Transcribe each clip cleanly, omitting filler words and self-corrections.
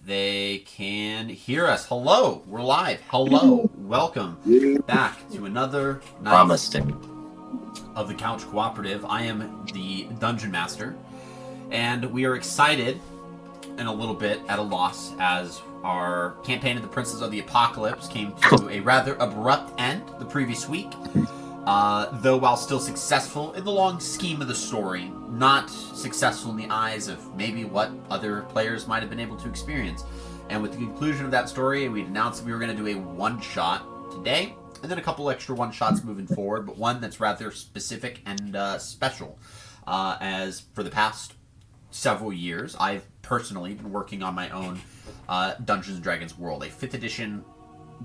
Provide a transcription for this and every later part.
they can hear us. Hello, we're live. Hello, welcome back to another night of the Couch Cooperative. I am the Dungeon Master, and we are excited and a little bit at a loss as our campaign of the Princes of the Apocalypse came to a rather abrupt end the previous week. Though while still successful in the long scheme of the story, not successful in the eyes of maybe what other players might have been able to experience. And with the conclusion of that story, we'd announced that we were going to do a one-shot today, and then a couple extra one-shots moving forward, but one that's rather specific and special. As for the past several years, I've personally been working on my own Dungeons & Dragons world, a 5th edition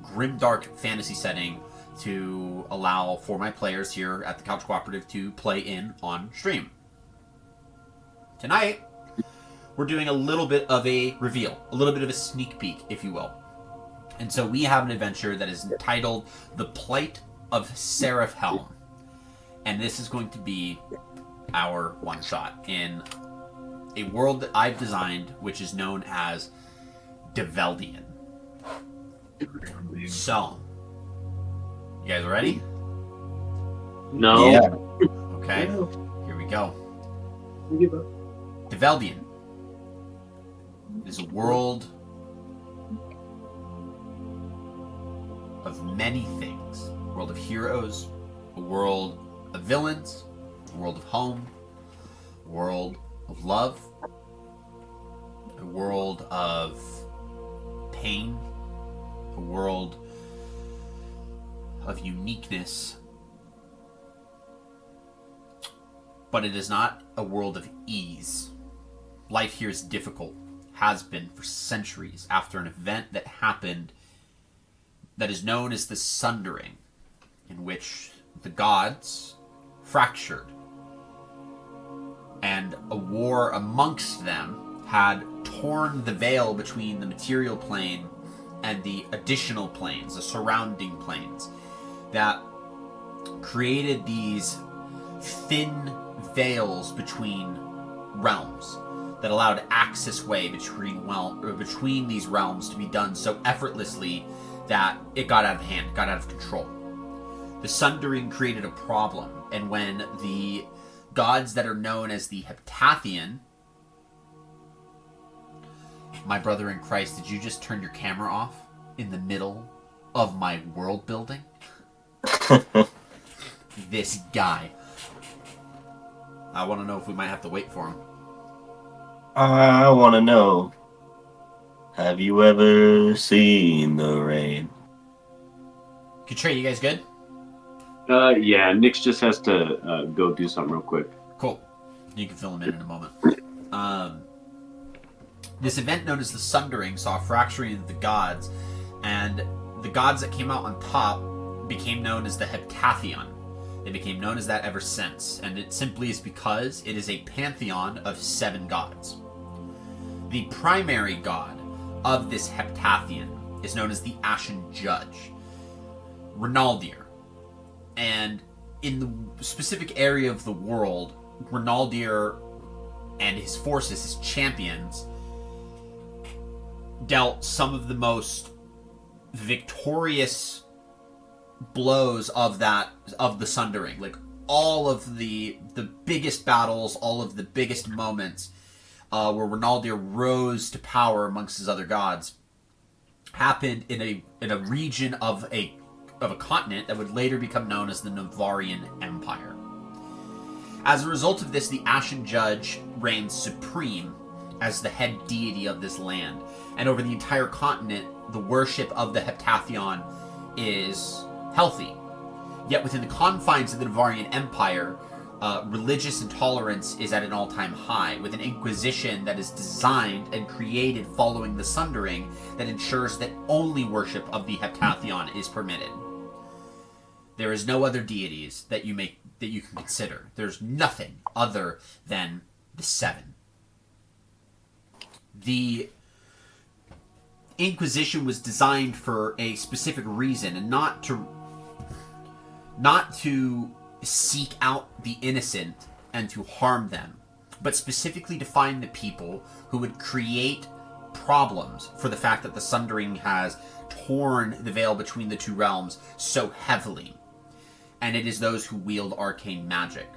grimdark fantasy setting to allow for my players here at the Couch Cooperative to play in on stream. Tonight, we're doing a little bit of a reveal, a little bit of a sneak peek, if you will. And so we have an adventure that is entitled The Plight of Seraph-Helm. And this is going to be our one-shot in a world that I've designed, which is known as Develdian. So, you guys ready? No. Yeah. Okay, here we go. Develdian is a world of many things. A world of heroes, a world of villains, a world of home, a world of love, a world of pain, a world of uniqueness, but it is not a world of ease. Life here is difficult, has been for centuries after an event that happened that is known as the Sundering, in which the gods fractured, and a war amongst them had torn the veil between the material plane and the additional planes, the surrounding planes, that created these thin veils between realms that allowed accessway between these realms to be done so effortlessly that it got out of hand, got out of control. The Sundering created a problem, and when the gods that are known as the Heptathian... My brother in Christ, did you just turn your camera off in the middle of my world building? This guy. I want to know if we might have to wait for him. I want to know, have you ever seen the rain? Trey, you guys good? Yeah, Nix just has to go do something real quick. Cool. You can fill him in a moment. This event known as the Sundering saw a fracturing of the gods, and the gods that came out on top became known as the Heptathion. They became known as that ever since, and it simply is because it is a pantheon of 7 gods. The primary god of this Heptathion is known as the Ashen Judge, Rinaldir. And in the specific area of the world, Rinaldir and his forces, his champions, dealt some of the most victorious blows of the Sundering. Like, all of the biggest battles, all of the biggest moments where Rinaldir rose to power amongst his other gods happened in a region of a continent that would later become known as the Navarian Empire. As a result of this, the Ashen Judge reigns supreme as the head deity of this land, and over the entire continent, the worship of the Heptathion is healthy. Yet within the confines of the Navarian Empire, religious intolerance is at an all-time high, with an inquisition that is designed and created following the Sundering that ensures that only worship of the Heptathion is permitted. There is no other deities that you can consider. There's nothing other than the 7. The Inquisition was designed for a specific reason, and not to seek out the innocent and to harm them, but specifically to find the people who would create problems for the fact that the Sundering has torn the veil between the two realms so heavily. And it is those who wield arcane magic.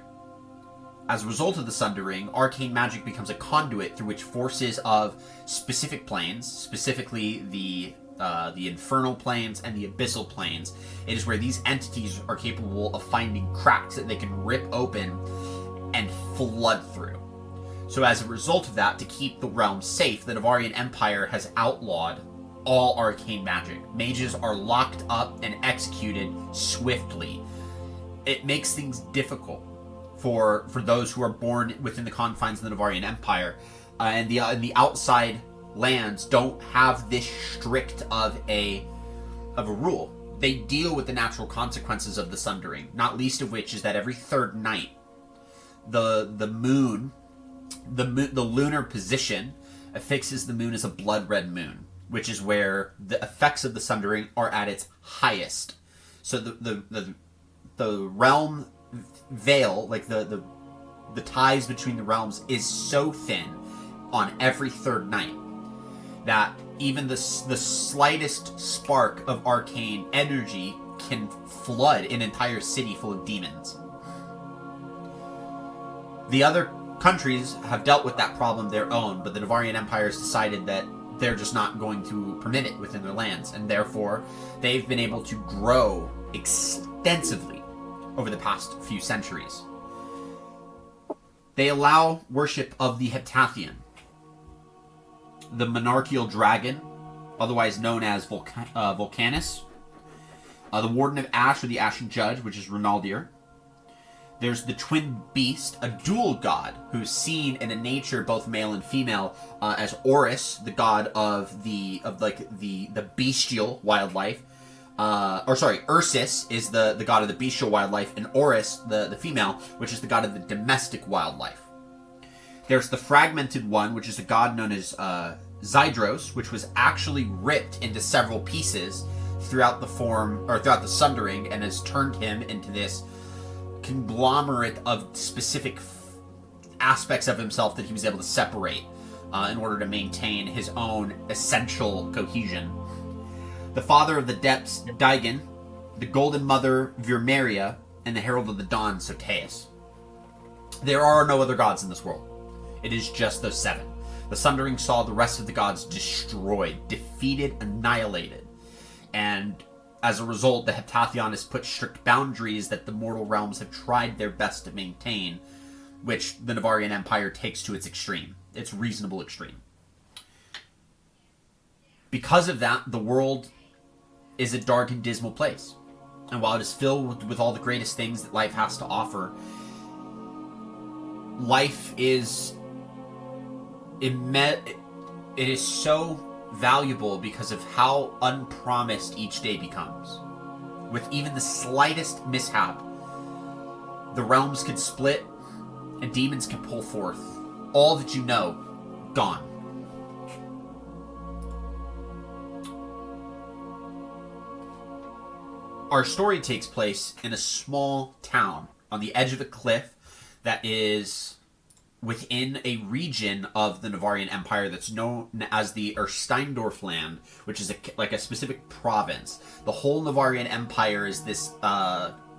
As a result of the Sundering, arcane magic becomes a conduit through which forces of specific planes, specifically the infernal planes and the abyssal planes, it is where these entities are capable of finding cracks that they can rip open and flood through. So as a result of that, to keep the realm safe, the Navarian Empire has outlawed all arcane magic. Mages are locked up and executed swiftly. It makes things difficult for those who are born within the confines of the Navarian Empire, and the outside lands don't have this strict of a rule. They deal with the natural consequences of the Sundering, not least of which is that every third night, the lunar position affixes the moon as a blood red moon, which is where the effects of the Sundering are at its highest. So the realm veil, like the ties between the realms, is so thin on every third night that even the slightest spark of arcane energy can flood an entire city full of demons. The other countries have dealt with that problem their own, but the Navarian Empire has decided that they're just not going to permit it within their lands, and therefore they've been able to grow extensively over the past few centuries. They allow worship of the Heptathian, the monarchical dragon, otherwise known as Vulcanus, the Warden of Ash, or the Ashen Judge, which is Ronaldir. There's the Twin Beast, a dual god who's seen in a nature both male and female as Horus, the god of the bestial wildlife. Ursus is the god of the bestial wildlife, and Horus, the female, which is the god of the domestic wildlife. There's the Fragmented One, which is a god known as Zydros, which was actually ripped into several pieces throughout the Sundering, and has turned him into this conglomerate of specific aspects of himself that he was able to separate in order to maintain his own essential cohesion. The Father of the Depths, Daigen, the Golden Mother, Virmeria, and the Herald of the Dawn, Soteus. There are no other gods in this world. It is just those seven. The Sundering saw the rest of the gods destroyed, defeated, annihilated. And as a result, the Heptathion has put strict boundaries that the mortal realms have tried their best to maintain, which the Navarian Empire takes to its extreme, its reasonable extreme. Because of that, the world is a dark and dismal place. And while it is filled with all the greatest things that life has to offer, life is it is so valuable because of how unpromised each day becomes. With even the slightest mishap, the realms could split and demons can pull forth. All that you know, gone. Our story takes place in a small town on the edge of a cliff that is within a region of the Navarian Empire that's known as the Ersteindorf land, which is like a specific province. The whole Navarian Empire is this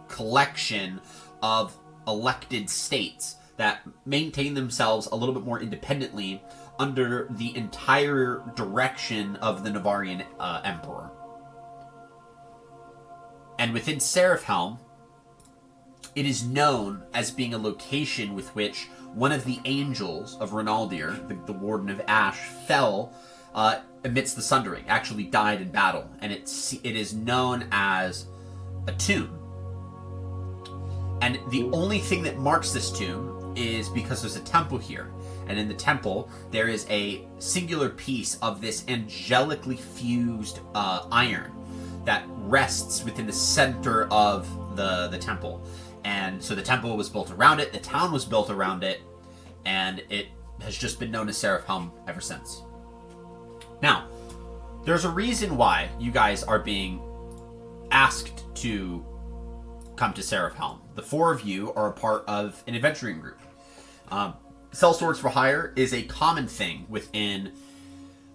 collection of elected states that maintain themselves a little bit more independently under the entire direction of the Navarian Emperor. And within Seraph-Helm, it is known as being a location with which one of the angels of Ronaldir, the Warden of Ash, fell amidst the Sundering, actually died in battle, and it is known as a tomb. And the only thing that marks this tomb is because there's a temple here, and in the temple there is a singular piece of this angelically fused iron that rests within the center of the temple. And so the temple was built around it, the town was built around it, and it has just been known as Seraph-Helm ever since. Now, there's a reason why you guys are being asked to come to Seraph-Helm. The four of you are a part of an adventuring group. Sell swords for hire is a common thing within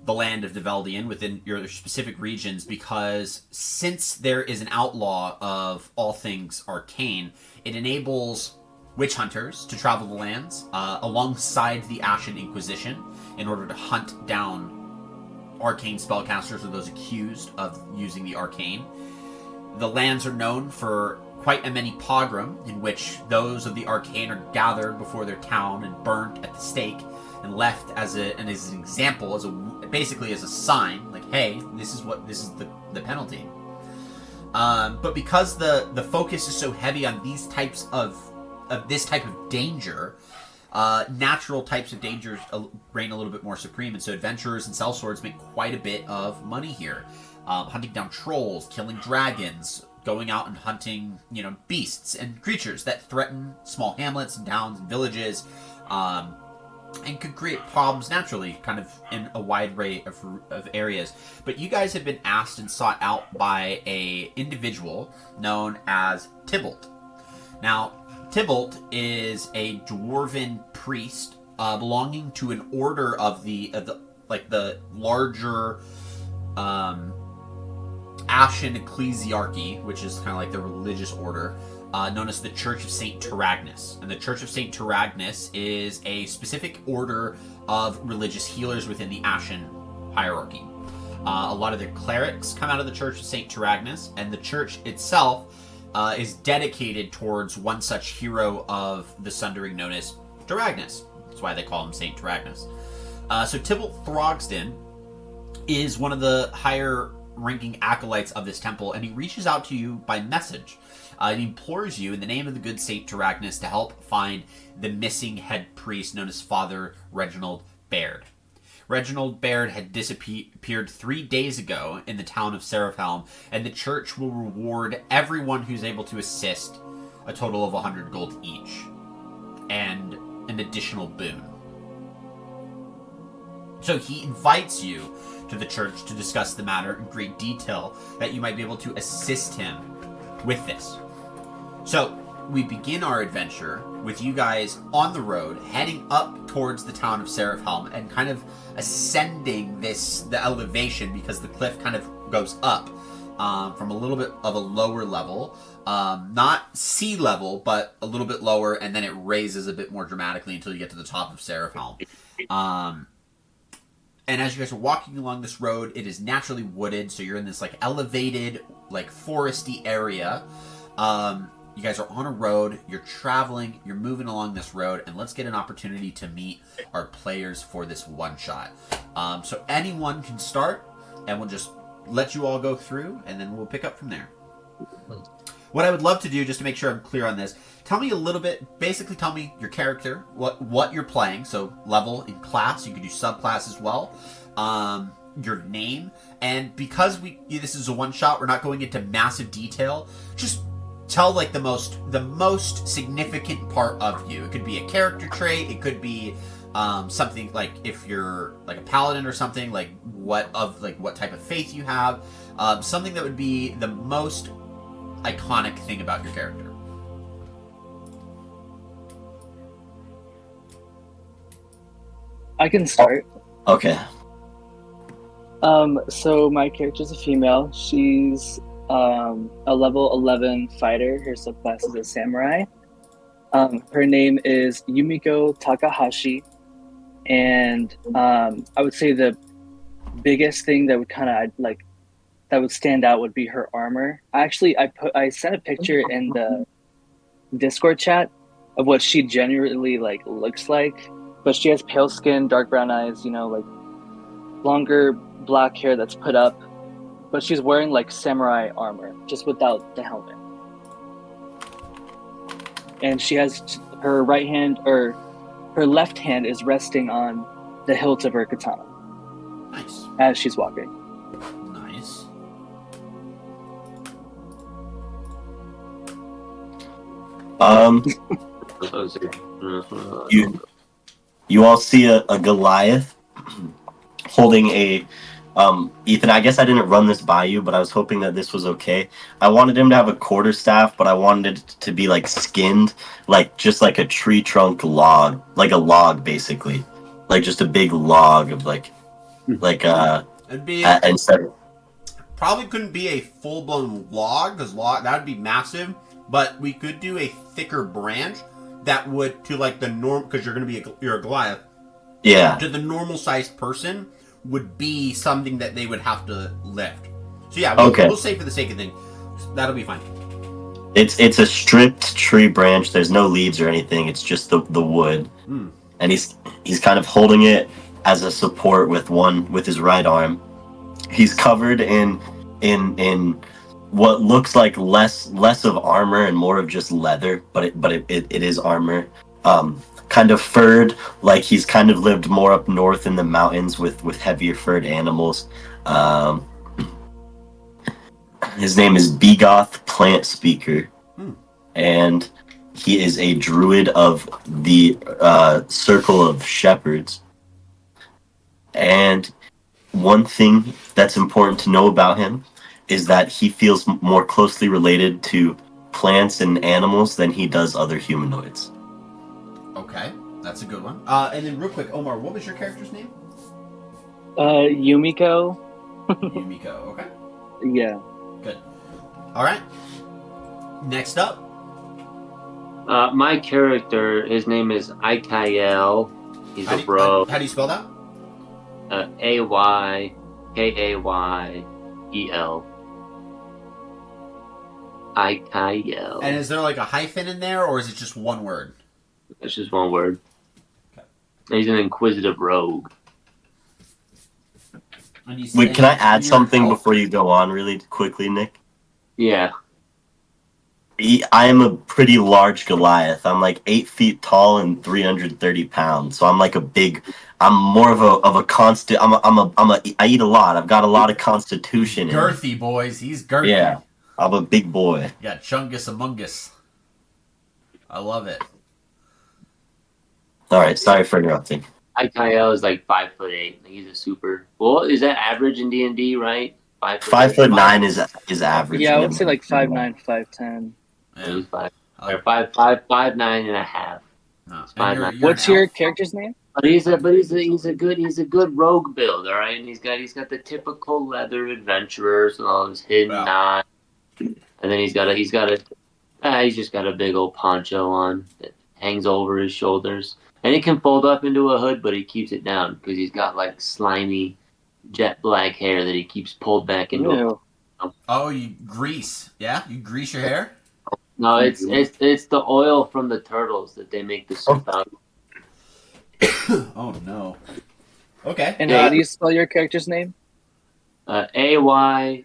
the land of the Veldian within your specific regions, because since there is an outlaw of all things arcane, it enables witch hunters to travel the lands alongside the Ashen Inquisition in order to hunt down arcane spellcasters or those accused of using the arcane. The lands are known for quite a many pogrom in which those of the arcane are gathered before their town and burnt at the stake and left as an example, basically as a sign, like, hey, this is the penalty. But because the focus is so heavy on these types of this type of danger, natural types of dangers reign a little bit more supreme, and so adventurers and sellswords make quite a bit of money here, hunting down trolls, killing dragons, going out and hunting, beasts and creatures that threaten small hamlets and towns and villages, and could create problems naturally, kind of in a wide array of areas. But you guys have been asked and sought out by a individual known as Tybalt. Now, Tybalt is a dwarven priest belonging to an order of the larger Ashen Ecclesiarchy, which is kind of like the religious order, known as the Church of St. Taragnus. And the Church of St. Taragnus is a specific order of religious healers within the Ashen hierarchy. A lot of their clerics come out of the Church of St. Taragnus, and the church itself is dedicated towards one such hero of the Sundering known as Taragnus. That's why they call him St. Taragnus. So Tybalt Throgsden is one of the higher ranking acolytes of this temple, and he reaches out to you by message. He implores you in the name of the good Saint Taragnus to help find the missing head priest known as Father Reginald Baird. Reginald Baird had disappeared 3 days ago in the town of Seraph-Helm, and the church will reward everyone who's able to assist a total of 100 gold each, and an additional boon. So he invites you to the church to discuss the matter in great detail, that you might be able to assist him with this. So we begin our adventure with you guys on the road, heading up towards the town of Seraph-Helm and kind of ascending the elevation, because the cliff kind of goes up from a little bit of a lower level, not sea level, but a little bit lower, and then it raises a bit more dramatically until you get to the top of Seraph-Helm. And as you guys are walking along this road, it is naturally wooded, so you're in this elevated, foresty area. You guys are on a road, you're traveling, you're moving along this road, and let's get an opportunity to meet our players for this one-shot. So anyone can start, and we'll just let you all go through, and then we'll pick up from there. What I would love to do, just to make sure I'm clear on this, tell me a little bit, basically tell me your character, what you're playing, so level in class, you could do subclass as well, your name, and because this is a one-shot, we're not going into massive detail, just tell the most significant part of you. It could be a character trait, it could be something if you're a paladin or something, what type of faith you have, something that would be the most iconic thing about your character. I can start. Okay. So my character's a female. She's a level 11 fighter. Her subclass is a samurai. Her name is Yumiko Takahashi, and I would say the biggest thing that would that would stand out would be her armor. Actually, I sent a picture in the Discord chat of what she generally looks like, but she has pale skin, dark brown eyes, longer black hair that's put up, but she's wearing samurai armor, just without the helmet. And she has her right hand, or her left hand is resting on the hilt of her katana. Nice. As she's walking. Nice. You all see a Goliath holding a Ethan, I guess I didn't run this by you, but I was hoping that this was okay. I wanted him to have a quarterstaff, but I wanted it to be skinned, just like a tree trunk log, like a log basically, just a big log of like It'd be instead. probably couldn't be a full blown log because that would be massive. But we could do a thicker branch that would to like the norm because you're a Goliath. Yeah. To the normal sized person would be something that they would have to lift. So yeah, we'll say for the sake of things, that'll be fine. It's a stripped tree branch. There's no leaves or anything. It's just the wood, and he's kind of holding it as a support with his right arm. He's covered in what looks like less of armor and more of just leather, but it is armor. Kind of furred, like he's kind of lived more up north in the mountains with heavier furred animals. His name is Begoth Plant Speaker, and he is a druid of the Circle of Shepherds. And one thing that's important to know about him is that he feels more closely related to plants and animals than he does other humanoids. Okay, that's a good one. And then real quick, Omar, what was your character's name? Yumiko. Yumiko, okay. Yeah. Good. All right. Next up. My character, his name is Aykael. He's a bro. How do you spell that? Aykael. Aykael. And is there like a hyphen in there, or is it just one word? It's just one word. Okay. He's an inquisitive rogue. Wait, can I add something before you go on really quickly, Nick? Yeah. I am a pretty large Goliath. I'm like 8 feet tall and 330 pounds. So I'm like I'm more of a constant. I eat a lot. I've got a lot of constitution. Girthy, boys. He's girthy. Yeah, I'm a big boy. Yeah, Chungus Among Us. I love it. All right, sorry for interrupting. Aykael is like 5'8". He's a super. Well, is that average in D&D, right? 5'9" is average. Yeah, I would say like 5'9", 5'10". Yeah. He's 5'9" and a half. No. 5'9". What's your character's name? But he's a good rogue build, all right. And he's got the typical leather adventurers and all his hidden knives, and then he's just got a big old poncho on that hangs over his shoulders, and it can fold up into a hood, but he keeps it down because he's got like slimy jet black hair that he keeps pulled back into. Oh, you grease? Yeah, you grease your hair? No, it's the oil from the turtles that they make the soup out. Oh no. Okay. And how do you spell your character's name? Aykael.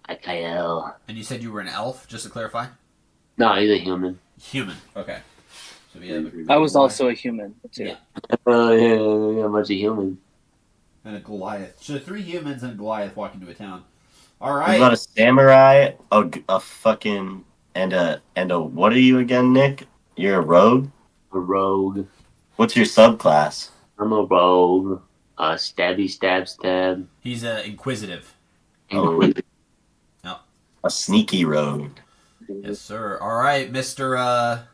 Aykael. And you said you were an elf, just to clarify? No, he's a human. Human. Okay. So we have I was also a human too. Yeah. Oh yeah, a bunch of humans. And a Goliath. So 3 humans and a Goliath walk into a town. All We've right. got a samurai, a fucking and a what are you again, Nick? You're a rogue? A rogue. What's your subclass? I'm a rogue. Stabby stab. He's inquisitive. Oh, No. a sneaky rogue. Yes, sir. All right, Mr.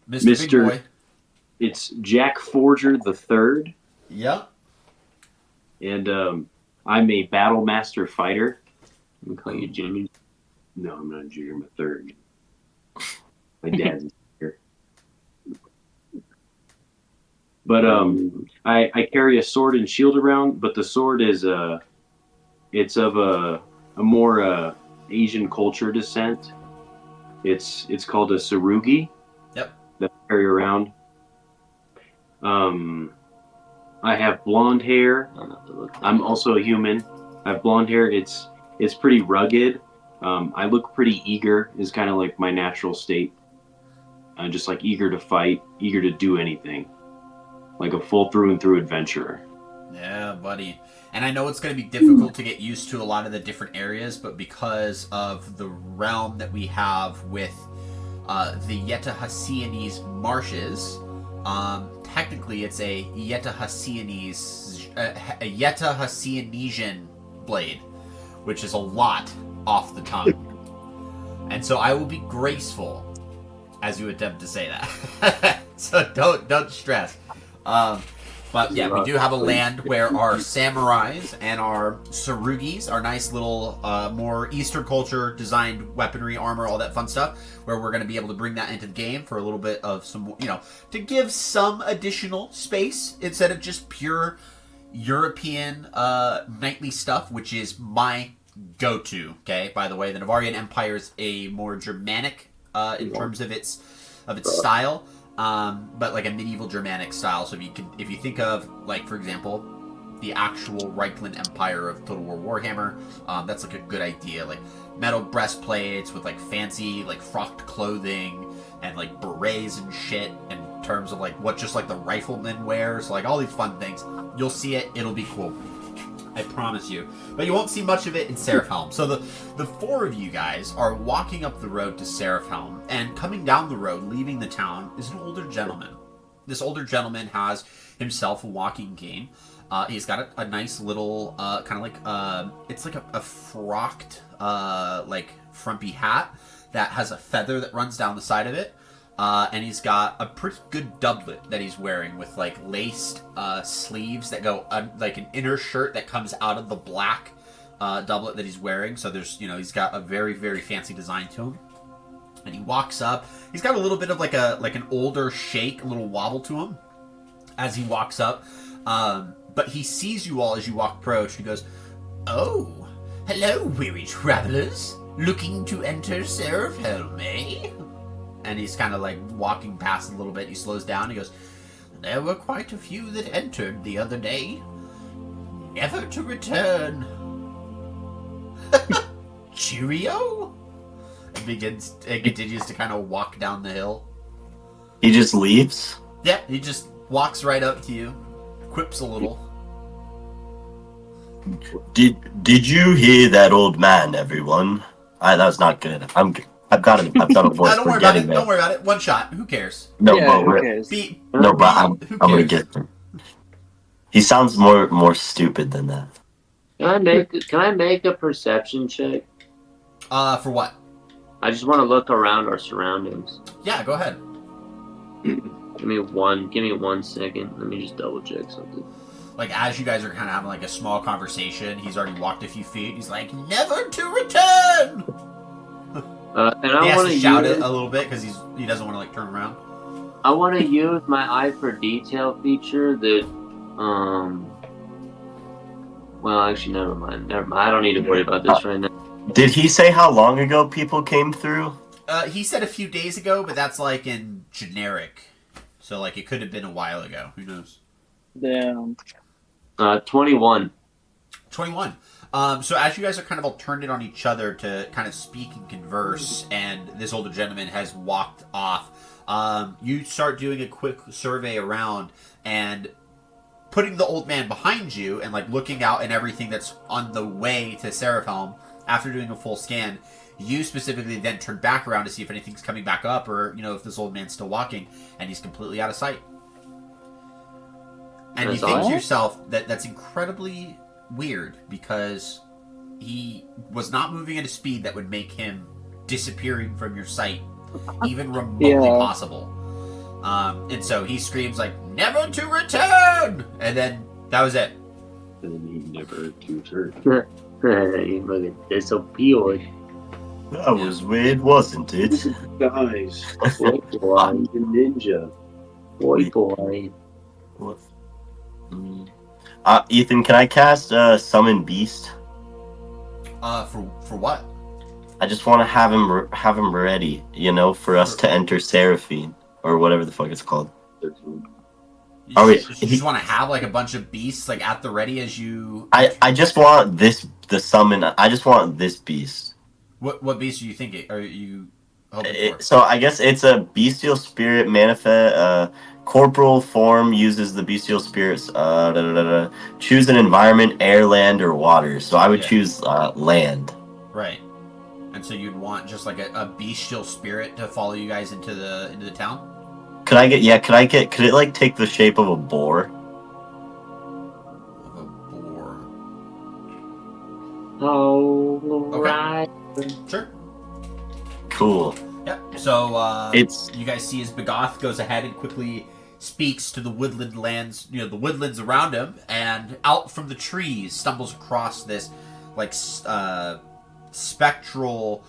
Big Mr. Boy. It's Jack Forger the Third, Yep. and I'm a battle master fighter. We call you Junior. No, I'm not a junior. I'm a third. My dad's here. But I carry a sword and shield around, but the sword is it's of a more Asian culture descent. It's called a sarugi. Yep. That I carry around. I have blonde hair. I'm also a human. I have blonde hair. It's pretty rugged. I look pretty eager. Is kind of like my natural state. Just like eager to fight, eager to do anything, like a full through and through adventurer. Yeah, buddy. And I know it's going to be difficult to get used to a lot of the different areas, but because of the realm that we have with the Yeta-Hassianese marshes, technically it's a Yeta-Hassianesian blade, which is a lot off the tongue. And so I will be graceful as you attempt to say that. So don't stress. But yeah, we do have a land where our samurais and our sarugis, our nice little, more Eastern culture designed weaponry, armor, all that fun stuff, where we're going to be able to bring that into the game for a little bit of some, to give some additional space instead of just pure European knightly stuff, which is my go-to. Okay, by the way, the Navarian Empire is a more Germanic in terms of its style. But like a medieval Germanic style. So if you think of, like, for example, the actual Reichland Empire of Total War Warhammer, that's like a good idea. Like metal breastplates with like fancy like frocked clothing and like berets and shit in terms of like what just like the rifleman wears. So, like all these fun things. You'll see it. It'll be cool. I promise you. But you won't see much of it in Seraph-Helm. So the four of you guys are walking up the road to Seraph-Helm, and coming down the road, leaving the town, is an older gentleman. This older gentleman has himself a walking cane. He's got a nice little, kind of like, it's like a frocked, like, frumpy hat that has a feather that runs down the side of it. And he's got a pretty good doublet that he's wearing with like laced sleeves that go like an inner shirt that comes out of the black doublet that he's wearing. So there's, he's got a very, very fancy design to him. And he walks up. He's got a little bit of like an older shake, a little wobble to him as he walks up. But he sees you all as you walk approach. He goes, "Oh, hello, weary travelers. Looking to enter Seraph-Helm, eh?" And he's kind of like walking past a little bit. He slows down. He goes, "There were quite a few that entered the other day. Never to return." Cheerio? It continues to kind of walk down the hill. He just leaves? Yeah, he just walks right up to you. Quips a little. Did you hear that old man, everyone? That was not good. I've got a voice Don't for worry about getting it. there. Don't worry about it. One shot. Who cares? No, Yeah, but who cares? I'm gonna get there. He sounds more stupid than that. Can I make a perception check? For what? I just want to look around our surroundings. Yeah, go ahead. Give me 1 second. Let me just double check something. Like, as you guys are kind of having like a small conversation, he's already walked a few feet. He's like, "Never to return." And I he has want to shout it a little bit because he doesn't want to like turn around. I want to use my eye for detail feature that, well, actually, never mind. I don't need to worry about this right now. Did he say how long ago people came through? He said a few days ago, but that's like in generic. So like it could have been a while ago. Who knows? Damn. 21. 21. So as you guys are kind of all turned in on each other to kind of speak and converse, and this older gentleman has walked off, you start doing a quick survey around and putting the old man behind you and like looking out and everything that's on the way to Seraph-Helm. After doing a full scan, you specifically then turn back around to see if anything's coming back up or, if this old man's still walking, and he's completely out of sight. And you think to yourself that's incredibly weird because he was not moving at a speed that would make him disappearing from your sight even remotely possible. And so he screams like, "Never to return!" And then that was it. And he never to return. You fucking disappeared. That was weird, wasn't it? Guys, Boy, the ninja. boy. What? Ethan, can I cast Summon Beast? For what? I just want to have him ready, for us to enter Seraphine or whatever the fuck it's called. You just want to have like a bunch of beasts like at the ready as you. I just want the summon. I just want this beast. What beast are you thinking? Are you hoping for? So I guess it's a bestial spirit manifest. Corporal form uses the bestial spirits. Choose an environment: air, land, or water. So I would choose land. Right. And so you'd want just like a bestial spirit to follow you guys into the town. Could it like take the shape of a boar? Of a boar. Oh, Okay. right. Sure. Cool. Yep. So It's you guys see as Begoth goes ahead and quickly speaks to the woodland lands, the woodlands around him, and out from the trees stumbles across this like spectral,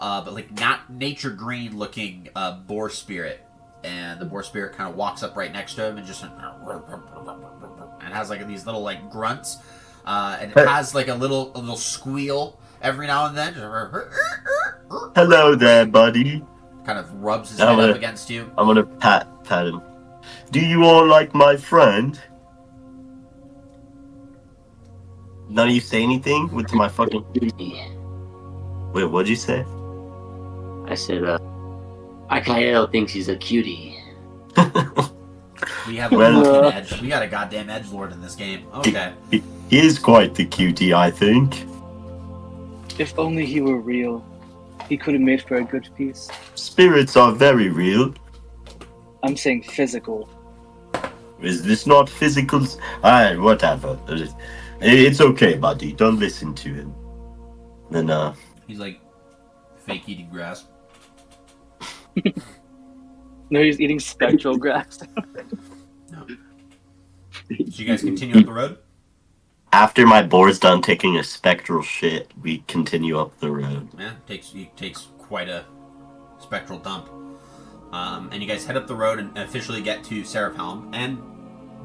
but like not nature green looking boar spirit. And the boar spirit kind of walks up right next to him and just and has like these little like grunts, and it has like a little squeal every now and then. Hello there, buddy. Kind of rubs his head up against you. I'm gonna pat him. Do you all like my friend? None of you say anything with my fucking... Wait, what'd you say? I said, Akael thinks he's a cutie. We have a fucking edge. We got a goddamn edgelord in this game. Okay. He is quite the cutie, I think. If only he were real. He could have made for a good piece. Spirits are very real. I'm saying physical. Is this not physical? Whatever. It's okay, buddy. Don't listen to him. Then, He's like fake eating grass. No, he's eating spectral grass. No. So you guys continue up the road? After my boar's done taking a spectral shit, we continue up the road. Yeah, he takes quite a spectral dump. And you guys head up the road and officially get to Seraph-Helm. And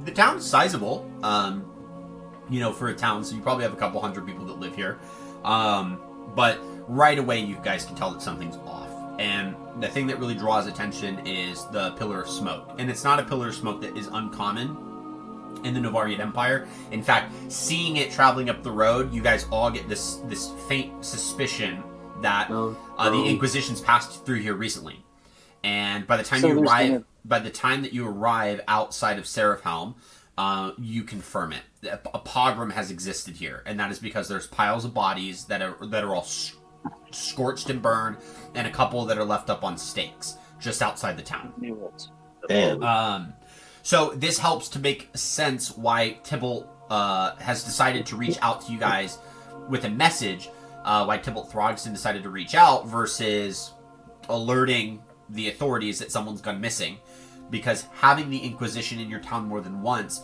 the town's sizable, for a town, so you probably have a couple hundred people that live here. But right away, you guys can tell that something's off. And the thing that really draws attention is the pillar of smoke. And it's not a pillar of smoke that is uncommon in the Novarian Empire. In fact, seeing it traveling up the road, you guys all get this faint suspicion that the Inquisition's passed through here recently. And by the time you arrive outside of Seraph-Helm, you confirm it. A pogrom has existed here, and that is because there's piles of bodies that are all scorched and burned, and a couple that are left up on stakes just outside the town. Damn. So this helps to make sense why Tybalt has decided to reach out to you guys with a message. Why Tybalt Throgston decided to reach out versus alerting the authorities that someone's gone missing. Because having the Inquisition in your town more than once,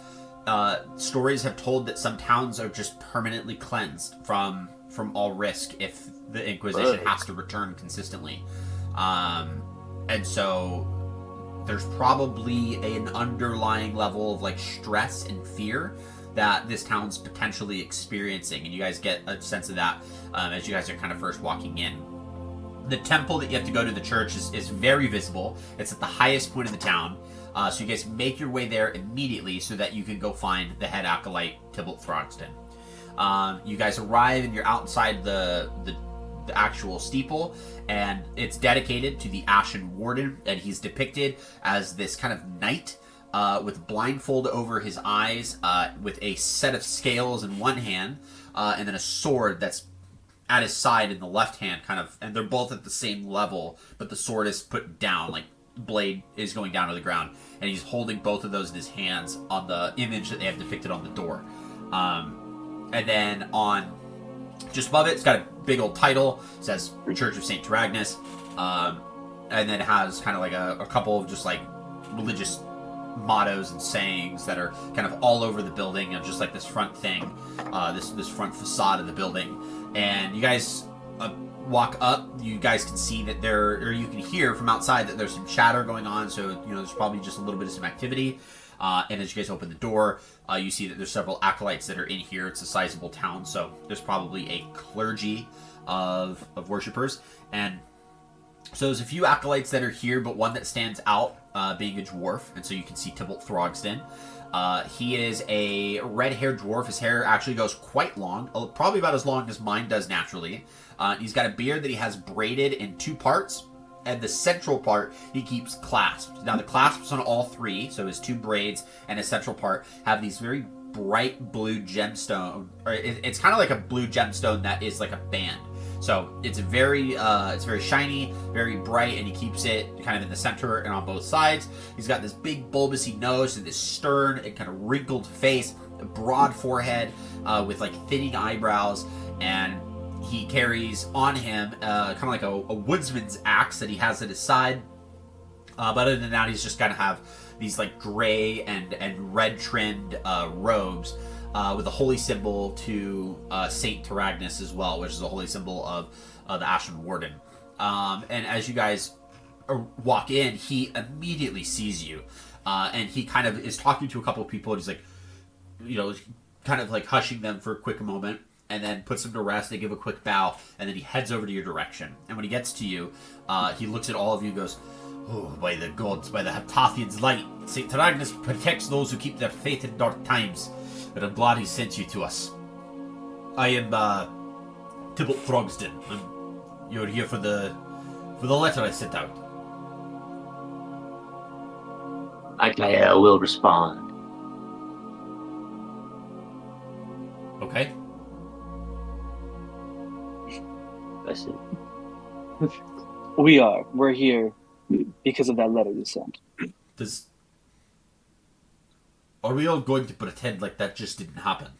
stories have told that some towns are just permanently cleansed from all risk if the Inquisition has to return consistently. And so there's probably an underlying level of like stress and fear that this town's potentially experiencing, and you guys get a sense of that as you guys are kind of first walking in. The temple that you have to go to, the church, is very visible. It's at the highest point of the town, so you guys make your way there immediately so that you can go find the head acolyte, Tybalt Throgston. You guys arrive and you're outside the actual steeple, and it's dedicated to the Ashen Warden, and he's depicted as this kind of knight with blindfold over his eyes, with a set of scales in one hand, and then a sword that's at his side in the left hand, and they're both at the same level, but the sword is put down, like blade is going down to the ground, and he's holding both of those in his hands on the image that they have depicted on the door. And then on just above it, it's got a big old title. It says Church of St. Taragnus. And then it has kind of like a couple of just like religious mottos and sayings that are kind of all over the building, and just like this front thing, this front facade of the building. And you guys walk up, you guys can see that you can hear from outside that there's some chatter going on, so there's probably just a little bit of some activity. And as you guys open the door, you see that there's several acolytes that are in here. It's a sizable town, so there's probably a clergy of worshippers. And so there's a few acolytes that are here, but one that stands out being a dwarf, and so you can see Tybalt Throgston. He is a red-haired dwarf. His hair actually goes quite long, probably about as long as mine does naturally. He's got a beard that he has braided in two parts, and the central part he keeps clasped. Now the clasps on all three, so his two braids and his central part, have these very bright blue gemstone. Or it's kind of like a blue gemstone that is like a band. So it's very shiny, very bright, and he keeps it kind of in the center and on both sides. He's got this big bulbousy nose and this stern and kind of wrinkled face, a broad forehead with like thinning eyebrows, and he carries on him kind of like a woodsman's axe that he has at his side. But other than that, he's just kind of have these like gray and red trimmed robes with a holy symbol to Saint Taragnus as well, which is a holy symbol of the Ashen Warden. And as you guys walk in, he immediately sees you, and he kind of is talking to a couple of people, and he's like, kind of like hushing them for a quick moment, and then puts them to rest. They give a quick bow, and then he heads over to your direction. And when he gets to you, he looks at all of you and goes, "Oh, by the gods, by the Heptathian's light, St. Taragnus protects those who keep their faith in dark times, and I'm glad he sent you to us. I am Tybalt Throgsden, and you're here for the letter I sent out." I will respond. Okay. That's it. We're here because of that letter you sent. Are we all going to pretend like that just didn't happen?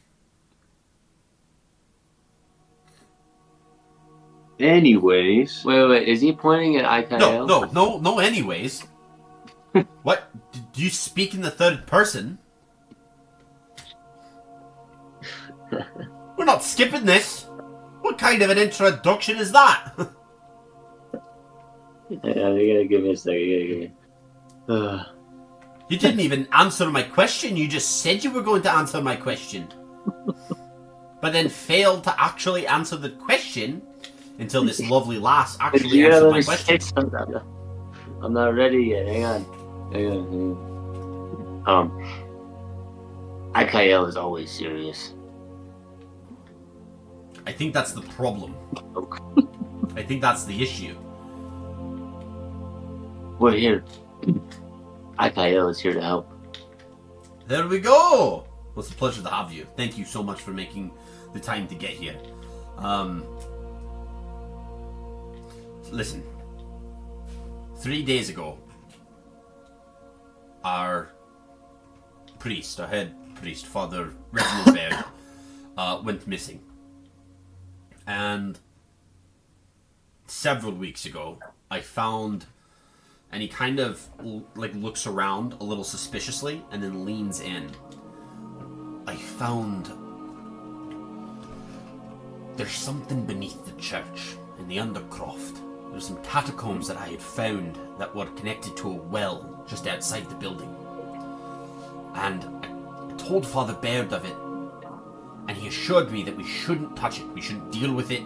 Anyways. Wait. Is he pointing at IKL? No, anyways. What? Do you speak in the third person? We're not skipping this. What kind of an introduction is that? Yeah, you gotta give me a second. You didn't even answer my question. You just said you were going to answer my question. But then failed to actually answer the question until this lovely lass actually answered my question. I'm not ready yet. Hang on. IKL is always serious. I think that's the problem. Okay. I think that's the issue. We're here. IKL is here to help. There we go! Well, it's a pleasure to have you. Thank you so much for making the time to get here. Listen. 3 days ago, our head priest, Father Reginald Baird, went missing. And several weeks ago, I found, and he kind of like looks around a little suspiciously and then leans in. I found there's something beneath the church in the Undercroft. There's some catacombs that I had found that were connected to a well just outside the building. And I told Father Baird of it, and he assured me that we shouldn't touch it, we shouldn't deal with it,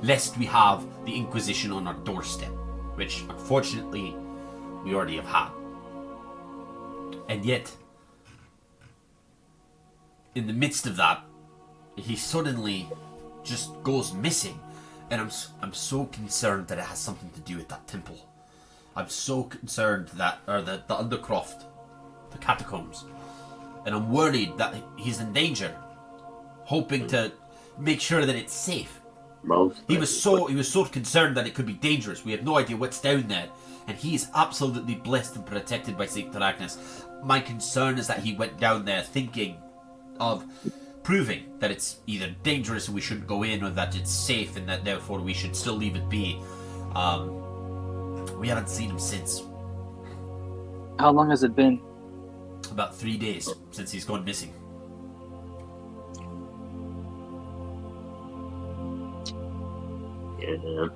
lest we have the Inquisition on our doorstep, which unfortunately we already have had. And yet, in the midst of that, he suddenly just goes missing, and I'm so concerned that it has something to do with that temple. I'm so concerned that, or the Undercroft, the catacombs, and I'm worried that he's in danger, hoping to make sure that it's safe. He was so concerned that it could be dangerous. We have no idea what's down there, and he is absolutely blessed and protected by St. Taragnus. My concern is that he went down there thinking of proving that it's either dangerous and we shouldn't go in, or that it's safe and that therefore we should still leave it be. We haven't seen him since. How long has it been? About 3 days since he's gone missing. Yeah.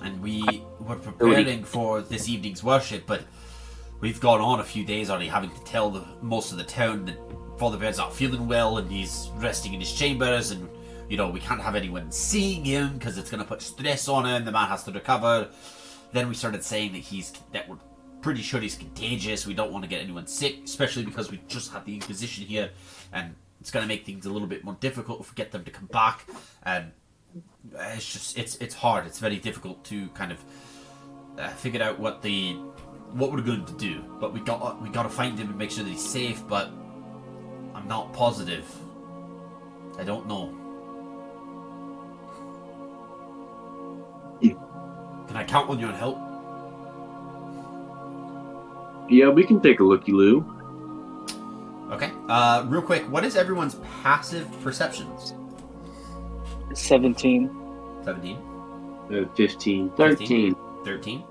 And we were preparing for this evening's worship, but we've gone on a few days already, having to tell most of the town that Father Baird's not feeling well and he's resting in his chambers, and we can't have anyone seeing him because it's going to put stress on him. The man has to recover. Then we started saying that we're pretty sure he's contagious. We don't want to get anyone sick, especially because we just had the Inquisition here, and it's going to make things a little bit more difficult if we get them to come back. And it's hard. It's very difficult to kind of figure out what we're going to do. But we got to find him and make sure that he's safe. But I'm not positive. I don't know. Can I count on your help? Yeah, we can take a looky-loo. Okay. Real quick, what is everyone's passive perceptions? 17. 17. 15. 13. 13.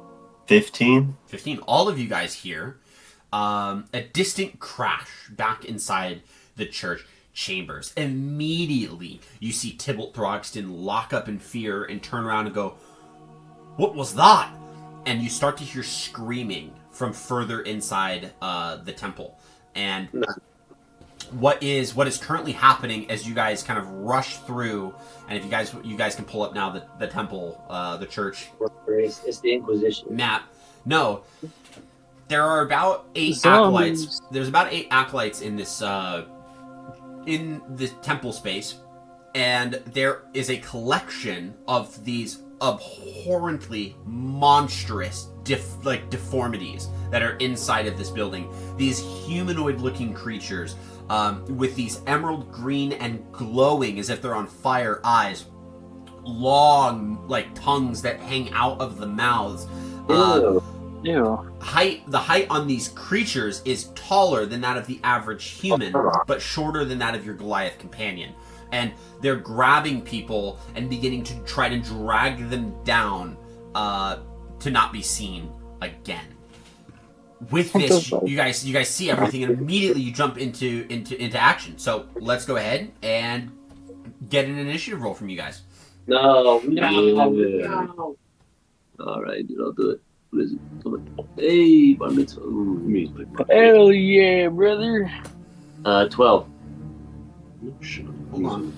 15. 15. All of you guys here a distant crash back inside the church chambers. Immediately, you see Tybalt Throgston lock up in fear and turn around and go, "What was that?" And you start to hear screaming from further inside the temple. And what is currently happening as you guys kind of rush through, and if you guys can pull up now the temple, the church. It's the Inquisition map. No, there are about 8 Zombies. acolytes. There's about 8 acolytes in this temple space, and there is a collection of these abhorrently monstrous deformities that are inside of this building. These humanoid-looking creatures with these emerald green and glowing as if they're on fire eyes, long like tongues that hang out of the mouths. Ew. The height on these creatures is taller than that of the average human, but shorter than that of your Goliath companion. And they're grabbing people and beginning to try to drag them down to not be seen again. With this, you guys see everything, and immediately you jump into action. So let's go ahead and get an initiative roll from you guys. No. All right, dude, I'll do it. What is it? Hey, bar mitzvah. Hell yeah, brother. 12. Hold on.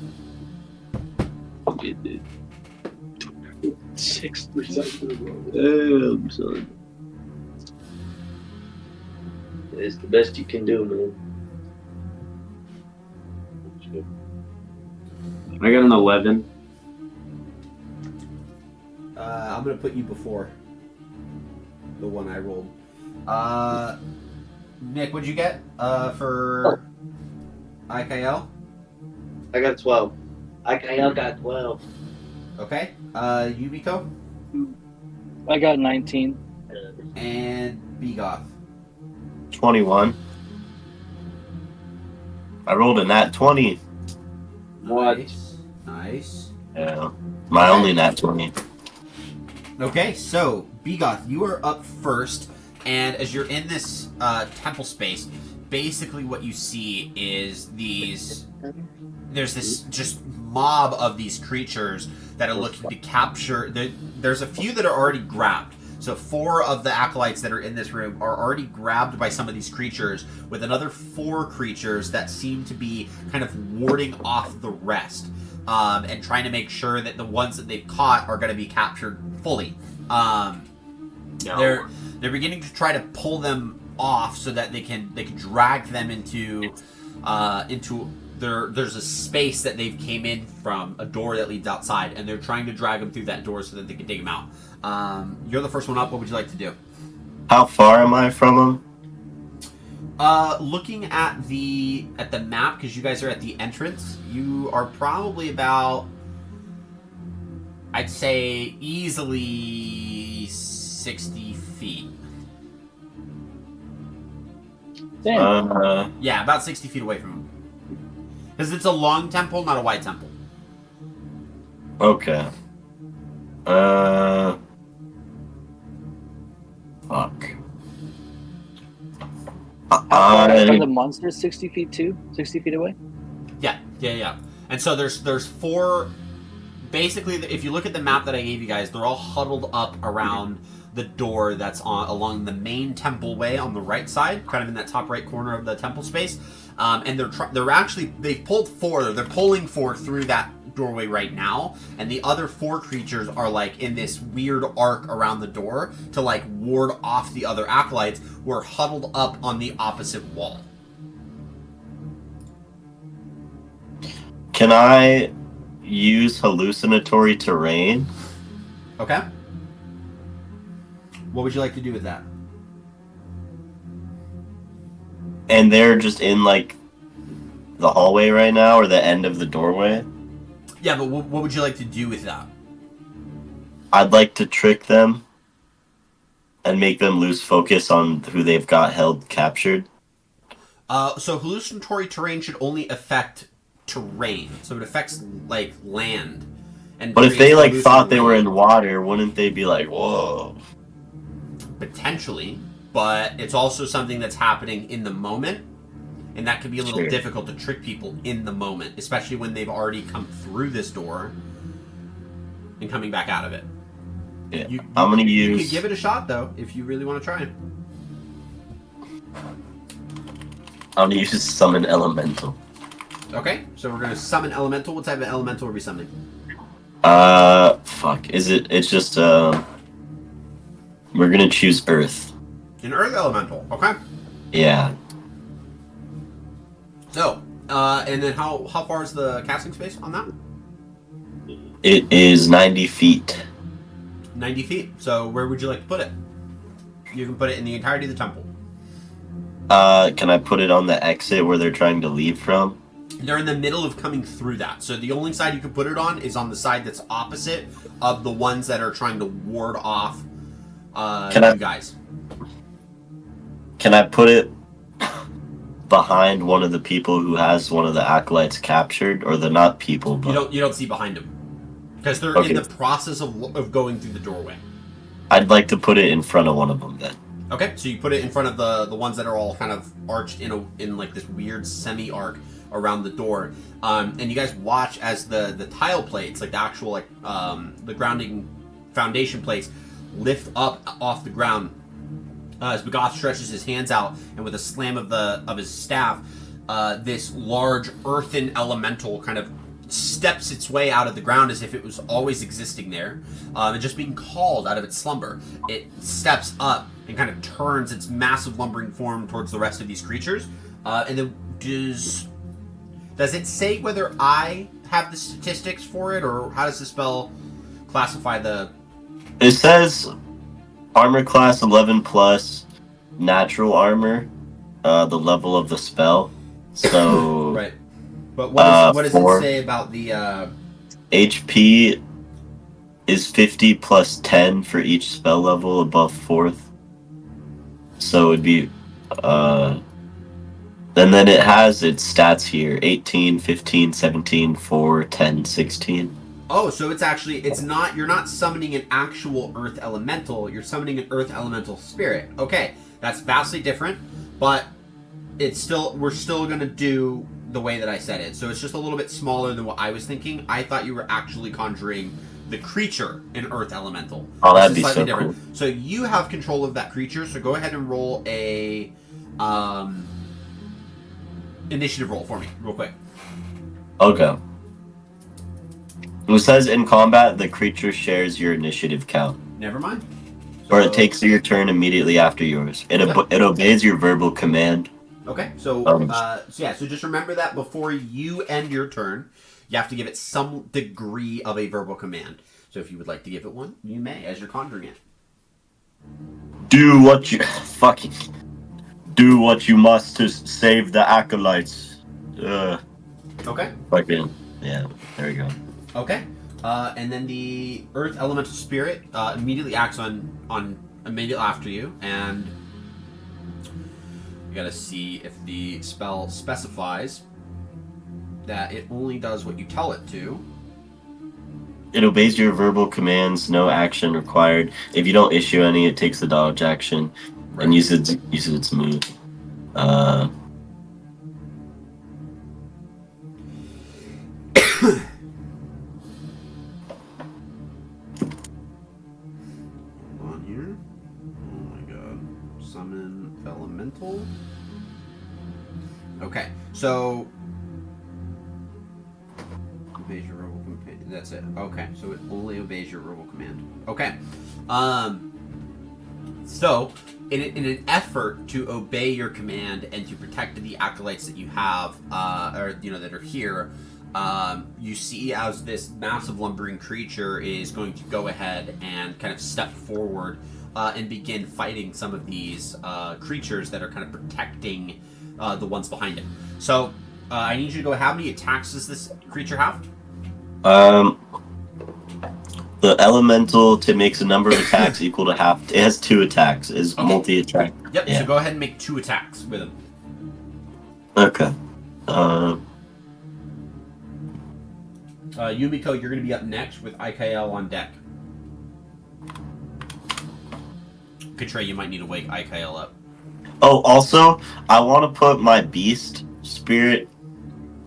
Okay, dude. 6. Damn, son. It's the best you can do, man. I got an 11. I'm gonna put you before the one I rolled. Nick, what'd you get for IKL? I got 12. IKL got 12. Okay. Yumiko? I got 19. And Begoth. 21. I rolled a nat 20. What? Nice. Yeah. My only nat 20. Okay, so Begoth, you are up first, and as you're in this temple space, basically what you see is there's this just mob of these creatures that are looking to capture. There's a few that are already grabbed. So 4 of the acolytes that are in this room are already grabbed by some of these creatures, with another 4 creatures that seem to be kind of warding off the rest, and trying to make sure that the ones that they've caught are going to be captured fully. They're beginning to try to pull them off so that they can drag them into there's a space that they've came in from, a door that leads outside, and they're trying to drag them through that door so that they can dig them out. You're the first one up. What would you like to do? How far am I from them? Looking at the map, because you guys are at the entrance, you are probably about, I'd say, easily 60 feet. Damn. Yeah, about 60 feet away from him. Because it's a long temple, not a wide temple. Okay. Fuck. Are the monsters 60 feet too? 60 feet away? Yeah. And so there's 4. Basically, if you look at the map that I gave you guys, they're all huddled up around the door that's along the main temple way on the right side, kind of in that top right corner of the temple space. And they've pulled 4. They're pulling 4 through that doorway right now, and the other 4 creatures are like in this weird arc around the door to like ward off the other acolytes who are huddled up on the opposite wall. Can I use hallucinatory terrain? Okay. What would you like to do with that? And they're just in like the hallway right now, or the end of the doorway? Yeah, but what would you like to do with that? I'd like to trick them and make them lose focus on who they've got held captured. So hallucinatory terrain should only affect terrain, so it affects like land. But if they like thought they were in water, wouldn't they be like, whoa? Potentially. but it's also something that's happening in the moment, and that can be a little difficult to trick people in the moment, especially when they've already come through this door and coming back out of it. Yeah. You could give it a shot, though, if you really want to try it. I'm gonna use Summon Elemental. Okay, so we're gonna summon Elemental. What type of Elemental are we summoning? Fuck. It's just, we're gonna choose Earth. An Earth Elemental, okay. Yeah. So, and then how far is the casting space on that? It is 90 feet. 90 feet. So where would you like to put it? You can put it in the entirety of the temple. Can I put it on the exit where they're trying to leave from? They're in the middle of coming through that. So the only side you can put it on is on the side that's opposite of the ones that are trying to ward off you guys. Can I put it behind one of the people who has one of the acolytes captured? Or they're not people, but... You don't see behind them. Because they're in the process of going through the doorway. I'd like to put it in front of one of them then. Okay, so you put it in front of the ones that are all kind of arched in like this weird semi-arc around the door, and you guys watch as the tile plates, like the actual like the grounding foundation plates, lift up off the ground as Bagoth stretches his hands out, and with a slam of his staff, this large earthen elemental kind of steps its way out of the ground as if it was always existing there, and just being called out of its slumber. It steps up and kind of turns its massive lumbering form towards the rest of these creatures, and then does it say whether I have the statistics for it, or how does the spell classify the... It says armor class 11 plus, natural armor, the level of the spell. So... Right. But what does it say about the... HP is 50 plus 10 for each spell level above 4th. So it'd be... And then it has its stats here. 18, 15, 17, 4, 10, 16. Oh, so you're not summoning an actual earth elemental, you're summoning an earth elemental spirit. Okay, that's vastly different, but we're still gonna do the way that I said it. So it's just a little bit smaller than what I was thinking. I thought you were actually conjuring the creature in earth elemental. Oh, that'd be so cool. So you have control of that creature, so go ahead and roll a initiative roll for me, real quick. Okay. It says in combat, the creature shares your initiative count. Never mind. Or it takes your turn immediately after yours. It obeys your verbal command. Okay, so just remember that before you end your turn, you have to give it some degree of a verbal command. So if you would like to give it one, you may, as you're conjuring it. Do what you must to save the acolytes. Okay. Fucking, yeah, there we go. Okay. And then the Earth Elemental Spirit immediately acts on immediately after you, and you gotta see if the spell specifies that it only does what you tell it to. It obeys your verbal commands, no action required. If you don't issue any, it takes the dodge action and uses its move. On here. Oh my god. Summon elemental. Okay, so obeys your verbal command. That's it. Okay, so it only obeys your verbal command. Okay. So in an effort to obey your command and to protect the acolytes that you have, that are here, you see as this massive lumbering creature is going to go ahead and kind of step forward and begin fighting some of these creatures that are kind of protecting the ones behind it. So I need you to go. How many attacks does this creature have? The elemental makes a number of attacks equal to half. It has 2 attacks. Is multi-attack. Yep. Yeah. So go ahead and make 2 attacks with him. Okay. Yumiko, you're going to be up next with IKL on deck. Katray, you might need to wake Ikael up. Oh, also, I want to put my beast spirit.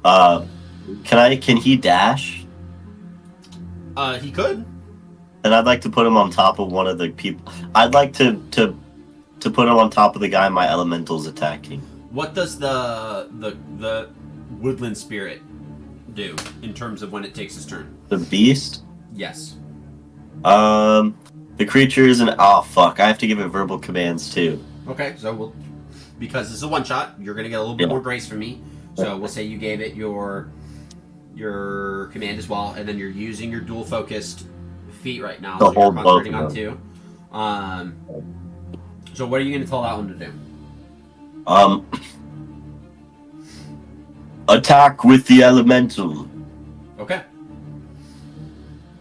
Can he dash? He could. Then I'd like to put him on top of one of the people. I'd like to put him on top of the guy my elemental's attacking. What does the woodland spirit do in terms of when it takes its turn? The beast? Yes. The creature is fuck. I have to give it verbal commands too. Okay, so because this is a one shot, you're gonna get a little bit more grace from me. So we'll say you gave it your command as well, and then you're using your dual focused feat right now, so you're concentrating on 2. So what are you gonna tell that one to do? Attack with the elemental. Okay.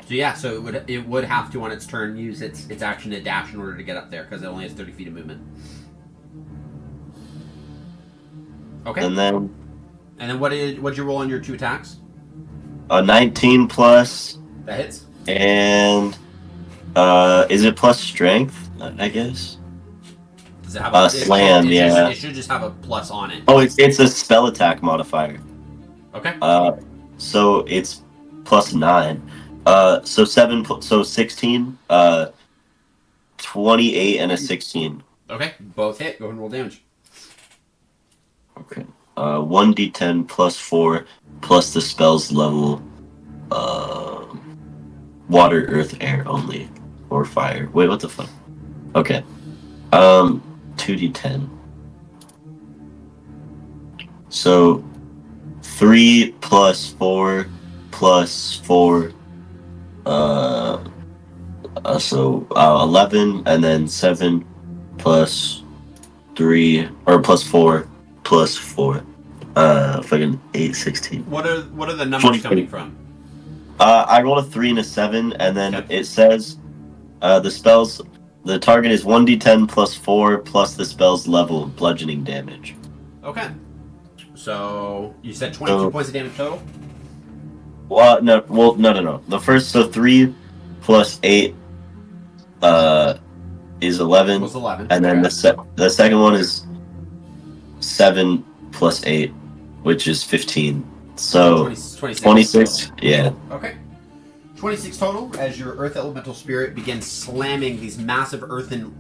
So yeah, so it would have to on its turn use its action to dash in order to get up there because it only has 30 feet of movement. Okay. And then what'd you roll on your 2 attacks? 19 plus. That hits. And is it plus strength? I guess. Does it have a slam? Yeah. It should just have a plus on it. Oh, it's a spell attack modifier. Okay. So it's plus 9. So 7. So 16. 28 and a 16. Okay, both hit. Go ahead and roll damage. Okay. 1d10 plus 4 plus the spell's level. Water, earth, air only, or fire. Wait, what the fuck? Okay. 2d10. So 3 plus 4 plus 4. So 11, and then 7 plus 3 or plus 4 plus 4. Fucking 8, 16. What are the numbers coming from? I rolled a 3 and a 7, and then it says the target is 1d10 plus 4 plus the spell's level bludgeoning damage. Okay. So you said 22 points of damage total? No. The first, so 3 plus 8 is 11. Was 11. And then the second one is 7 plus 8, which is 15. So 26. Yeah. Okay. 26 total as your earth elemental spirit begins slamming these massive earthen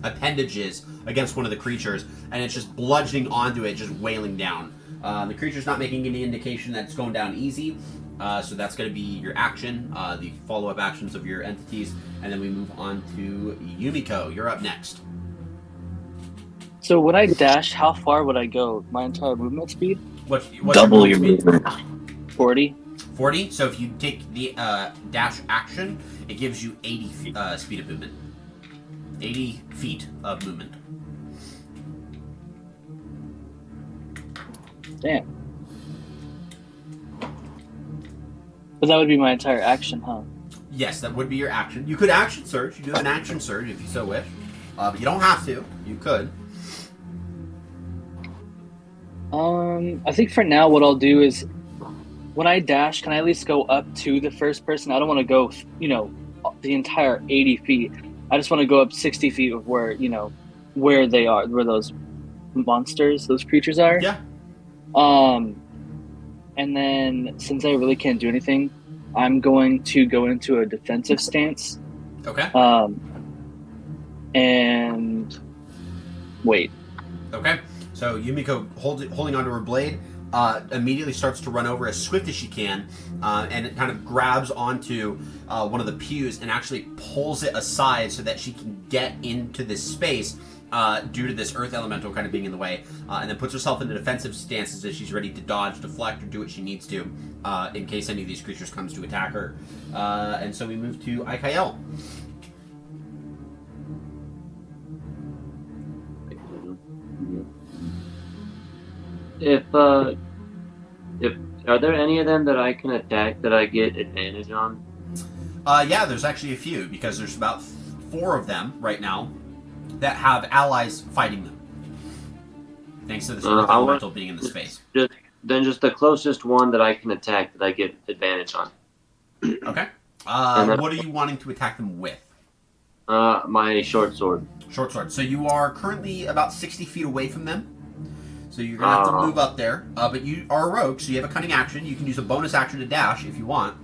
appendages against one of the creatures, and it's just bludgeoning onto it, just wailing down. The creature's not making any indication that it's going down easy, so that's going to be your action, the follow-up actions of your entities, and then we move on to Yumiko. You're up next. So when I dash, how far would I go? My entire movement speed? What's double your movement. 40. 40. So if you take the dash action, it gives you 80 speed of movement. 80 feet of movement. Damn. But that would be my entire action, huh? Yes, that would be your action. You could action surge. You do have an action surge if you so wish. But you don't have to. You could. I think for now what I'll do is when I dash, can I at least go up to the first person? I don't want to go, the entire 80 feet. I just want to go up 60 feet of where they are, where those monsters, those creatures are. Yeah. And then since I really can't do anything, I'm going to go into a defensive stance. Okay. And wait. Okay. So Yumiko, holding onto her blade, immediately starts to run over as swift as she can, and it kind of grabs onto one of the pews and actually pulls it aside so that she can get into this space due to this earth elemental kind of being in the way, and then puts herself in a defensive stance as she's ready to dodge, deflect, or do what she needs to in case any of these creatures comes to attack her. And so we move to Ikael. If are there any of them that I can attack that I get advantage on? Yeah, there's actually a few, because there's about 4 of them right now that have allies fighting them. Thanks to this earth elemental being in the space. Just the closest one that I can attack that I get advantage on. Okay. What are you wanting to attack them with? My short sword. Short sword. So you are currently about 60 feet away from them. So you're going to have to move up there. But you are a rogue, so you have a cunning action. You can use a bonus action to dash if you want.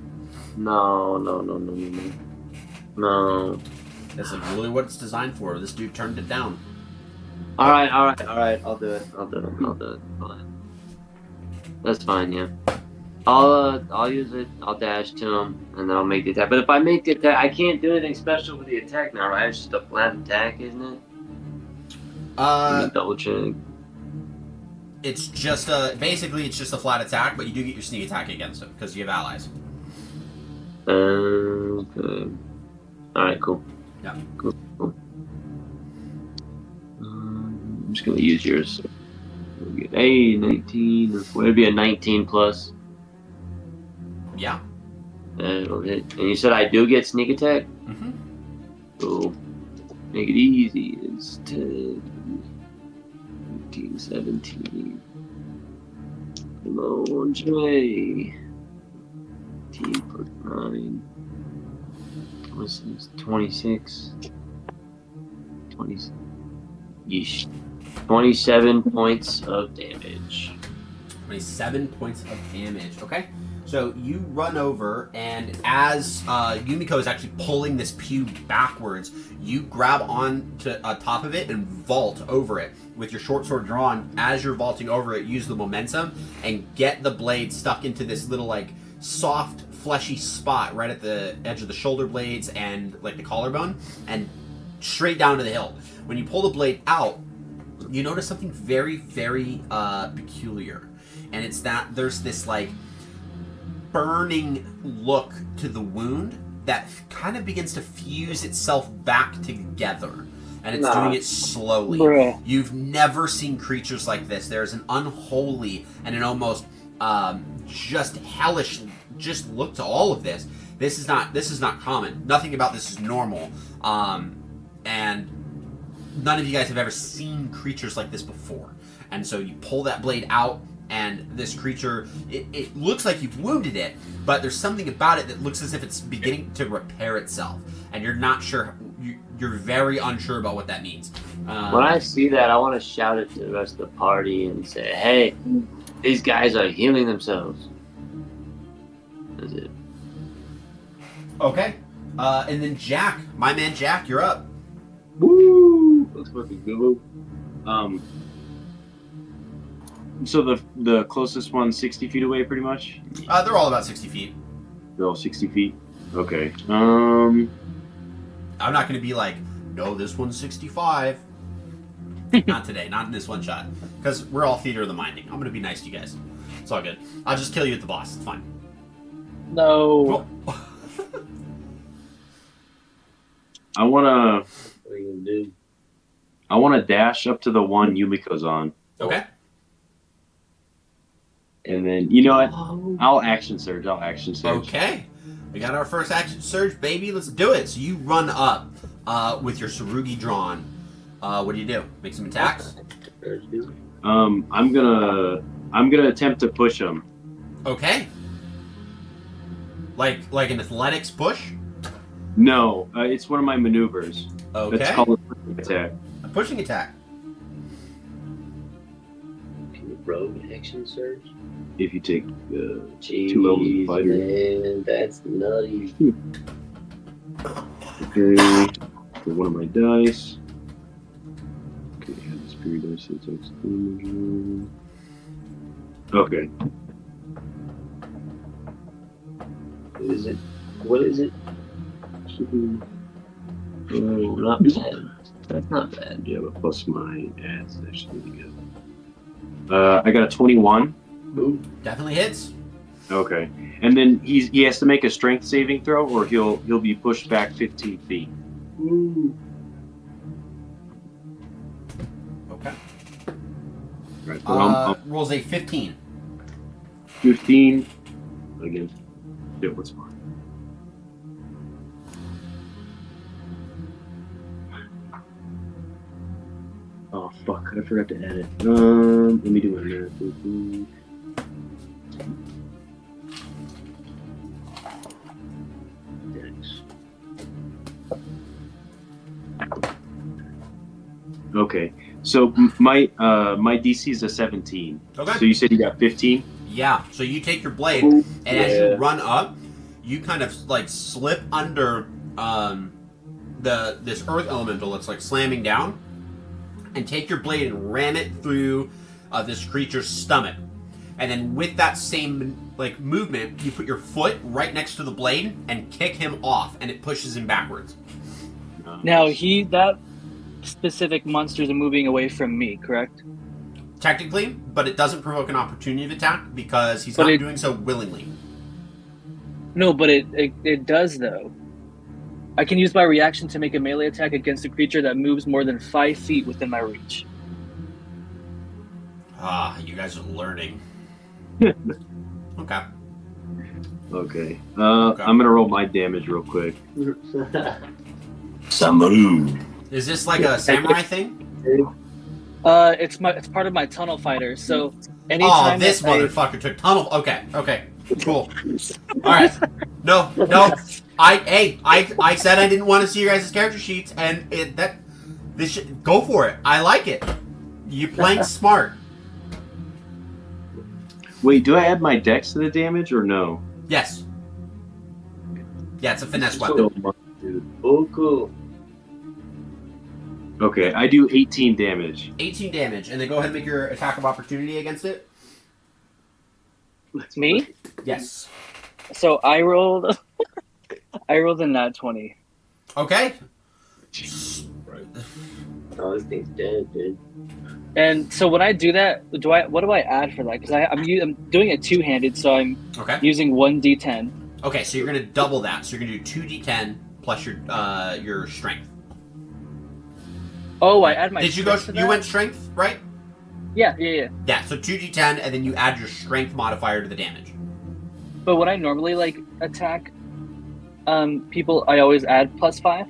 No. That's really what it's designed for. This dude turned it down. All right. I'll do it. That's fine. Yeah. I'll use it. I'll dash to him, and then I'll make the attack. But if I make the attack, I can't do anything special with the attack now, right? It's just a flat attack, isn't it? Let me double check. It's just basically it's just a flat attack, but you do get your sneak attack against it because you have allies. Okay. All right. Cool. Yeah. Cool. I'm just gonna use yours. We'll get 19. It'd be a 19 plus. Yeah. That'll hit. And you said I do get sneak attack? Mm-hmm. Cool. Make it easy. It's 10, 15, 17. Come on, Dre. 18 plus 9. What's this? 26. 20. Yeesh. 27 points of damage. 27 points of damage. Okay. So you run over, and as Yumiko is actually pulling this pew backwards, you grab on to top of it and vault over it with your short sword drawn. As you're vaulting over it, use the momentum and get the blade stuck into this little like soft, fleshy spot right at the edge of the shoulder blades and like the collarbone, and straight down to the hilt. When you pull the blade out, you notice something very, very peculiar, and it's that there's this like burning look to the wound that kind of begins to fuse itself back together, and it's doing it slowly. Bruh. You've never seen creatures like this. There's an unholy and an almost just hellish just look to all of this. This is not common. Nothing about this is normal, and none of you guys have ever seen creatures like this before. And so you pull that blade out, and this creature, it looks like you've wounded it, but there's something about it that looks as if it's beginning to repair itself, and you're not sure. You're very unsure about what that means. When I see that, I want to shout it to the rest of the party and say, "Hey, these guys are healing themselves." That's it. Okay. And then Jack, my man Jack, you're up. Woo! Let's fucking go. So the closest one's 60 feet away, pretty much? They're all about 60 feet. They're all 60 feet? Okay. I'm not going to be like, no, this one's 65. Not today, not in this one shot. Because we're all theater of the minding. I'm going to be nice to you guys. It's all good. I'll just kill you at the boss. It's fine. No. I wanna What are you gonna do? I wanna dash up to the one Yumiko's on. Okay. And then you know what? I'll action surge. Okay. We got our first action surge, baby. Let's do it. So you run up with your Sarugi drawn. What do you do? Make some attacks? I'm gonna attempt to push him. Okay. Like an athletics push? No, it's one of my maneuvers. Okay. It's called a pushing attack. A pushing attack. Can you rogue action surge? If you take Jeez, 2 levels of fighter. Man, that's nutty. Okay. For one of my dice. Okay, I have this period dice. So it's okay. What is it? Oh, not bad. That's not bad. Yeah, but plus my ads actually good. I got a 21. Ooh. Definitely hits. Okay, and then he has to make a strength saving throw, or he'll be pushed back 15 feet. Ooh. Okay. Right, so I'm Rolls a 15. 15 again. Yeah, what's mine? Oh fuck! I forgot to add it. Let me do it. Okay. So my DC is a 17. Okay. So you said you got 15? Yeah. So you take your blade, Oh, and as you run up, you kind of like slip under this earth elemental that's like slamming down, and take your blade and ram it through this creature's stomach. And then with that same like movement, you put your foot right next to the blade and kick him off, and it pushes him backwards. Now that specific monsters are moving away from me, correct? Technically, but it doesn't provoke an opportunity of attack because he's not doing so willingly. No, but it does though. I can use my reaction to make a melee attack against a creature that moves more than 5 feet within my reach. Ah, you guys are learning. Okay. Okay. I'm gonna roll my damage real quick. Samu. Is this like a samurai thing? It's part of my tunnel fighter. So anytime this motherfucker took tunnel. Okay, cool. All right. No. I said I didn't want to see your guys' character sheets, and go for it. I like it. You playing smart. Wait, do I add my dex to the damage or no? Yes. Yeah, it's a finesse weapon. Oh, cool. Okay, I do 18 damage. 18 damage, and then go ahead and make your attack of opportunity against it. Me? Yes. So I rolled a nat 20. Okay. Oh, this thing's dead, dude. And so when I do that, what do I add for that? Because I'm doing it two-handed, so I'm using 1d10. Okay, so you're gonna double that. So you're gonna do 2d10 plus your strength. Oh, I add my. Did you go? You went strength, right? Yeah. Yeah. So 2d10, and then you add your strength modifier to the damage. But when I normally like attack people, I always add +5,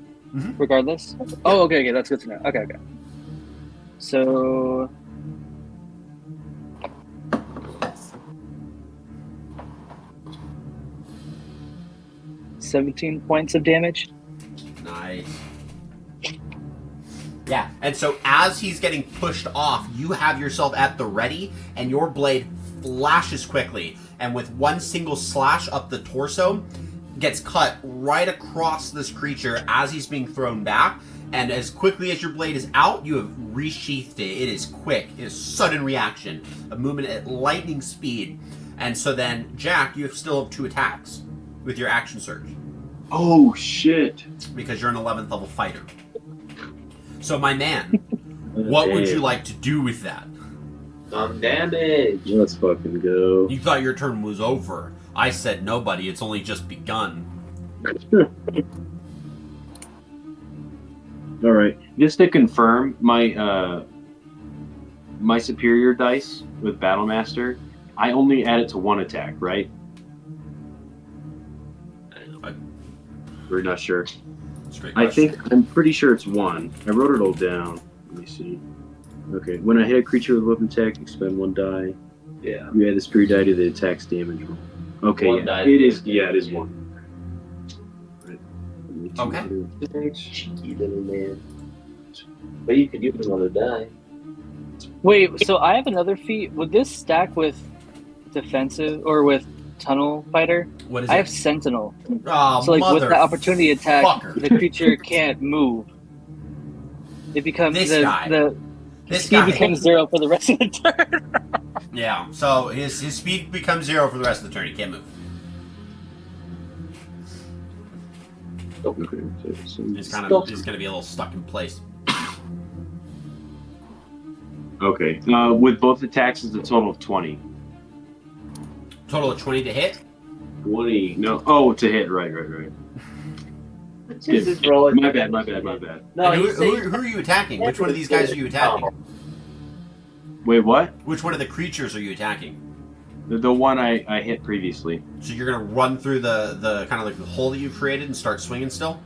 regardless. Yeah. Oh, okay, that's good to know. Okay. So 17 points of damage. Nice. Yeah, and so as he's getting pushed off, you have yourself at the ready, and your blade flashes quickly, and with one single slash up the torso, gets cut right across this creature as he's being thrown back, and as quickly as your blade is out, you have resheathed it. It is quick. It is sudden reaction, a movement at lightning speed. And so then, Jack, you still have 2 attacks with your action surge. Oh, shit. Because you're an 11th level fighter. So, my man, what would you like to do with that? Some damage. Let's fucking go. You thought your turn was over. I said nobody. It's only just begun. All right. Just to confirm, my superior dice with Battlemaster, I only add it to 1 attack, right? We're not sure. I'm pretty sure it's 1. I wrote it all down. Let me see. Okay. When I hit a creature with a weapon attack, expend 1 die. Yeah. You add the superior die to the attack's damage roll. Okay. It is 1. Right. Okay. Cheeky little man. But you could use another die. Wait, so I have another feat. Would this stack with defensive or with tunnel fighter? What is I it? have sentinel. Oh, so like with the opportunity attack, the creature can't move. It becomes the speed becomes 0 for the rest of the turn. Yeah, so his speed becomes 0 for the rest of the turn. He can't move. Okay. He's going to be a little stuck in place. Okay. With both attacks, it's a total of 20. Total of 20 to hit? 20. No. Oh, to hit. Right. Just roll it. My bad. No, who are you attacking? Which one of these guys are you attacking? Wait, what? Which one of the creatures are you attacking? The one I hit previously. So you're going to run through the kind of like the hole that you've created and start swinging still?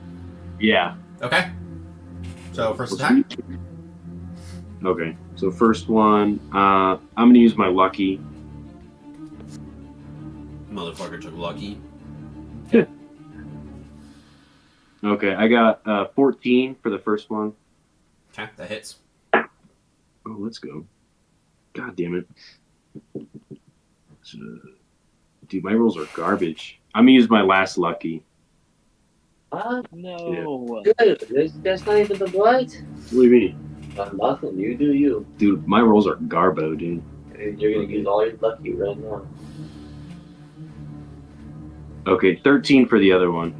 Yeah. Okay. So first attack? Okay. So first one, I'm going to use my lucky. Motherfucker took lucky. Okay, I got 14 for the first one. Okay, that hits. Oh, let's go. God damn it. Dude, my rolls are garbage. I'm gonna use my last lucky. No. Good. That's not even the what? What do you mean? Nothing. You do you. Dude, my rolls are garbo, dude. You're gonna use all your lucky right now. Okay, 13 for the other one.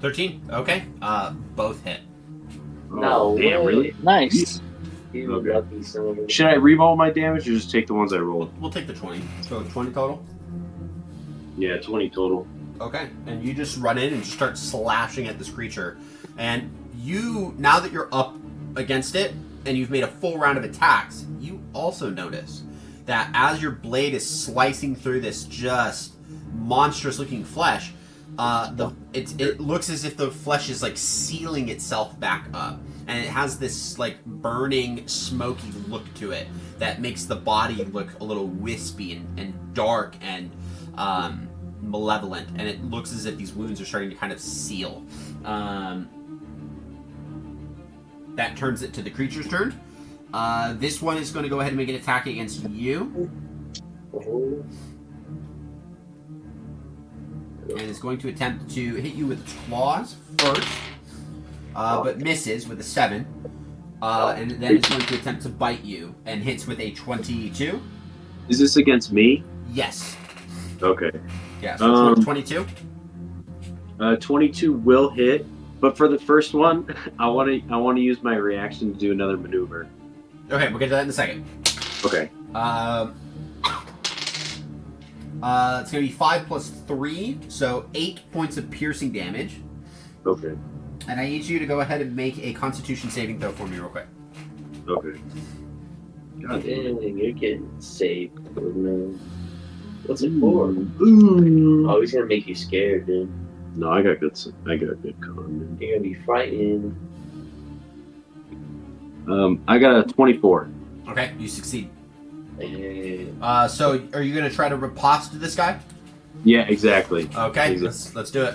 13. Okay. Both hit. No damn, way. really? Nice. You Okay. lucky son of a... Should I reroll my damage or just take the ones I rolled? We'll take the 20. So 20 total. Yeah, 20 total. Okay, and you just run in and just start slashing at this creature. And you, now that you're up against it, and you've made a full round of attacks, you also notice that as your blade is slicing through this just monstrous-looking flesh, it looks as if the flesh is like sealing itself back up. And it has this like burning, smoky look to it that makes the body look a little wispy and dark and malevolent, and it looks as if these wounds are starting to kind of seal. That turns it to the creature's turn. This one is going to go ahead and make an attack against you. And is going to attempt to hit you with its claws first, but misses with a 7. And then it's going to attempt to bite you and hits with a 22. Is this against me? Yes. Okay. Yeah, so 22. 22 will hit, but for the first one, I want to use my reaction to do another maneuver. Okay, we'll get to that in a second. Okay. It's going to be 5 plus 3, so 8 points of piercing damage. Okay. And I need you to go ahead and make a Constitution saving throw for me real quick. Okay. God damn it. Dang, you're getting saved. What's it for? Ooh. Oh, he's gonna make you scared, dude. No, I got good con, man. You're gonna be frightened. I got a 24. Okay, you succeed. And So are you going to try to riposte to this guy? Yeah, exactly. Okay, Exactly. let's do it.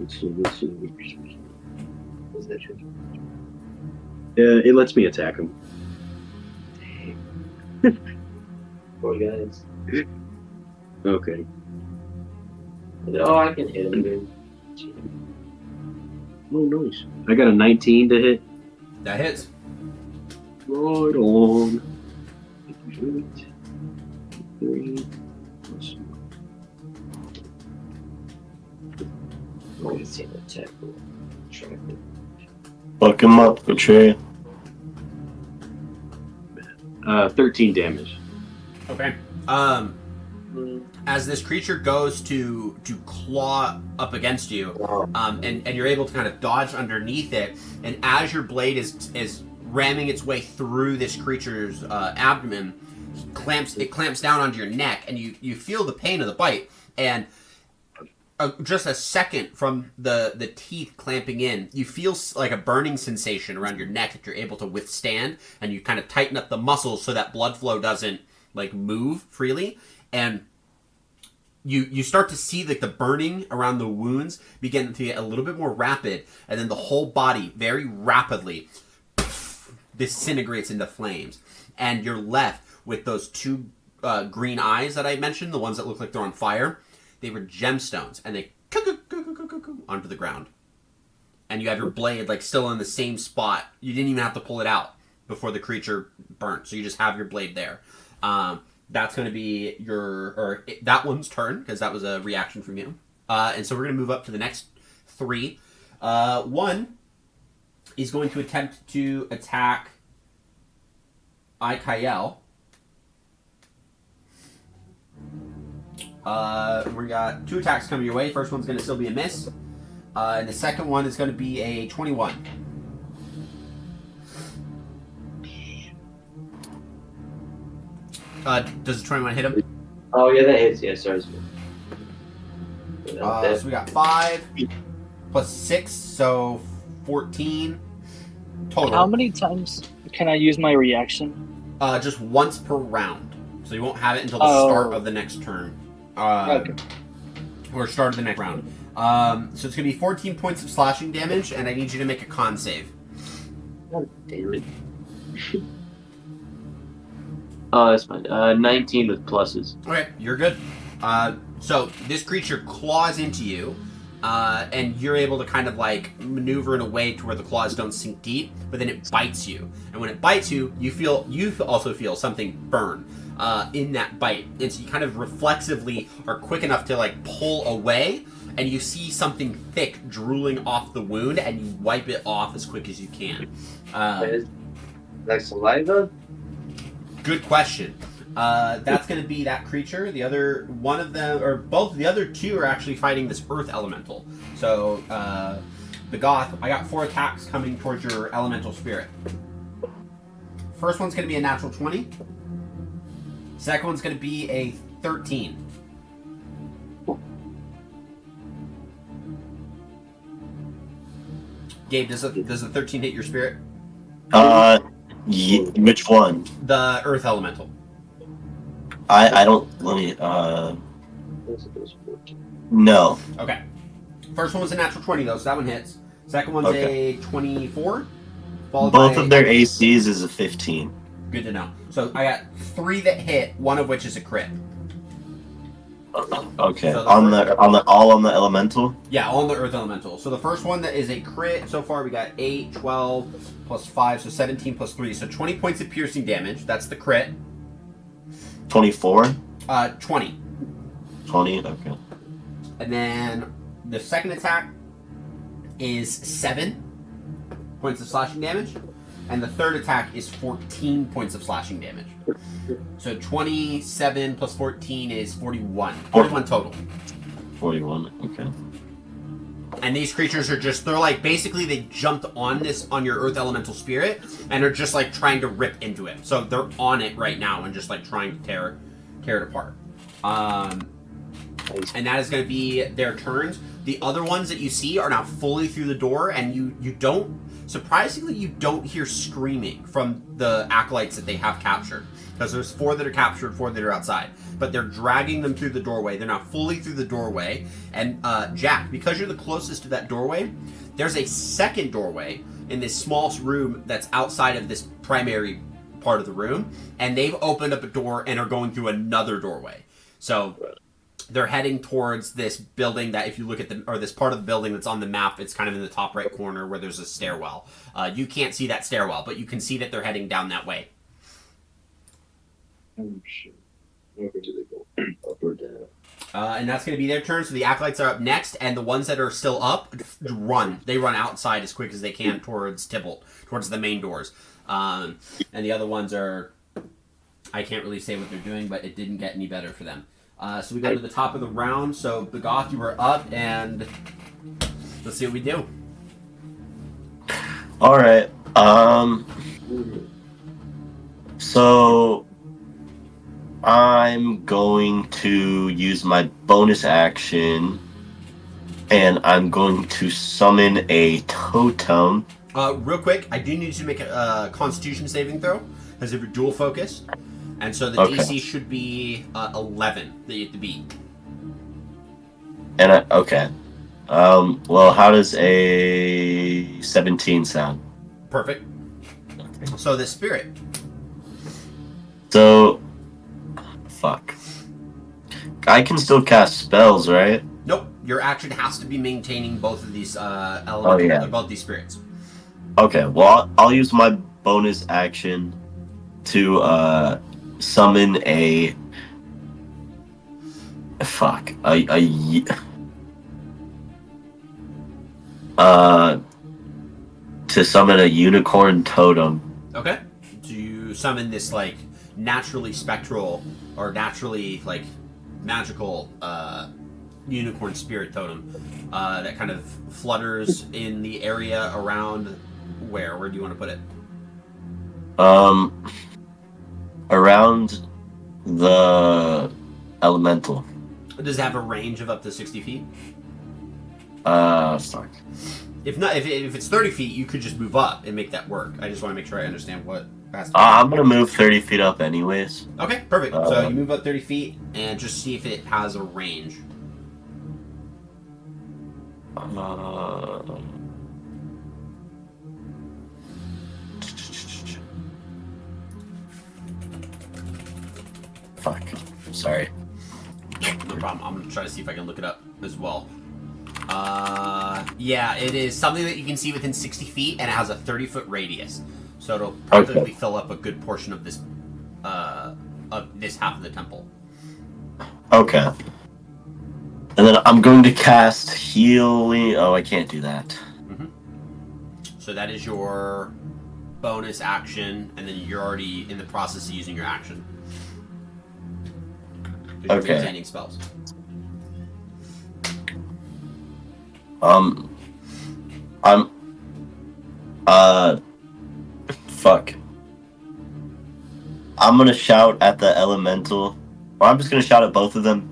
Let's see. It lets me attack him. poor guys. Okay. Oh, I can hit him, dude. Oh, nice. I got a 19 to hit. That hits. Right on. 3 plus. Oh, it's in the attack. Fuck him up, Betrayal. 13 damage. Okay. As this creature goes to claw up against you, and you're able to kind of dodge underneath it, and as your blade is ramming its way through this creature's abdomen, it clamps down onto your neck, and you feel the pain of the bite, and just a second from the teeth clamping in, you feel like a burning sensation around your neck that you're able to withstand, and you kind of tighten up the muscles so that blood flow doesn't like move freely, and you start to see like the burning around the wounds begin to get a little bit more rapid, and then the whole body very rapidly disintegrates into flames, and you're left with those two green eyes that I mentioned, the ones that look like they're on fire. They were gemstones, and they onto the ground. And you have your blade like still in the same spot. You didn't even have to pull it out before the creature burnt, so you just have your blade there. That's going to be that one's turn, because that was a reaction from you. And so we're going to move up to the next 3. One is going to attempt to attack Ikael. We got 2 attacks coming your way. First one's going to still be a miss. And the second one is going to be a 21. Does the 21 hit him? Oh, yeah, that hits. Yeah, sorry. So we got 5 plus 6, so 14 total. How many times can I use my reaction? Just once per round. So you won't have it until the start of the next turn. Okay. Or start of the next round. So it's going to be 14 points of slashing damage, and I need you to make a con save. God damn it. Oh, that's fine. 19 with pluses. Okay, you're good. So this creature claws into you, and you're able to kind of like maneuver in a way to where the claws don't sink deep, but then it bites you. And when it bites you, you also feel something burn in that bite. And so you kind of reflexively are quick enough to like pull away, and you see something thick drooling off the wound, and you wipe it off as quick as you can. Like saliva? Good question. That's going to be that creature. The other one of them, or both the other two, are actually fighting this earth elemental. So the goth, I got 4 attacks coming towards your elemental spirit. First one's going to be a natural 20. Second one's going to be a 13. Gabe, does a 13 hit your spirit? Which one? The earth elemental. I don't. Let me. No. Okay. First one was a natural 20 though, so that one hits. Second one's a 24. Both of their ACs is a 15. Good to know. So I got 3 that hit, one of which is a crit. Okay. So on the elemental? Yeah, all on the earth elemental. So the first one that is a crit, so far we got 8, 12, plus 5, so 17 plus 3. So 20 points of piercing damage. That's the crit. 24? 20. 20, okay. And then the second attack is 7 points of slashing damage. And the third attack is 14 points of slashing damage. So 27 plus 14 is 41. 41 total. 41, okay. And these creatures are just, they're like, basically they jumped on your earth elemental spirit and are just like trying to rip into it. So they're on it right now and just like trying to tear it apart. And that is going to be their turns. The other ones that you see are now fully through the door, and you don't, surprisingly, you don't hear screaming from the acolytes that they have captured. Because there's 4 that are captured, 4 that are outside. But they're dragging them through the doorway. They're now fully through the doorway. And Jack, because you're the closest to that doorway, there's a second doorway in this small room that's outside of this primary part of the room. And they've opened up a door and are going through another doorway. So they're heading towards this building that, if you look at this part of the building that's on the map, it's kind of in the top right corner where there's a stairwell. You can't see that stairwell, but you can see that they're heading down that way. Oh, shit. Where do they go? Up or down? And that's going to be their turn. So the acolytes are up next, and the ones that are still up run. They run outside as quick as they can towards Tybalt, towards the main doors. And the other ones are, I can't really say what they're doing, but it didn't get any better for them. So we go to the top of the round. So the Goth, you are up, and let's see what we do. All right. So I'm going to use my bonus action, and I'm going to summon a totem. Real quick, I do need you to make a Constitution saving throw because of your dual focus. And so the DC should be 11 that you have to beat. And okay. Well, how does a 17 sound? Perfect. Okay. So the spirit. So, fuck. I can still cast spells, right? Nope. Your action has to be maintaining both of these elements, both these spirits. Okay. Well, I'll use my bonus action to summon a to summon a unicorn totem. Okay. Do you summon this like naturally spectral or naturally like magical unicorn spirit totem that kind of flutters in the area around where do you want to put it? Around the elemental. Does it have a range of up to 60 feet? Fuck. If not, if it's 30 feet, you could just move up and make that work. I just want to make sure I understand what has to I'm gonna move 30 feet up anyways. Okay, perfect. So you move up 30 feet and just see if it has a range. Fuck. Sorry. No problem. I'm gonna try to see if I can look it up as well. Yeah, it is something that you can see within 60 feet, and it has a 30-foot radius. So it'll practically fill up a good portion of this half of the temple. Okay. And then I'm going to cast healing. Oh, I can't do that. Mm-hmm. So that is your bonus action, and then you're already in the process of using your action. You're maintaining spells. Fuck. I'm gonna shout at the elemental, or I'm just gonna shout at both of them.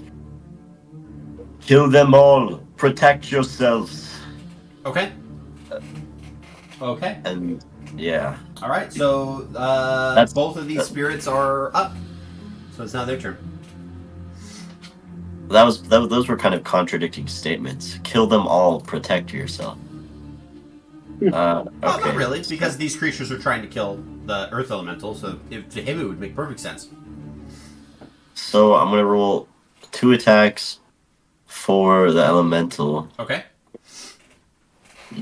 Kill them all. Protect yourselves. Okay. Okay. And yeah. All right. So both of these spirits are up. So it's now their turn. Those were kind of contradicting statements. Kill them all. Protect yourself. Okay. Not really, because these creatures are trying to kill the Earth Elemental. So to him, it would make perfect sense. So I'm gonna roll 2 attacks for the Elemental. Okay.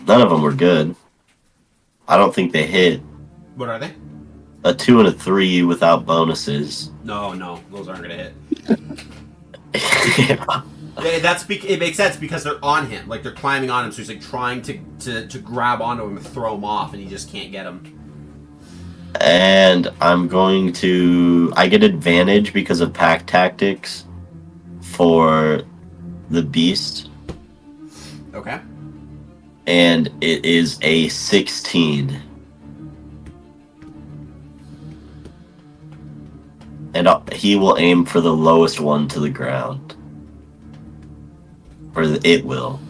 None of them were good. I don't think they hit. What are they? A 2 and a 3 without bonuses. No, those aren't gonna hit. Yeah. It makes sense because they're on him, like they're climbing on him, so he's like trying to grab onto him and throw him off, and he just can't get him. And I get advantage because of pack tactics for the beast. Okay. And it is a 16. And he will aim for the lowest one to the ground. Or it will.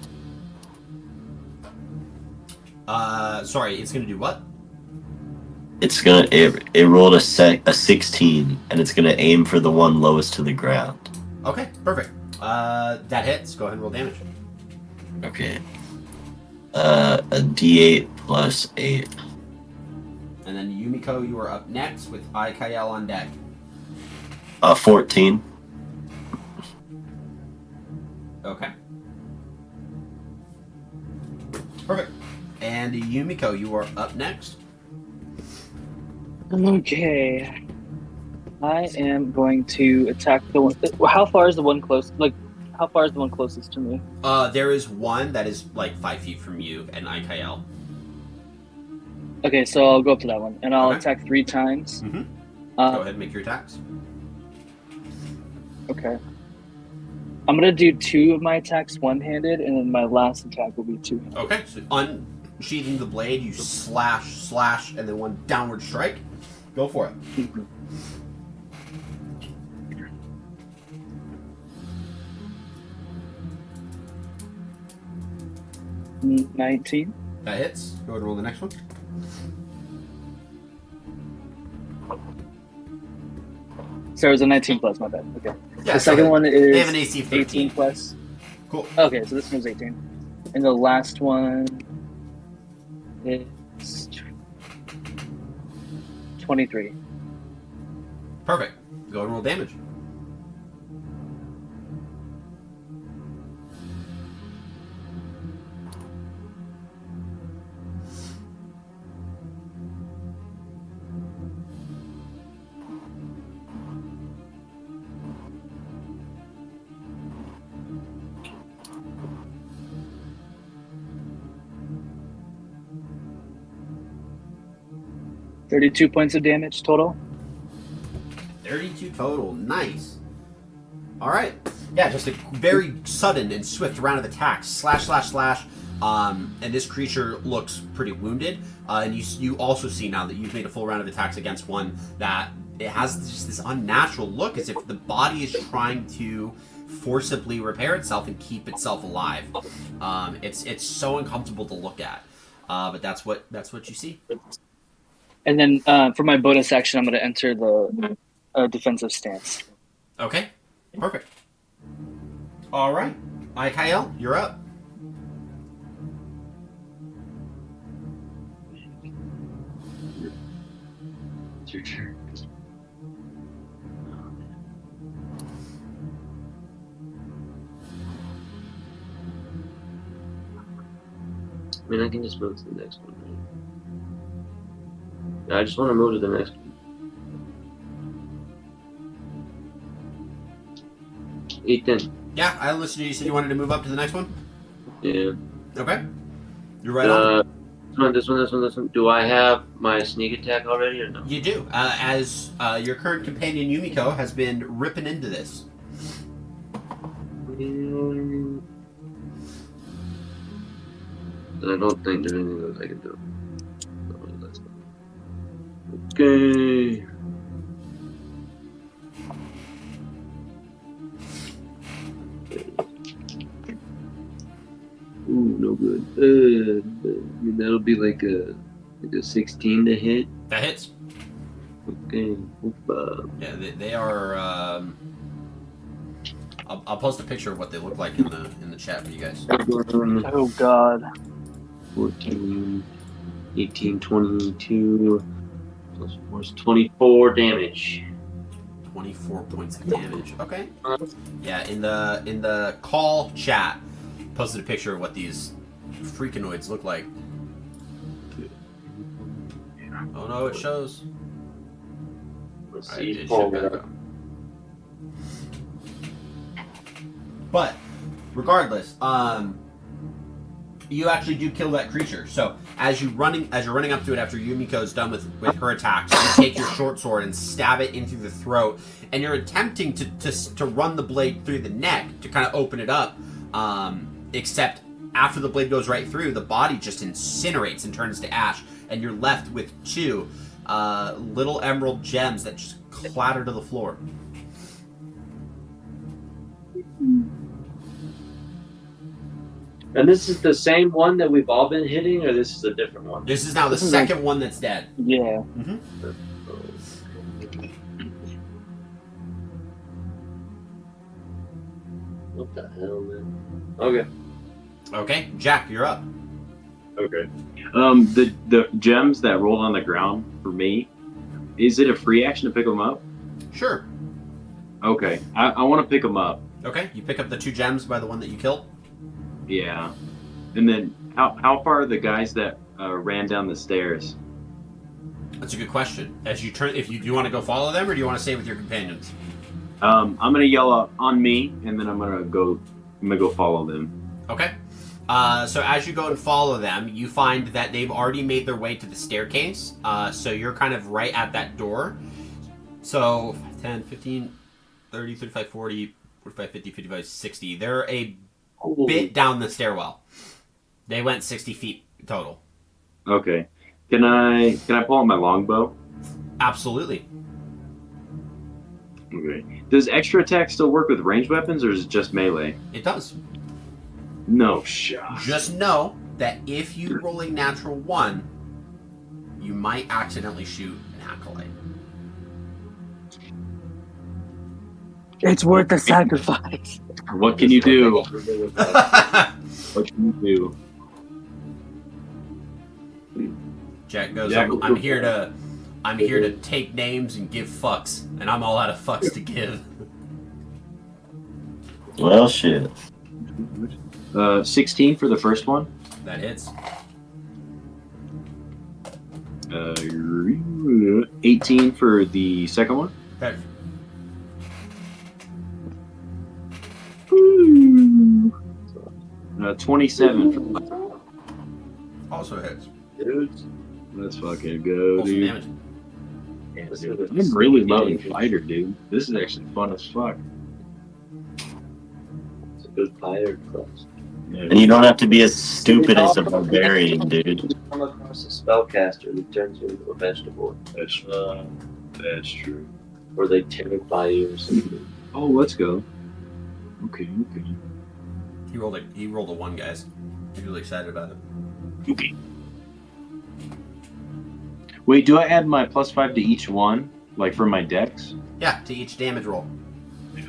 Sorry, it's gonna do what? It rolled a 16, and it's gonna aim for the one lowest to the ground. Okay, perfect. That hits. Go ahead and roll damage. Okay. A D8 plus 8. And then Yumiko, you are up next with Ikael on deck. 14. Okay. Perfect. And Yumiko, you are up next. Okay. I am going to attack the one. How far is the one close? How far is the one closest to me? There is one that is like 5 feet from you and Ikael. Okay, so I'll go up to that one, and I'll attack 3 times. Mm-hmm. Go ahead and make your attacks. Okay. I'm going to do 2 of my attacks one-handed, and then my last attack will be 2-handed. Okay, so unsheathing the blade, you slash, and then one downward strike. Go for it. Mm-hmm. 19. That hits. Go ahead and roll the next one. So it was a 19 plus, my bad. Okay. Yeah, the second one is they have an AC of 13. 18 plus. Cool. Okay, so this one's 18. And the last one is 23. Perfect. Go ahead and roll damage. $32 points of damage total. 32 total. Nice. All right. Yeah, just a very sudden and swift round of attacks. Slash. And this creature looks pretty wounded. And you also see now that you've made a full round of attacks against one that it has just this unnatural look, as if the body is trying to forcibly repair itself and keep itself alive. It's so uncomfortable to look at. But that's what you see. And then for my bonus action, I'm going to enter the defensive stance. Okay, perfect. All right, Ikael, you're up. your turn. I mean, I can just move to the next one, right? Yeah, I just want to move to the next one. Ethan. Yeah, I listened to you. You said you wanted to move up to the next one? Yeah. Okay. You're right on. This one. Do I have my sneak attack already or no? You do. As your current companion Yumiko has been ripping into this. I don't think there's anything else I can do. Okay. Ooh, no good. That'll be like a 16 to hit. That hits. Okay. Yeah, they are. I'll post a picture of what they look like in the chat for you guys. Oh God. 14, 18, 22, plus 4 is 24 damage. 24 points of damage. Okay. Yeah, in the call chat, posted a picture of what these freakanoids look like. Oh no, it shows. Let's Right, see. it should back up. But regardless, you actually do kill that creature. So as you're running up to it after Yumiko's done with her attacks, you take your short sword and stab it into the throat, and you're attempting to run the blade through the neck to kind of open it up. Except after the blade goes right through, the body just incinerates and turns to ash, and you're left with two little emerald gems that just clatter to the floor. And this is the same one that we've all been hitting, or this is a different one? This is now the second one that's dead. Yeah. Mm-hmm. What the hell, man? Okay. Okay, Jack, you're up. Okay. The gems that rolled on the ground for me, is it a free action to pick them up? Sure. Okay. I want to pick them up. Okay, you pick up the two gems by the one that you killed. Yeah. And then how far are the guys that ran down the stairs? That's a good question. As you turn, do you want to go follow them, or do you want to stay with your companions? I'm gonna yell out on me, and then I'm gonna go follow them. Okay. So as you go and follow them, you find that they've already made their way to the staircase. So you're kind of right at that door. So 10, 15, 30, 35, 40, 45, 50, 55, 60. They're a bit down the stairwell. They went 60 feet total. Okay. Can I pull out my longbow? Absolutely. Okay. Does extra attack still work with ranged weapons, or is it just melee? It does. No shot. Just know that if you roll a natural 1, you might accidentally shoot an acolyte. It's worth the sacrifice. What can you do? What can you do? Jack goes, Jack- I'm here to take names and give fucks, and I'm all out of fucks to give. Well, shit. 16 for the first one. That hits. 18 for the second one. Okay. 27 for the last. Also hits. Dudes. Let's fucking go, Roll some dude. damage. I'm really loving fighter, dude. This is actually fun as fuck. It's a good fighter class. And you don't have to be as stupid as a barbarian, dude. Come across a spellcaster that turns you into a vegetable. That's true. Or they terrify you or something. Oh, let's go. Okay. He rolled a 1, guys. He's really excited about it. Okay. Wait, do I add my +5 to each one, like for my dex? Yeah, to each damage roll. I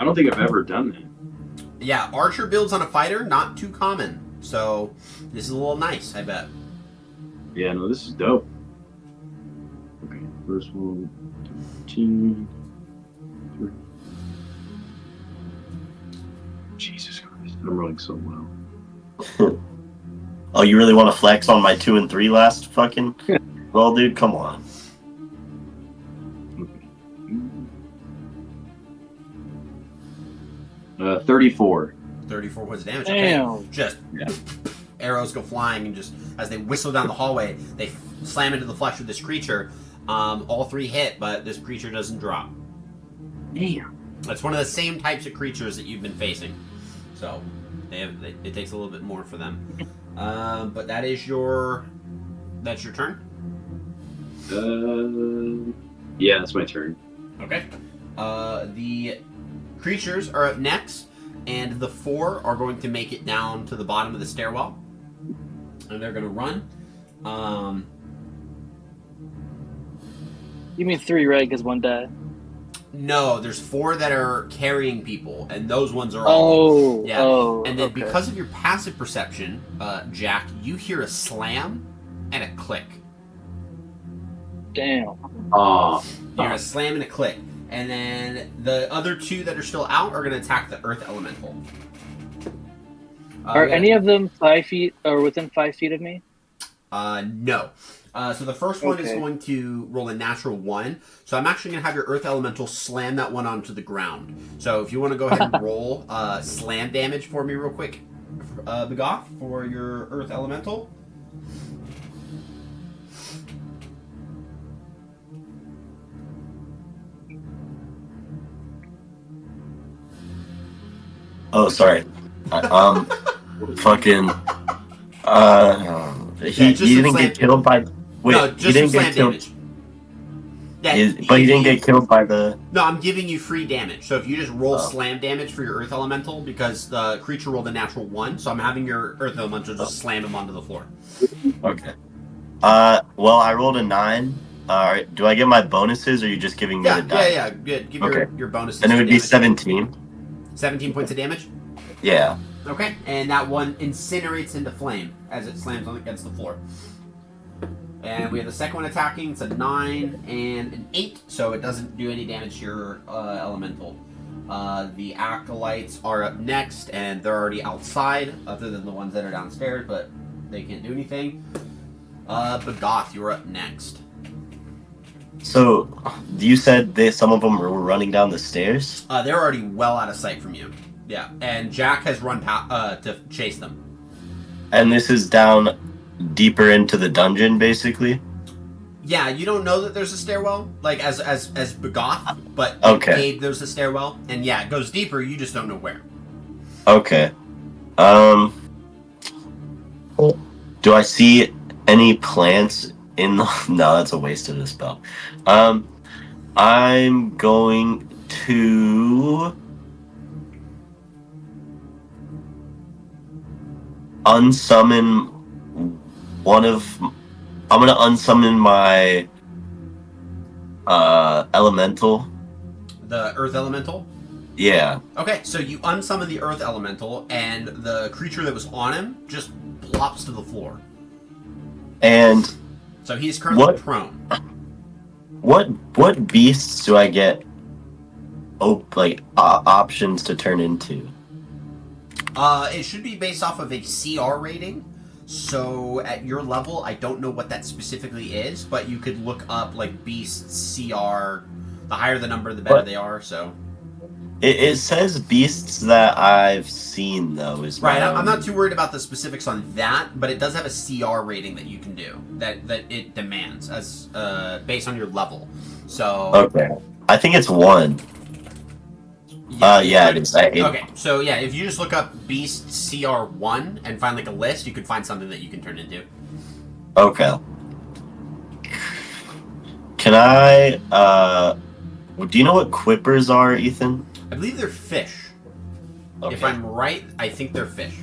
don't think I've ever done that. Yeah, archer builds on a fighter, not too common. So this is a little nice, I bet. Yeah, no, this is dope. plus 1, 15. Jesus Christ, I'm rolling so well. Oh, you really want to flex on my 2 and 3 last fucking roll, dude? Come on. Okay. 34. 34 points of damage. Damn. Okay. Just arrows go flying, and just as they whistle down the hallway, they slam into the flesh of this creature. All 3 hit, but this creature doesn't drop. Damn. It's one of the same types of creatures that you've been facing, so it takes a little bit more for them. But that's your turn. Yeah, that's my turn. Okay. The creatures are up next, and the 4 are going to make it down to the bottom of the stairwell, and they're going to run. You mean 3, right? Because 1 died. No, there's 4 that are carrying people, and those ones are all... Oh, yeah. Oh, And then okay. because of your passive perception, Jack, you hear a slam and a click. Damn. Oh. You hear a slam and a click. And then the other 2 that are still out are going to attack the Earth Elemental. Are any of them 5 feet or within 5 feet of me? No. So the first one is going to roll a natural 1. So I'm actually going to have your Earth Elemental slam that one onto the ground. So if you want to go ahead and roll slam damage for me real quick, Begoth, for your Earth Elemental. Oh, sorry. Fucking. He didn't get killed by. Wait, no, just he didn't slam get killed. damage. Yeah, But he didn't get killed by the. No, I'm giving you free damage. So if you just roll slam damage for your Earth Elemental, because the creature rolled a natural 1, so I'm having your Earth Elemental just slam him onto the floor. Okay. Well, I rolled a 9. Do I get my bonuses, or are you just giving me the die? Yeah, good. Give your bonuses. And it would be damage. 17. 17 points of damage? Yeah. Okay, and that one incinerates into flame as it slams against the floor. And we have the second one attacking. It's a 9 and an 8, so it doesn't do any damage to your elemental. The acolytes are up next, and they're already outside, other than the ones that are downstairs, but they can't do anything. Begoth, you're up next. So, you said some of them were running down the stairs? They're already well out of sight from you. Yeah, and Jack has run to chase them. And this is down deeper into the dungeon, basically? Yeah, you don't know that there's a stairwell, like as Begoth, but okay. Gabe, there's a stairwell, and yeah, it goes deeper. You just don't know where. Okay. Do I see any plants in the? No, that's a waste of the spell. I'm going to unsummon one of. I'm gonna unsummon my elemental. The Earth Elemental? Yeah. Okay, so you unsummon the Earth Elemental, and the creature that was on him just plops to the floor. And so he's currently prone. What beasts do I get? Options to turn into. It should be based off of a CR rating. So at your level, I don't know what that specifically is, but you could look up like beasts CR. The higher the number, the better they are. So it says beasts that I've seen though is right. I'm not too worried about the specifics on that, but it does have a CR rating that you can do that it demands as based on your level. So okay, I think it's 1. Yeah, it is. Okay, so yeah, if you just look up Beast CR1 and find like a list, you could find something that you can turn into. Okay. Can I, do you know what quippers are, Ethan? I believe they're fish. Okay. If I'm right, I think they're fish.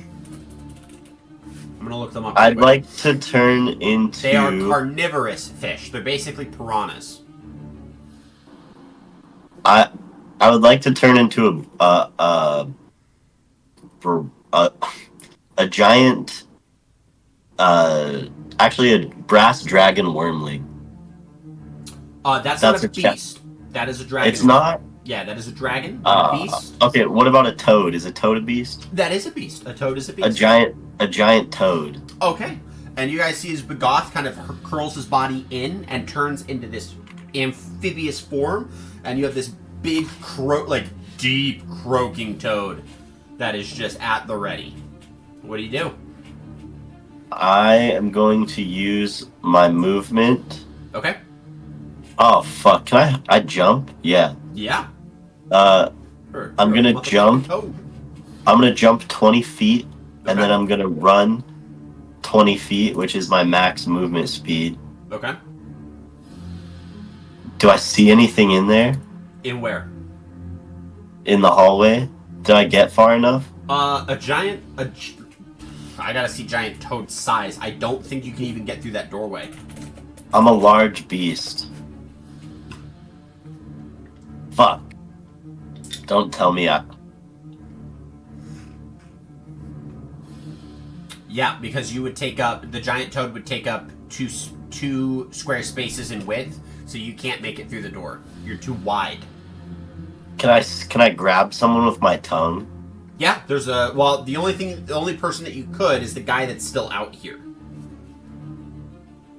I'm gonna look them up. I'd like to turn into... They are carnivorous fish. They're basically piranhas. I would like to turn into a giant, actually a brass dragon wormling. That's not a beast. That is a dragon. It's not? Yeah, that is a dragon. A beast. Okay, what about a toad? Is a toad a beast? That is a beast. A toad is a beast. A giant toad. Okay. And you guys see as Bagoth kind of curls his body in and turns into this amphibious form, and you have this big, deep croaking toad that is just at the ready. What do you do? I am going to use my movement. Okay. Oh, fuck. Can I jump? Yeah. Yeah. I'm gonna jump. I'm gonna jump 20 feet, and then I'm gonna run 20 feet, which is my max movement speed. Okay. Do I see anything in there? In where? In the hallway? Did I get far enough? I gotta see giant toad size. I don't think you can even get through that doorway. I'm a large beast. Fuck. Don't tell me Yeah, because you would the giant toad would take up two square spaces in width, so you can't make it through the door. You're too wide. Can I grab someone with my tongue? Yeah, the only person that you could is the guy that's still out here.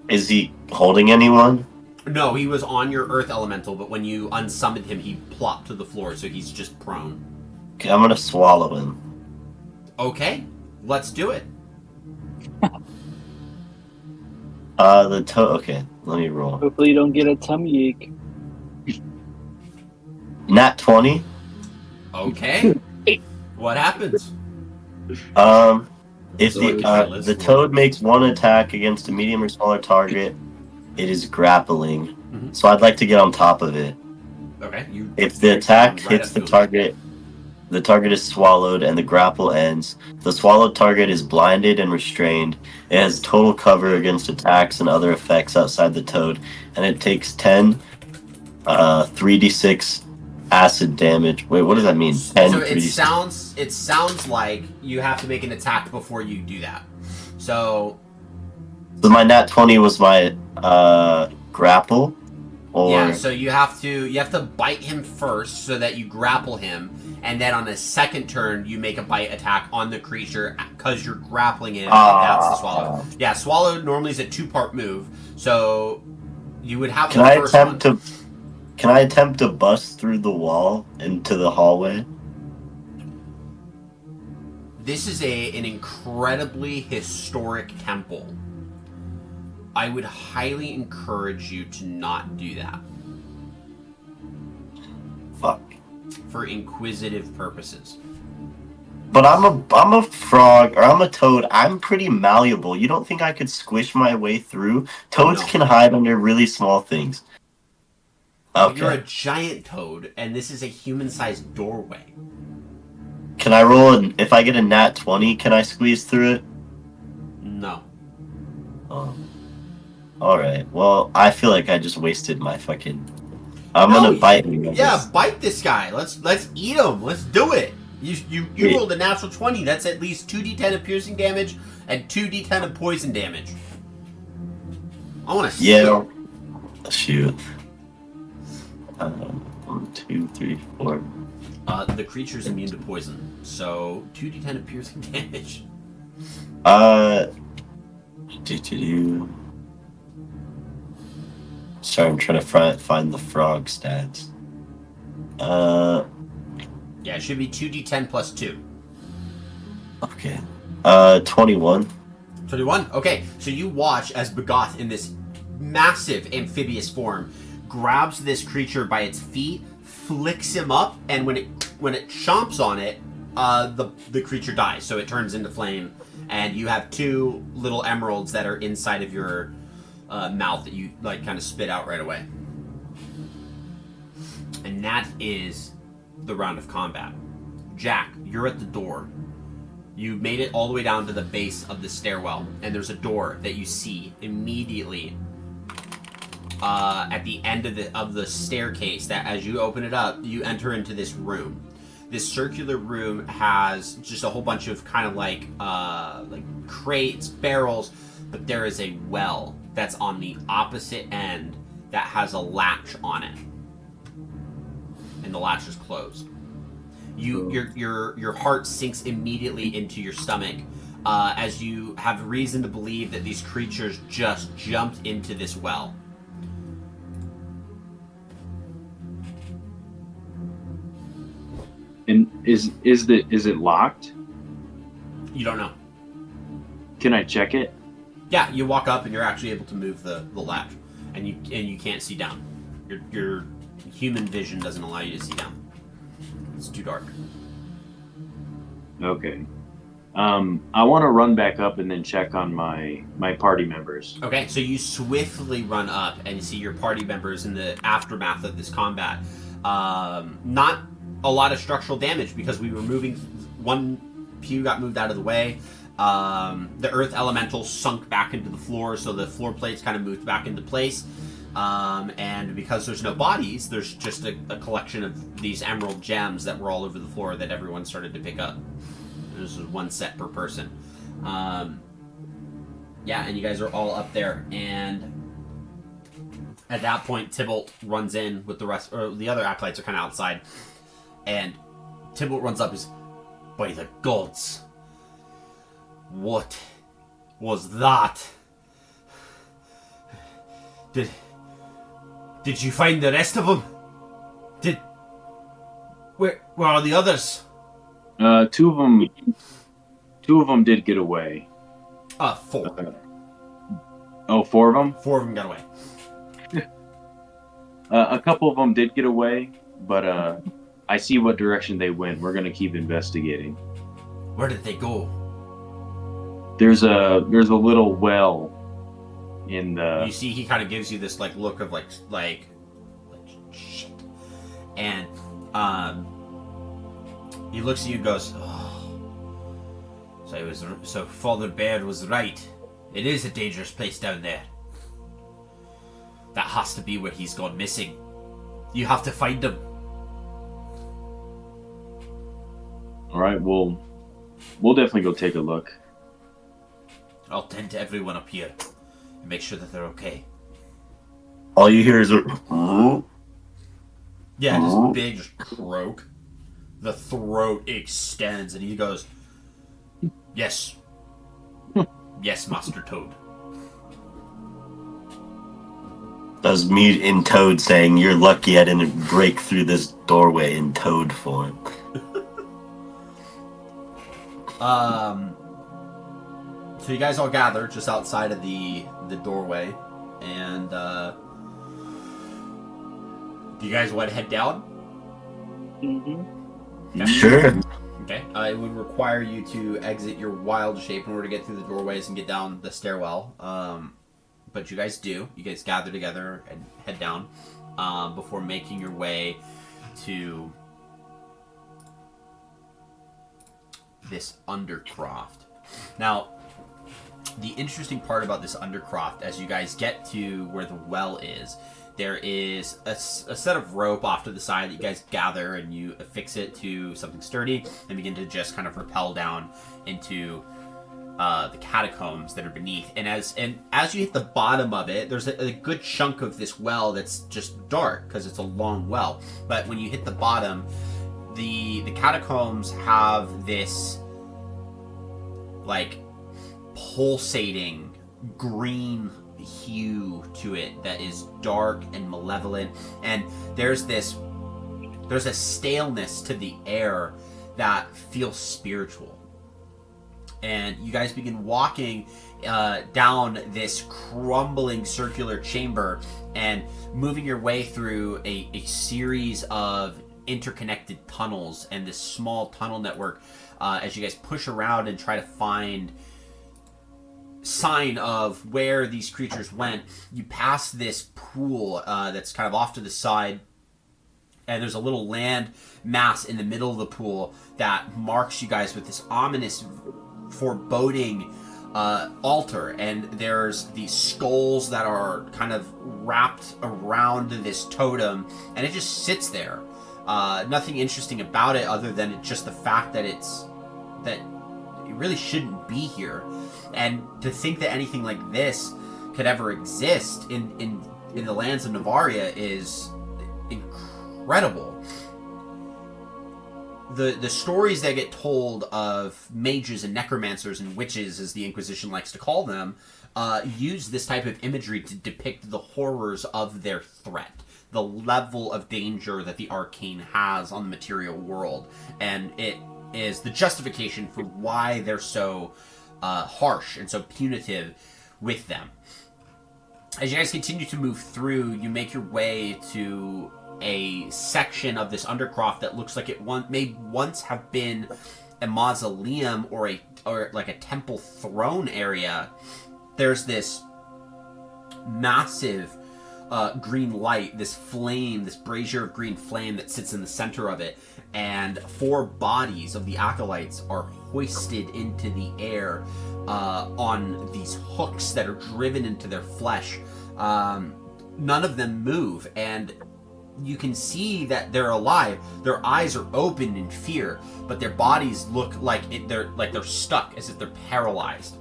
Is he holding anyone? No, he was on your earth elemental, but when you unsummoned him, he plopped to the floor, so he's just prone. Okay, I'm gonna swallow him. Okay, let's do it. Okay, let me roll. Hopefully you don't get a tummy ache. Nat 20. Okay. What happens? If the toad makes one attack against a medium or smaller target, it is grappling. Mm-hmm. So I'd like to get on top of it. Okay. If the attack hits the target is swallowed and the grapple ends. The swallowed target is blinded and restrained. It has total cover against attacks and other effects outside the toad, and it takes 10 3d6 acid damage. Wait, what does that mean? 10 so 3d6. It sounds like you have to make an attack before you do that. So my nat 20 was my grapple. Yeah, so you have to bite him first so that you grapple him, and then on a second turn you make a bite attack on the creature because you're grappling him. That's the swallow. Yeah, swallow normally is a 2-part move, so you would have Can I attempt to bust through the wall into the hallway? This is an incredibly historic temple. I would highly encourage you to not do that. Fuck. For inquisitive purposes. But I'm a frog, or I'm a toad. I'm pretty malleable. You don't think I could squish my way through? Toads can hide under really small things. Okay. You're a giant toad, and this is a human-sized doorway. Can I roll if I get a nat 20, can I squeeze through it? No. Oh. Alright, well, I feel like I just wasted my fucking... I'm gonna bite him. Yeah, bite this guy. Let's eat him. Let's do it. You rolled a natural 20. That's at least 2d10 of piercing damage and 2d10 of poison damage. I want to shoot. 1, 2, 3, 4. The creature's immune to poison, so 2d10 of piercing damage. Sorry, I'm trying to find the frog stats. Yeah, it should be 2d10 plus 2. Okay. 21. 21? Okay, so you watch as Bagoth, in this massive amphibious form, grabs this creature by its feet, flicks him up, and when it chomps on it, the creature dies. So it turns into flame, and you have 2 little emeralds that are inside of your mouth that you kind of spit out right away. And that is the round of combat. Jack, you're at the door. You made it all the way down to the base of the stairwell, and there's a door that you see immediately at the end of the staircase. That as you open it up, you enter into this room. This circular room has just a whole bunch of kind of like crates, barrels, but there is a well that's on the opposite end that has a latch on it, and the latch is closed. Your heart sinks immediately into your stomach as you have reason to believe that these creatures just jumped into this well. And is it locked? You don't know. Can I check it? Yeah, you walk up and you're actually able to move the latch, and you can't see down. Your human vision doesn't allow you to see down. It's too dark. Okay. I want to run back up and then check on my party members. Okay, so you swiftly run up and see your party members in the aftermath of this combat. Not a lot of structural damage because we were moving. One pew got moved out of the way. The earth elemental sunk back into the floor, so the floor plates kind of moved back into place. And because there's no bodies, there's just a collection of these emerald gems that were all over the floor that everyone started to pick up. This was one set per person. Yeah, and you guys are all up there, and at that point, Tybalt runs in with the rest, or the other acolytes are kind of outside, and Tybalt runs up and says, "By the gods, what was that? Did you find the rest of them? Where are the others?" Two of them did get away. 4. Four of them? 4 of them got away. A couple of them did get away, but I see what direction they went. We're gonna keep investigating. Where did they go? There's a little well in the. You see, he kind of gives you this look of like shit, and he looks at you and goes, "Oh, so Father Bear was right. It is a dangerous place down there. That has to be where he's gone missing. You have to find him." All right, we'll definitely go take a look. I'll tend to everyone up here and make sure that they're okay. All you hear is a... Yeah, this big just croak. The throat extends, and he goes, "Yes. Yes, Master Toad." That was me in Toad saying, "You're lucky I didn't break through this doorway in Toad form." So you guys all gather just outside of the doorway, and do you guys want to head down? Mm-hmm. Okay. Sure. Okay. It would require you to exit your wild shape in order to get through the doorways and get down the stairwell. But you guys do. You guys gather together and head down before making your way to this undercroft. Now, the interesting part about this undercroft, as you guys get to where the well is, there is a set of rope off to the side that you guys gather, and you affix it to something sturdy and begin to just kind of rappel down into the catacombs that are beneath. And as you hit the bottom of it, there's a good chunk of this well that's just dark because it's a long well. But when you hit the bottom, the catacombs have this pulsating green hue to it that is dark and malevolent, and there's a staleness to the air that feels spiritual. And you guys begin walking down this crumbling circular chamber and moving your way through a series of interconnected tunnels and this small tunnel network as you guys push around and try to find sign of where these creatures went. You pass this pool that's kind of off to the side, and there's a little land mass in the middle of the pool that marks you guys with this ominous, foreboding altar, and there's these skulls that are kind of wrapped around this totem, and it just sits there. Nothing interesting about it other than it's just the fact that it really shouldn't be here. And to think that anything like this could ever exist in in the lands of Navaria is incredible. The stories that get told of mages and necromancers and witches, as the Inquisition likes to call them, use this type of imagery to depict the horrors of their threat, the level of danger that the arcane has on the material world, and it is the justification for why they're so harsh and so punitive with them. As you guys continue to move through, you make your way to a section of this undercroft that looks like it may once have been a mausoleum or like a temple throne area. There's this massive green light, this flame, this brazier of green flame that sits in the center of it, and 4 bodies of the acolytes are hoisted into the air on these hooks that are driven into their flesh. None of them move, and you can see that they're alive. Their eyes are open in fear, but their bodies look like they're stuck, as if they're paralyzed.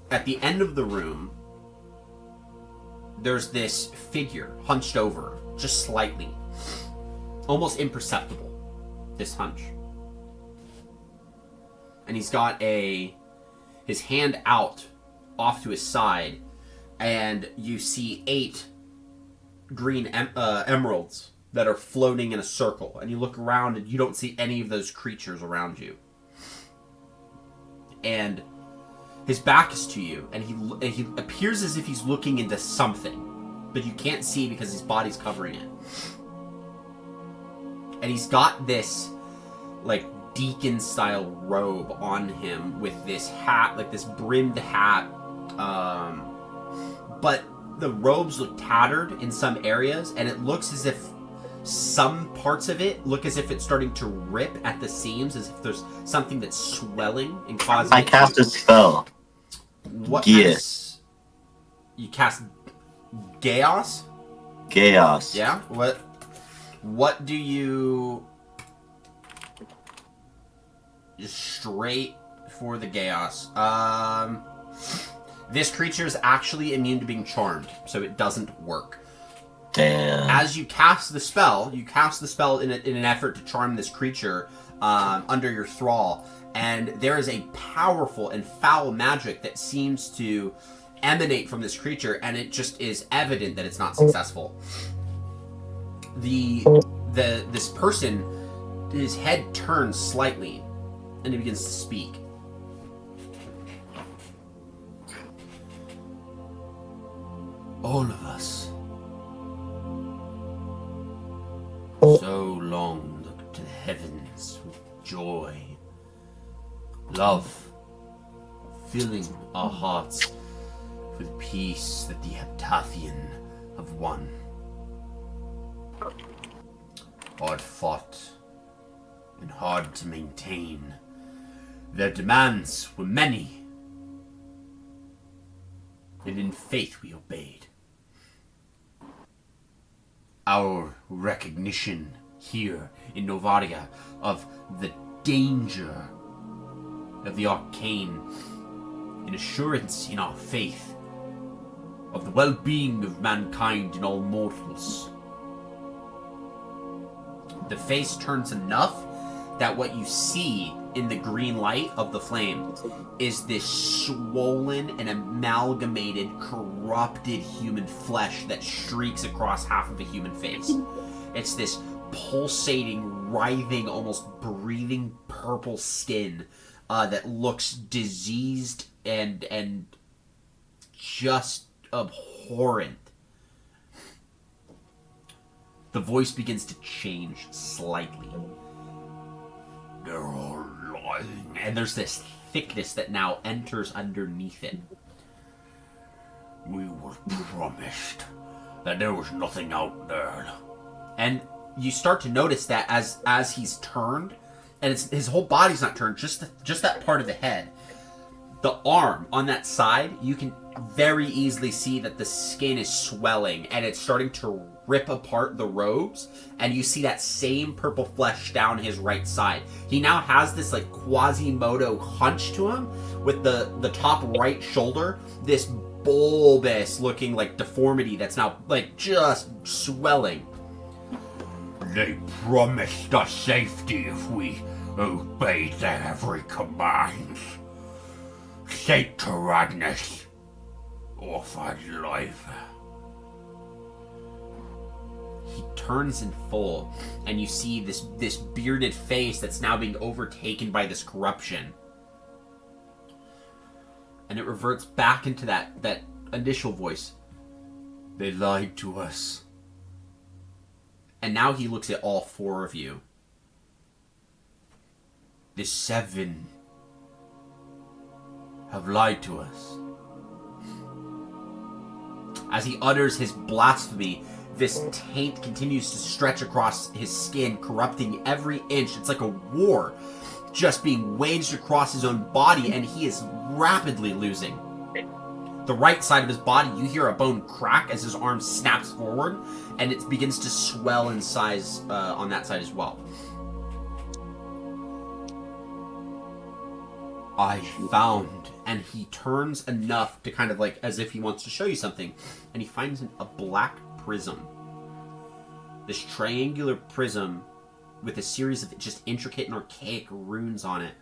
At the end of the room, there's this figure hunched over, just slightly, almost imperceptible, this hunch. And he's got his hand out off to his side, and you see 8 green emeralds that are floating in a circle, and you look around and you don't see any of those creatures around you. And his back is to you, and he appears as if he's looking into something, but you can't see because his body's covering it. And he's got this like deacon style robe on him with this hat, like this brimmed hat, but the robes look tattered in some areas, and it looks as if some parts of it look as if it's starting to rip at the seams, as if there's something that's swelling and causing. I cast a spell. What? Yes. You cast Chaos? Chaos. Yeah. What do you? Just straight for the Chaos. This creature is actually immune to being charmed, so it doesn't work. Damn. As you cast the spell in an effort to charm this creature under your thrall, and there is a powerful and foul magic that seems to emanate from this creature, and it just is evident that it's not successful. This person, his head turns slightly, and he begins to speak. All of us so long looked to the heavens with joy, love, filling our hearts with peace that the Heptathian have won. Hard fought and hard to maintain. Their demands were many, and in faith we obeyed. Our recognition here in Novaria of the danger of the arcane, an assurance in our faith of the well-being of mankind and all mortals. The face turns enough that what you see in the green light of the flame is this swollen and amalgamated, corrupted human flesh that streaks across half of a human face. It's this pulsating, writhing, almost breathing purple skin that looks diseased and just abhorrent. The voice begins to change slightly. They're all lying. And there's this thickness that now enters underneath it. We were promised that there was nothing out there. And you start to notice that as he's turned, and his whole body's not turned, just that part of the head. The arm on that side, you can very easily see that the skin is swelling and it's starting to rip apart the robes, and you see that same purple flesh down his right side. He now has this like Quasimodo hunch to him with the top right shoulder, this bulbous looking like deformity that's now like just swelling. They promised us safety if we obeyed their every command. Saint Tyrannus offered life. He turns in full, and you see this bearded face that's now being overtaken by this corruption. And it reverts back into that initial voice. They lied to us. And now he looks at all four of you. The 7 have lied to us. As he utters his blasphemy, this taint continues to stretch across his skin, corrupting every inch. It's like a war just being waged across his own body, and he is rapidly losing. The right side of his body, you hear a bone crack as his arm snaps forward, and it begins to swell in size on that side as well. I found, and he turns enough to kind of like as if he wants to show you something, and he finds a black prism. This triangular prism with a series of just intricate and archaic runes on it.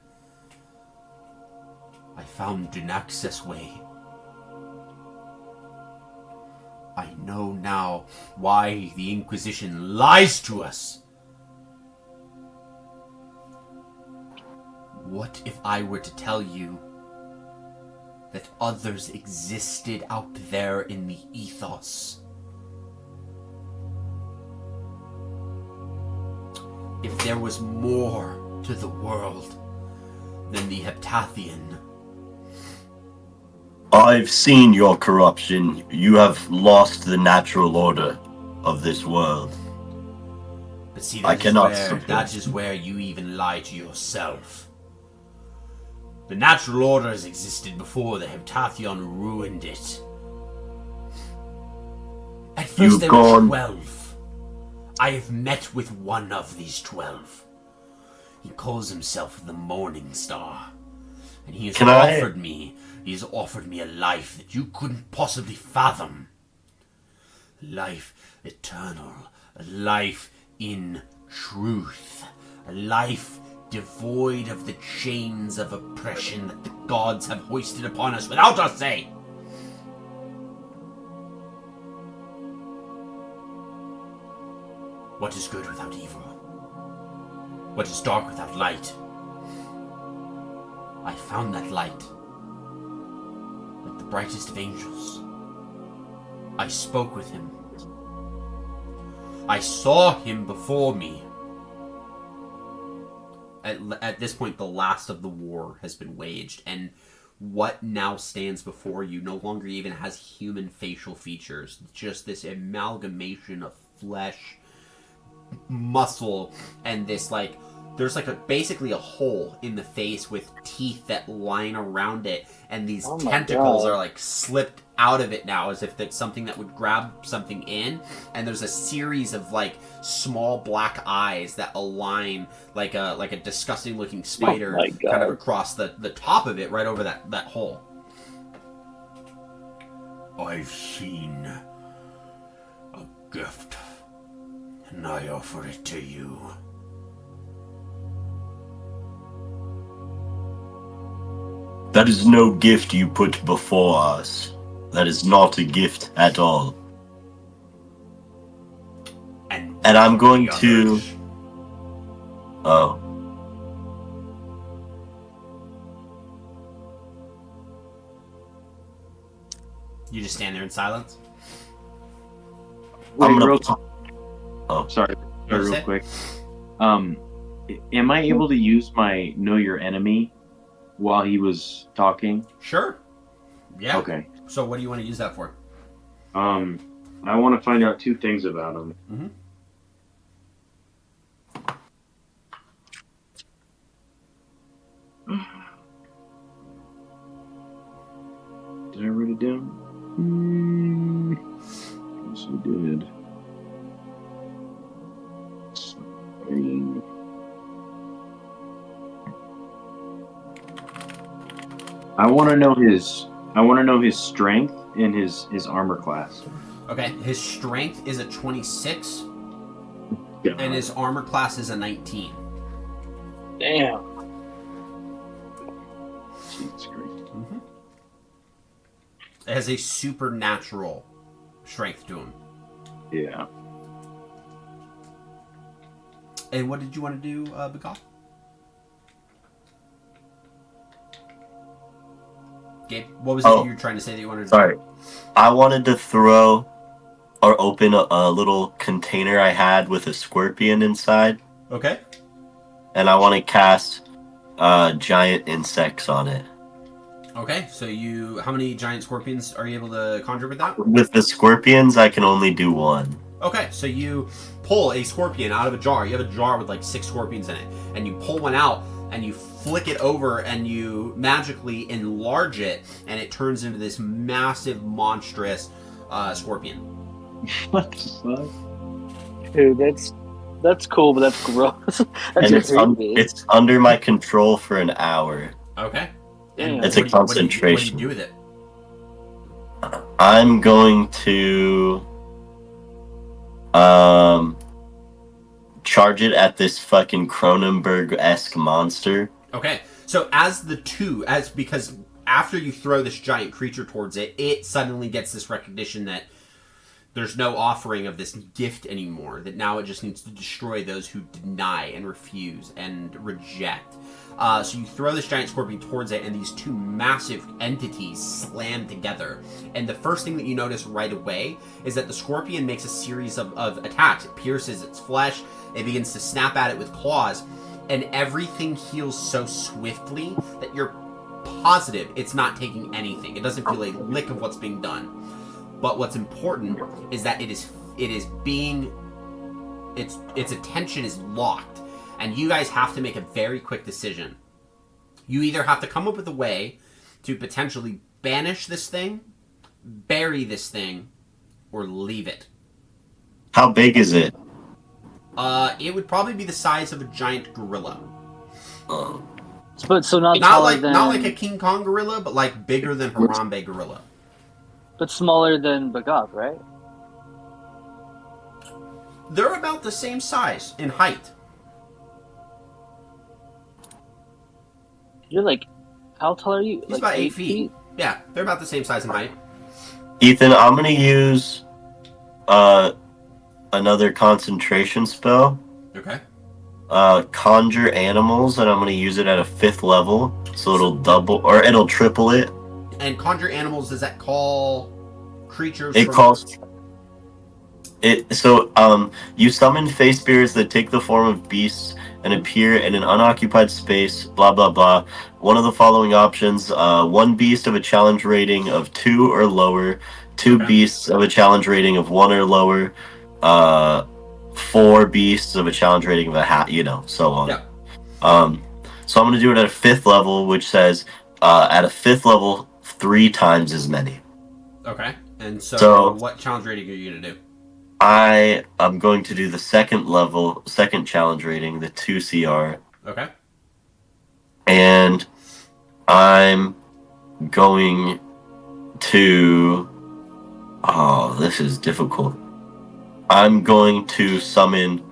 I found an access way. I know now why the Inquisition lies to us. What if I were to tell you that others existed out there in the ethos? If there was more to the world than the Heptathian. I've seen your corruption. You have lost the natural order of this world. But see, that is where you even lie to yourself. The natural order has existed before the Heptathion ruined it. At first there were 12. I have met with one of these 12. He calls himself the Morning Star. And he has offered me a life that you couldn't possibly fathom. Life eternal. A life in truth. A life devoid of the chains of oppression that the gods have hoisted upon us without our say. What is good without evil? What is dark without light? I found that light, like the brightest of angels. I spoke with him. I saw him before me. At this point, the last of the war has been waged, and what now stands before you no longer even has human facial features. Just this amalgamation of flesh, muscle, and this like there's like basically a hole in the face with teeth that line around it, and these tentacles are like slipped out of it now as if that's something that would grab something in, and there's a series of like small black eyes that align like a disgusting looking spider kind of across the top of it right over that hole. I've seen a gift, and I offer it to you. That is no gift you put before us. That is not a gift at all. And I'm going to... Oh. You just stand there in silence? Wait, Sorry, real quick. Am I able to use my Know Your Enemy while he was talking? Sure. Yeah. Okay. So what do you want to use that for? I want to find out 2 things about him. Mm-hmm. Did I write it down? Yes, I did. Sorry. I want to know his strength in his armor class. Okay, his strength is a 26, Yeah. and his armor class is a 19. Damn. Jesus Christ. Mm-hmm. It has a supernatural strength to him. Yeah. And what did you want to do, Bakaw? Gabe, what was it you were trying to say that you wanted to do? Sorry. I wanted to throw or open a little container I had with a scorpion inside. Okay. And I want to cast giant insects on it. Okay, so how many giant scorpions are you able to conjure with that? With the scorpions, I can only do one. Okay, so you pull a scorpion out of a jar. You have a jar with like 6 scorpions in it. And you pull one out, and you flick it over, and you magically enlarge it, and it turns into this massive, monstrous scorpion. What the fuck? Dude, that's cool, but that's gross. That's And creepy. it's under my control for an hour. Okay. Damn. It's a What concentration. do you do with it? I'm going to charge it at this fucking Cronenberg-esque monster. Okay, so because after you throw this giant creature towards it, it suddenly gets this recognition that there's no offering of this gift anymore, that now it just needs to destroy those who deny and refuse and reject. So you throw this giant scorpion towards it, and these two massive entities slam together. And the first thing that you notice right away is that the scorpion makes a series of attacks. It pierces its flesh, it begins to snap at it with claws, and everything heals so swiftly that you're positive it's not taking anything. It doesn't feel a lick of what's being done. But what's important is that its attention is locked, and you guys have to make a very quick decision. You either have to come up with a way to potentially banish this thing, bury this thing, or leave it. How big is it? It would probably be the size of a giant gorilla. But so not like a King Kong gorilla, but like bigger than Harambe gorilla. But smaller than Bagab, right? They're about the same size in height. You're like, how tall are you? He's like about 8 feet. Yeah, they're about the same size in height. Ethan, I'm gonna use another concentration spell. Okay. Conjure animals, and I'm gonna use it at a 5th level, so it'll double or it'll triple it. And conjure animals, does that call creatures? It calls it. So you summon face spirits that take the form of beasts and appear in an unoccupied space. Blah blah blah. One of the following options: 1 beast of a challenge rating of 2 or lower, 2 beasts of a challenge rating of 1 or lower, 4 beasts of a challenge rating of a half. So on. Yeah. So I'm gonna do it at a 5th level, which says at a 5th level, 3 times as many. Okay. And so what challenge rating are you going to do? I am going to do the 2nd challenge rating, the 2 CR. Okay. And I'm going to... Oh, this is difficult. I'm going to summon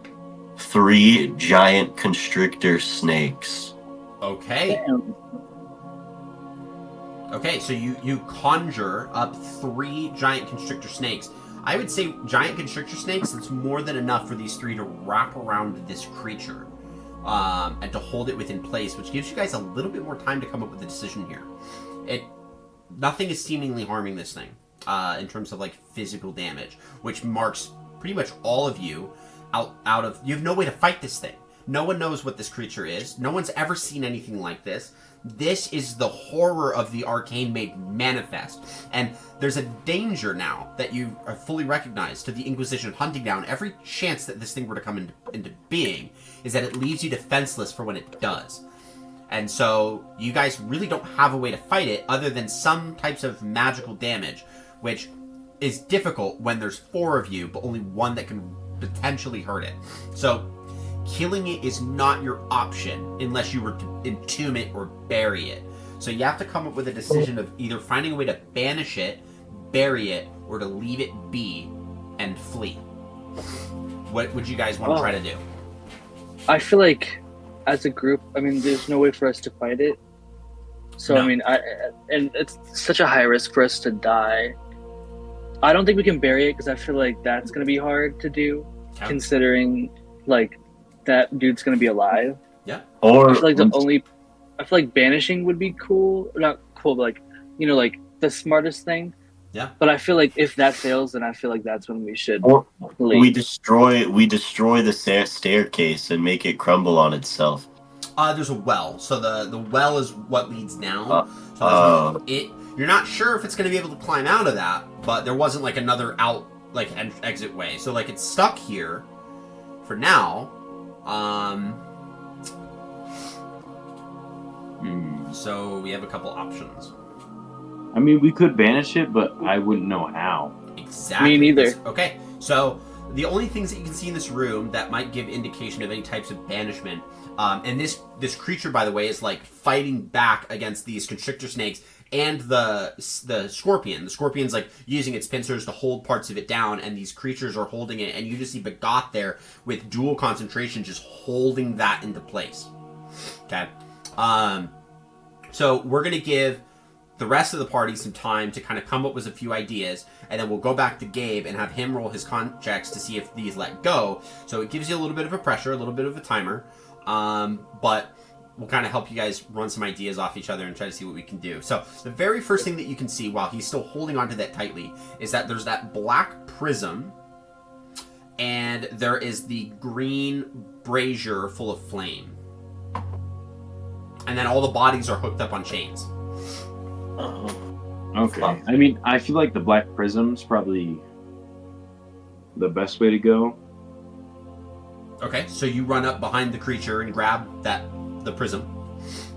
3 giant constrictor snakes. Okay. Damn. Okay, so you conjure up 3 giant constrictor snakes. I would say giant constrictor snakes, it's more than enough for these 3 to wrap around this creature and to hold it within place, which gives you guys a little bit more time to come up with a decision here. Nothing is seemingly harming this thing in terms of like physical damage, which marks pretty much all of you out of... You have no way to fight this thing. No one knows what this creature is. No one's ever seen anything like this. This is the horror of the arcane made manifest. And there's a danger now that you are fully recognized to the Inquisition hunting down every chance that this thing were to come into being, is that it leaves you defenseless for when it does. And so you guys really don't have a way to fight it other than some types of magical damage, which is difficult when there's 4 of you, but only 1 that can potentially hurt it. So killing it is not your option unless you were to entomb it or bury it. So you have to come up with a decision of either finding a way to banish it, bury it, or to leave it be and flee. What would you guys want to try to do? I feel like, as a group, I mean, there's no way for us to fight it. So, No. I mean, and it's such a high risk for us to die. I don't think we can bury it because I feel like that's going to be hard to do, considering, like, that dude's going to be alive. Yeah. Or I feel like banishing would be cool. Not cool, but, like, you know, like, the smartest thing. Yeah. But I feel like if that fails, then I feel like that's when we should leave. we destroy the staircase and make it crumble on itself. There's a well. So the well is what leads down. You're not sure if it's going to be able to climb out of that, but there wasn't like another exit way. So like it's stuck here for now. So we have a couple options. I mean, we could banish it, but I wouldn't know how. Exactly. Me neither. Okay, so the only things that you can see in this room that might give indication of any types of banishment, and this creature, by the way, is like fighting back against these constrictor snakes and the scorpion. The scorpion's like using its pincers to hold parts of it down, and these creatures are holding it, and you just see Bagot there with dual concentration just holding that into place. Okay. So we're going to give the rest of the party some time to kind of come up with a few ideas, and then we'll go back to Gabe and have him roll his con checks to see if these let go. So it gives you a little bit of a pressure, a little bit of a timer, but we'll kind of help you guys run some ideas off each other and try to see what we can do. So the very first thing that you can see while he's still holding onto that tightly is that there's that black prism, and there is the green brazier full of flame. And then all the bodies are hooked up on chains. Okay. I mean, I feel like the black prism's probably the best way to go. Okay, so you run up behind the creature and grab the prism.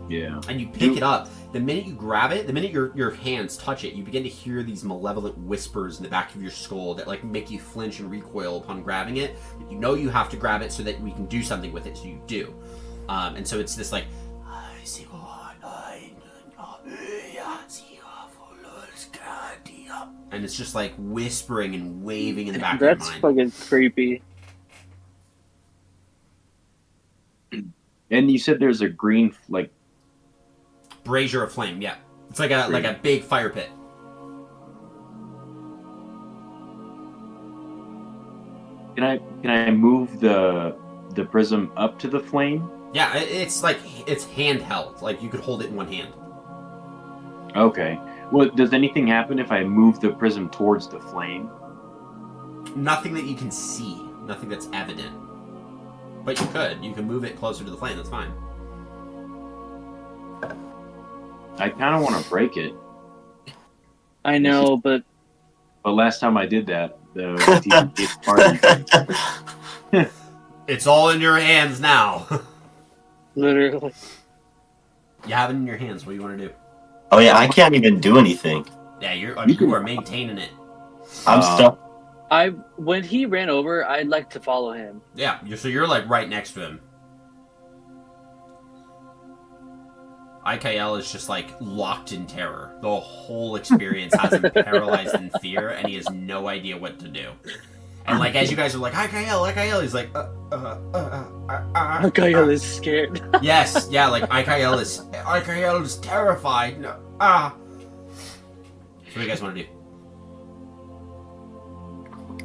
Yeah. And you pick it up. The minute you grab it, the minute your hands touch it, you begin to hear these malevolent whispers in the back of your skull that like make you flinch and recoil upon grabbing it. But you know you have to grab it so that we can do something with it, so you do. And so it's this like, and it's just like whispering and waving in the back of your mind. That's fucking creepy. And you said there's a green, like... brazier of flame, yeah. It's like a big fire pit. Can I move the prism up to the flame? Yeah, it's handheld. Like you could hold it in one hand. Okay. Well, does anything happen if I move the prism towards the flame? Nothing that you can see. Nothing that's evident. But you could. You can move it closer to the flame. That's fine. I kind of want to break it. I know, but last time I did that, the party. It's all in your hands now. literally. You have it in your hands. What do you want to do? Oh yeah, I can't even do anything. Yeah, you are maintaining it. I'm stuck. When he ran over, I'd like to follow him. Yeah, so you're like right next to him. IKL is just like locked in terror. The whole experience has him paralyzed in fear, and he has no idea what to do. And like as you guys are like IKL, he's like IKL is scared. Yes, yeah, like IKL is terrified. No, So what do you guys want to do?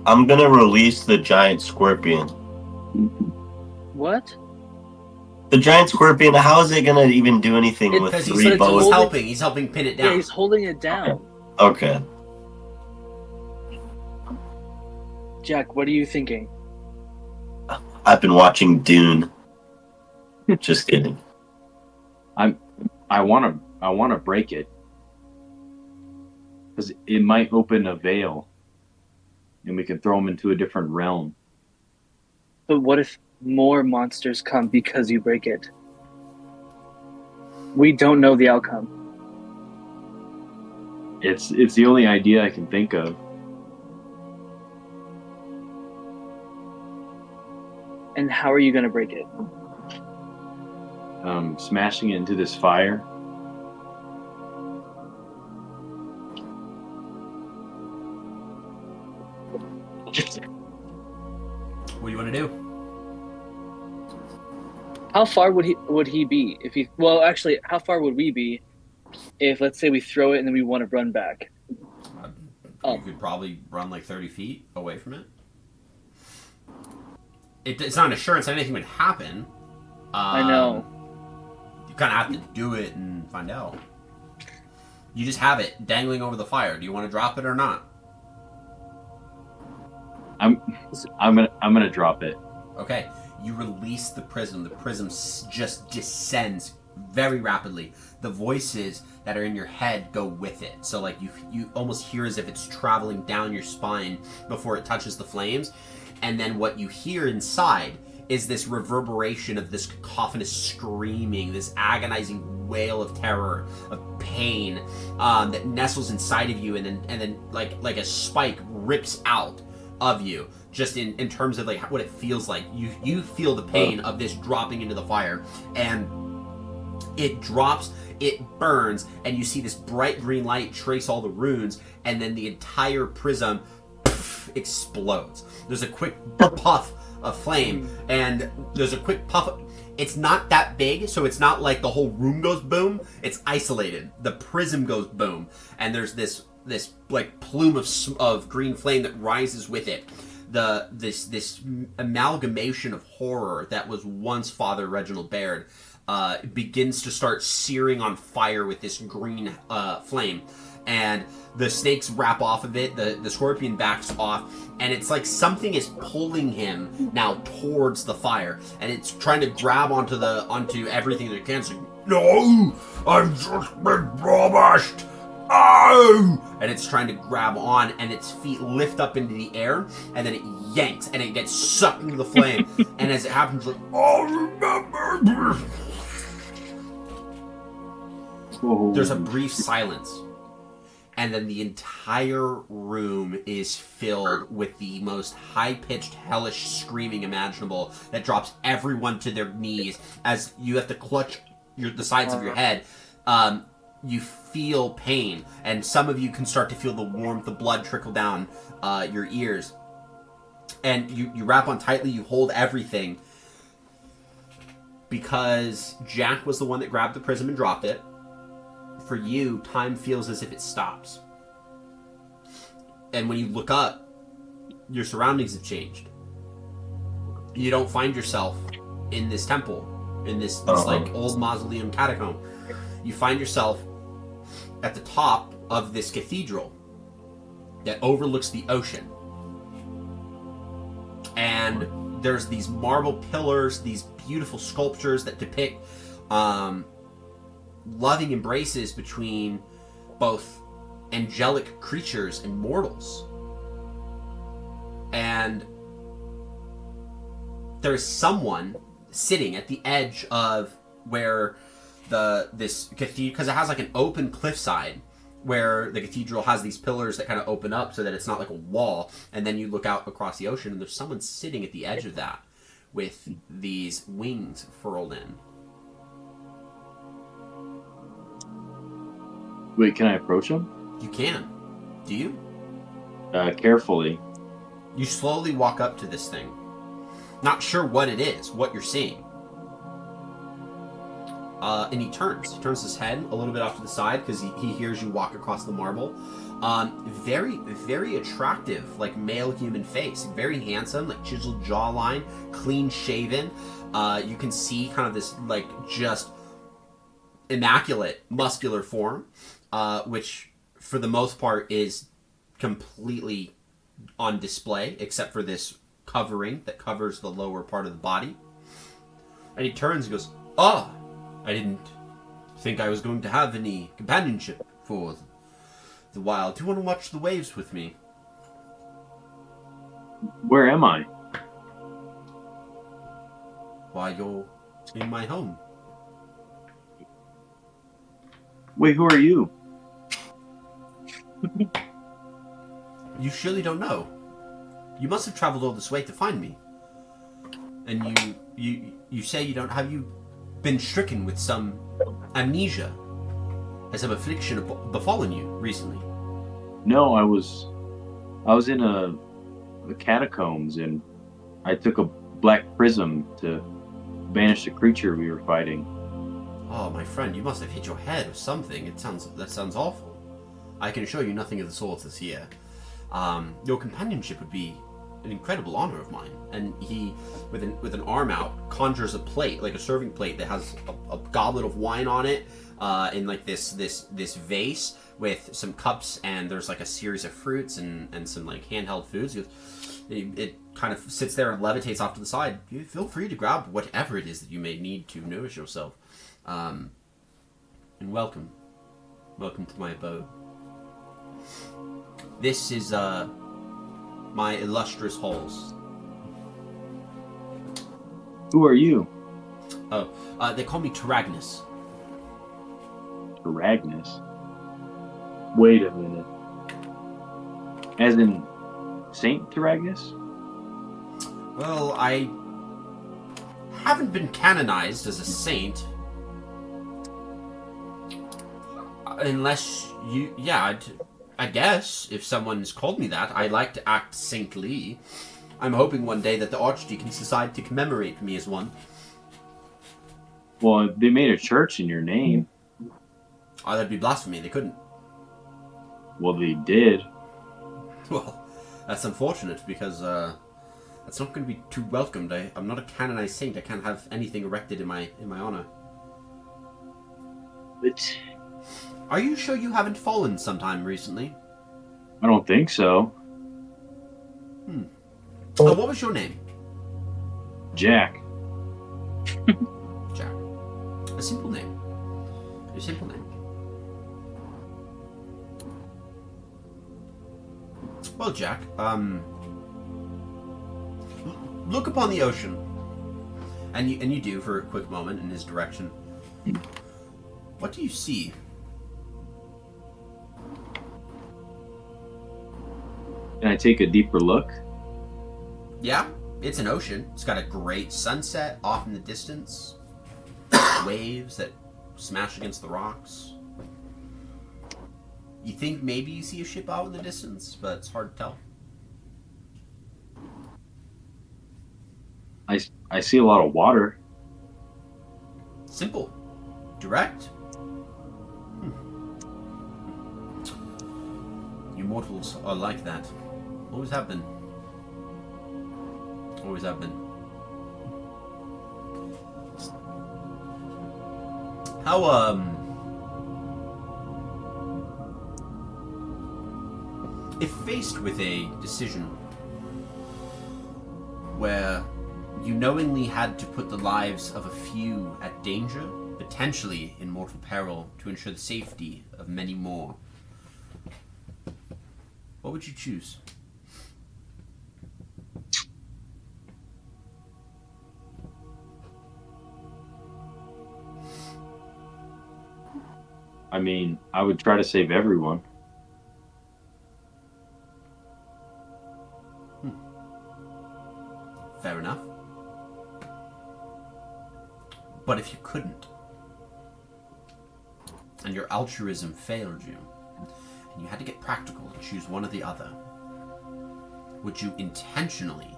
I'm gonna release the giant scorpion. What? The giant scorpion, how is it gonna even do anything with Because three bows? he's helping pin it down. Yeah, he's holding it down. Okay. Jack, what are you thinking? I've been watching Dune. Just kidding. I want to break it because it might open a veil, and we can throw them into a different realm. But what if more monsters come because you break it? We don't know the outcome. It's the only idea I can think of. And how are you going to break it? Smashing it into this fire. What do you want to do? How far would he be if he? Well, actually, how far would we be if, let's say, we throw it and then we want to run back? You could probably run like 30 feet away from it. It's not an assurance that anything would happen. I know. You kind of have to do it and find out. You just have it dangling over the fire. Do you want to drop it or not? I'm gonna drop it. Okay. You release the prism. The prism just descends very rapidly. The voices that are in your head go with it. So like you almost hear as if it's traveling down your spine before it touches the flames. And then what you hear inside is this reverberation of this cacophonous screaming, this agonizing wail of terror, of pain, that nestles inside of you, and then like a spike rips out of you. Just in terms of like what it feels like, you feel the pain of this dropping into the fire, and it drops, it burns, and you see this bright green light trace all the runes, and then the entire prism explodes. There's a quick puff of flame, and there's a quick puff. It's not that big, so it's not like the whole room goes boom. It's isolated. The prism goes boom, and there's this like plume of green flame that rises with it. This amalgamation of horror that was once Father Reginald Baird begins to start searing on fire with this green flame. And the snakes wrap off of it, the scorpion backs off, and it's like something is pulling him now towards the fire, and it's trying to grab onto everything that it can. It's like, No! I've just been promised! Oh! and it's trying to grab on, and its feet lift up into the air, and then it yanks, and it gets sucked into the flame. And as it happens, like, I'll remember! there's a brief silence. And then the entire room is filled with the most high-pitched, hellish screaming imaginable that drops everyone to their knees as you have to clutch the sides of your head. You feel pain, and some of you can start to feel the warmth, the blood trickle down your ears. And you wrap on tightly, you hold everything. Because Jack was the one that grabbed the prism and dropped it, for you, time feels as if it stops. And when you look up, your surroundings have changed. You don't find yourself in this temple, in this like old mausoleum catacomb. You find yourself at the top of this cathedral that overlooks the ocean. And there's these marble pillars, these beautiful sculptures that depict loving embraces between both angelic creatures and mortals. And there's someone sitting at the edge of where this cathedral, because it has like an open cliffside where the cathedral has these pillars that kind of open up so that it's not like a wall, and then you look out across the ocean, and there's someone sitting at the edge of that with these wings furled in. Wait, can I approach him? You can. Do you? Carefully. You slowly walk up to this thing. Not sure what it is, what you're seeing. And he turns his head a little bit off to the side because he hears you walk across the marble. Very, very attractive, like male human face. Very handsome, like chiseled jawline, clean shaven. You can see kind of this like just immaculate muscular form, which for the most part is completely on display, except for this covering that covers the lower part of the body. And he turns and goes, "Ah, I didn't think I was going to have any companionship for the while. Do you want to watch the waves with me?" Where am I? "Why, you're in my home." Wait, who are you? "You surely don't know. You must have traveled all this way to find me. And you say you don't. Have you been stricken with some amnesia? Has some affliction befallen you recently?" No, I was in a the catacombs, and I took a black prism to banish the creature we were fighting. Oh, my friend, you must have hit your head or something. That sounds awful. I can assure you nothing of the sort is here. Your companionship would be an incredible honor of mine. And he, with an arm out, conjures a plate, like a serving plate that has a goblet of wine on it, in like this vase with some cups, and there's like a series of fruits and some like handheld foods. It kind of sits there and levitates off to the side. You feel free to grab whatever it is that you may need to nourish yourself. And welcome to my abode. This is my illustrious halls. Who are you? Oh, they call me Taragnus. Taragnus? Wait a minute. As in Saint Taragnus? Well, I haven't been canonized as a saint. Unless you... Yeah, I guess, if someone's called me that, I like to act saintly. I'm hoping one day that the archdeacons decide to commemorate me as one. Well, they made a church in your name. Oh, that'd be blasphemy. They couldn't. Well, they did. Well, that's unfortunate, because that's not going to be too welcomed. I'm not a canonized saint. I can't have anything erected in my honor. But are you sure you haven't fallen sometime recently? I don't think so. Oh, what was your name? Jack. Jack. A simple name. A simple name. Well, Jack, look upon the ocean. And you do for a quick moment in his direction. What do you see? Can I take a deeper look? Yeah, it's an ocean. It's got a great sunset off in the distance. Waves that smash against the rocks. You think maybe you see a ship out in the distance, but it's hard to tell. I see a lot of water. Simple. Direct. You mortals are like that. Always have been. Always have been. How, if faced with a decision where you knowingly had to put the lives of a few at danger, potentially in mortal peril, to ensure the safety of many more, what would you choose? I mean, I would try to save everyone. Fair enough. But if you couldn't, and your altruism failed you, and you had to get practical and choose one or the other, would you intentionally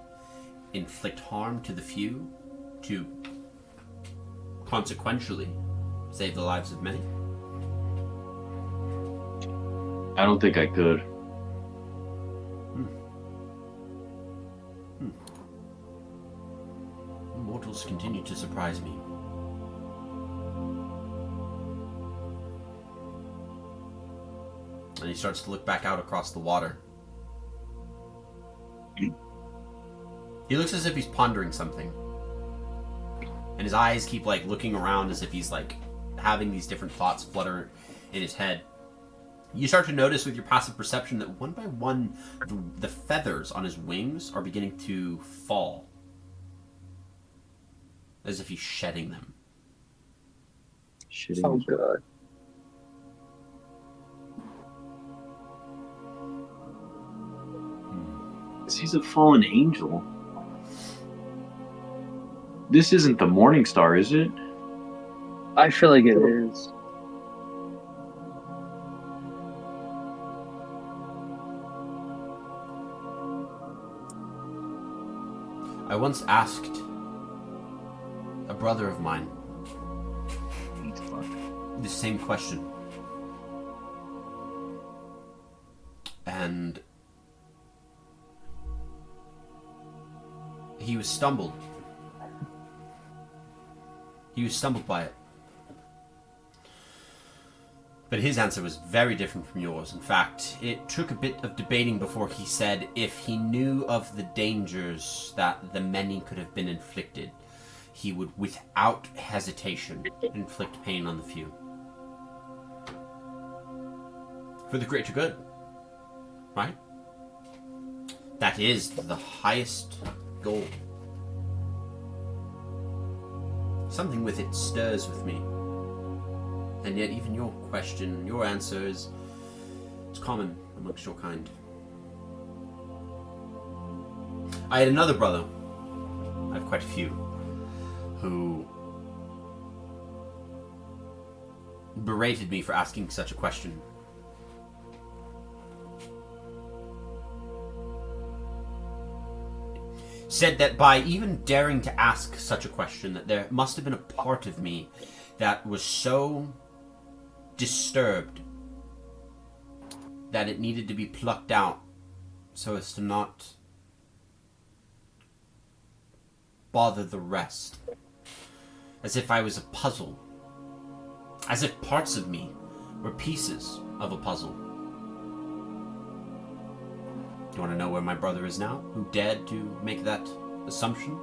inflict harm to the few to consequentially save the lives of many? I don't think I could. Mortals continue to surprise me. And he starts to look back out across the water. He looks as if he's pondering something. And his eyes keep like looking around as if he's like having these different thoughts flutter in his head. You start to notice with your passive perception that one by one, the feathers on his wings are beginning to fall. As if he's shedding them. Shitting. Oh, God. He's a fallen angel. This isn't the Morning Star, is it? I feel like it is. I once asked a brother of mine the same question. And he was stumbled. He was stumbled by it. But his answer was very different from yours. In fact, it took a bit of debating before he said if he knew of the dangers that the many could have been inflicted, he would, without hesitation, inflict pain on the few. For the greater good. Right? That is the highest goal. Something with it stirs with me. And yet even your question, your answer is common amongst your kind. I had another brother, I have quite a few, who berated me for asking such a question. Said that by even daring to ask such a question, that there must have been a part of me that was so disturbed that it needed to be plucked out so as to not bother the rest. As if I was a puzzle. As if parts of me were pieces of a puzzle. Do you want to know where my brother is now? Who dared to make that assumption?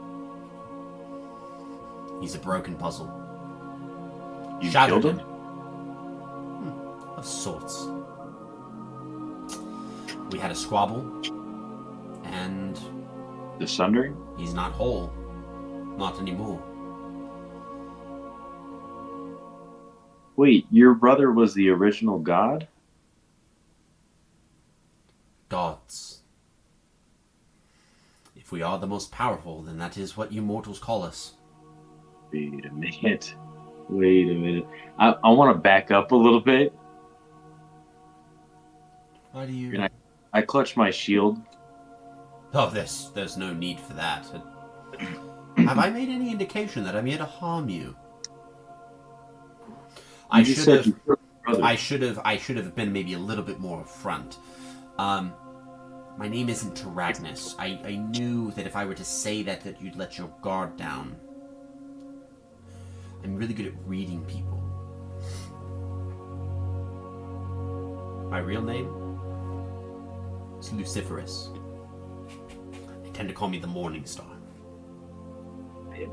He's a broken puzzle. You Shattered killed him? Of sorts. We had a squabble, and The Sundering? he's not whole. Not anymore. Wait, your brother was the original god? Gods. If we are the most powerful, then that is what you mortals call us. Wait a minute. Wait a minute. I want to back up a little bit. Why do you... And I clutch my shield. Oh, there's no need for that. Have I made any indication that I'm here to harm you? I should have been maybe a little bit more upfront. My name isn't Taragnus. I knew that if I were to say that you'd let your guard down. I'm really good at reading people. My real name is Luciferus. They tend to call me the Morning Star. And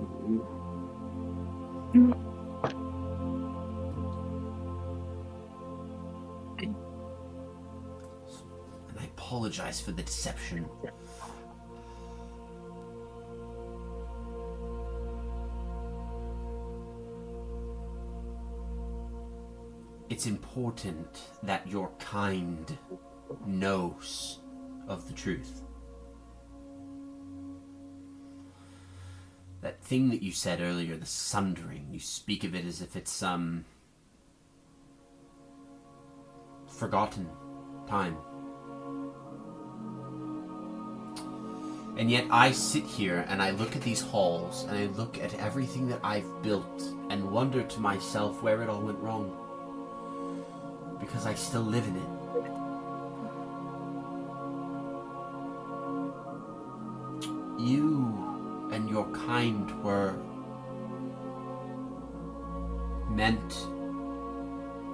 I apologize for the deception. It's important that your kind knows of the truth. That thing that you said earlier, the sundering, you speak of it as if it's some forgotten time. And yet I sit here and I look at these halls and I look at everything that I've built and wonder to myself where it all went wrong. Because I still live in it. You and your kind were meant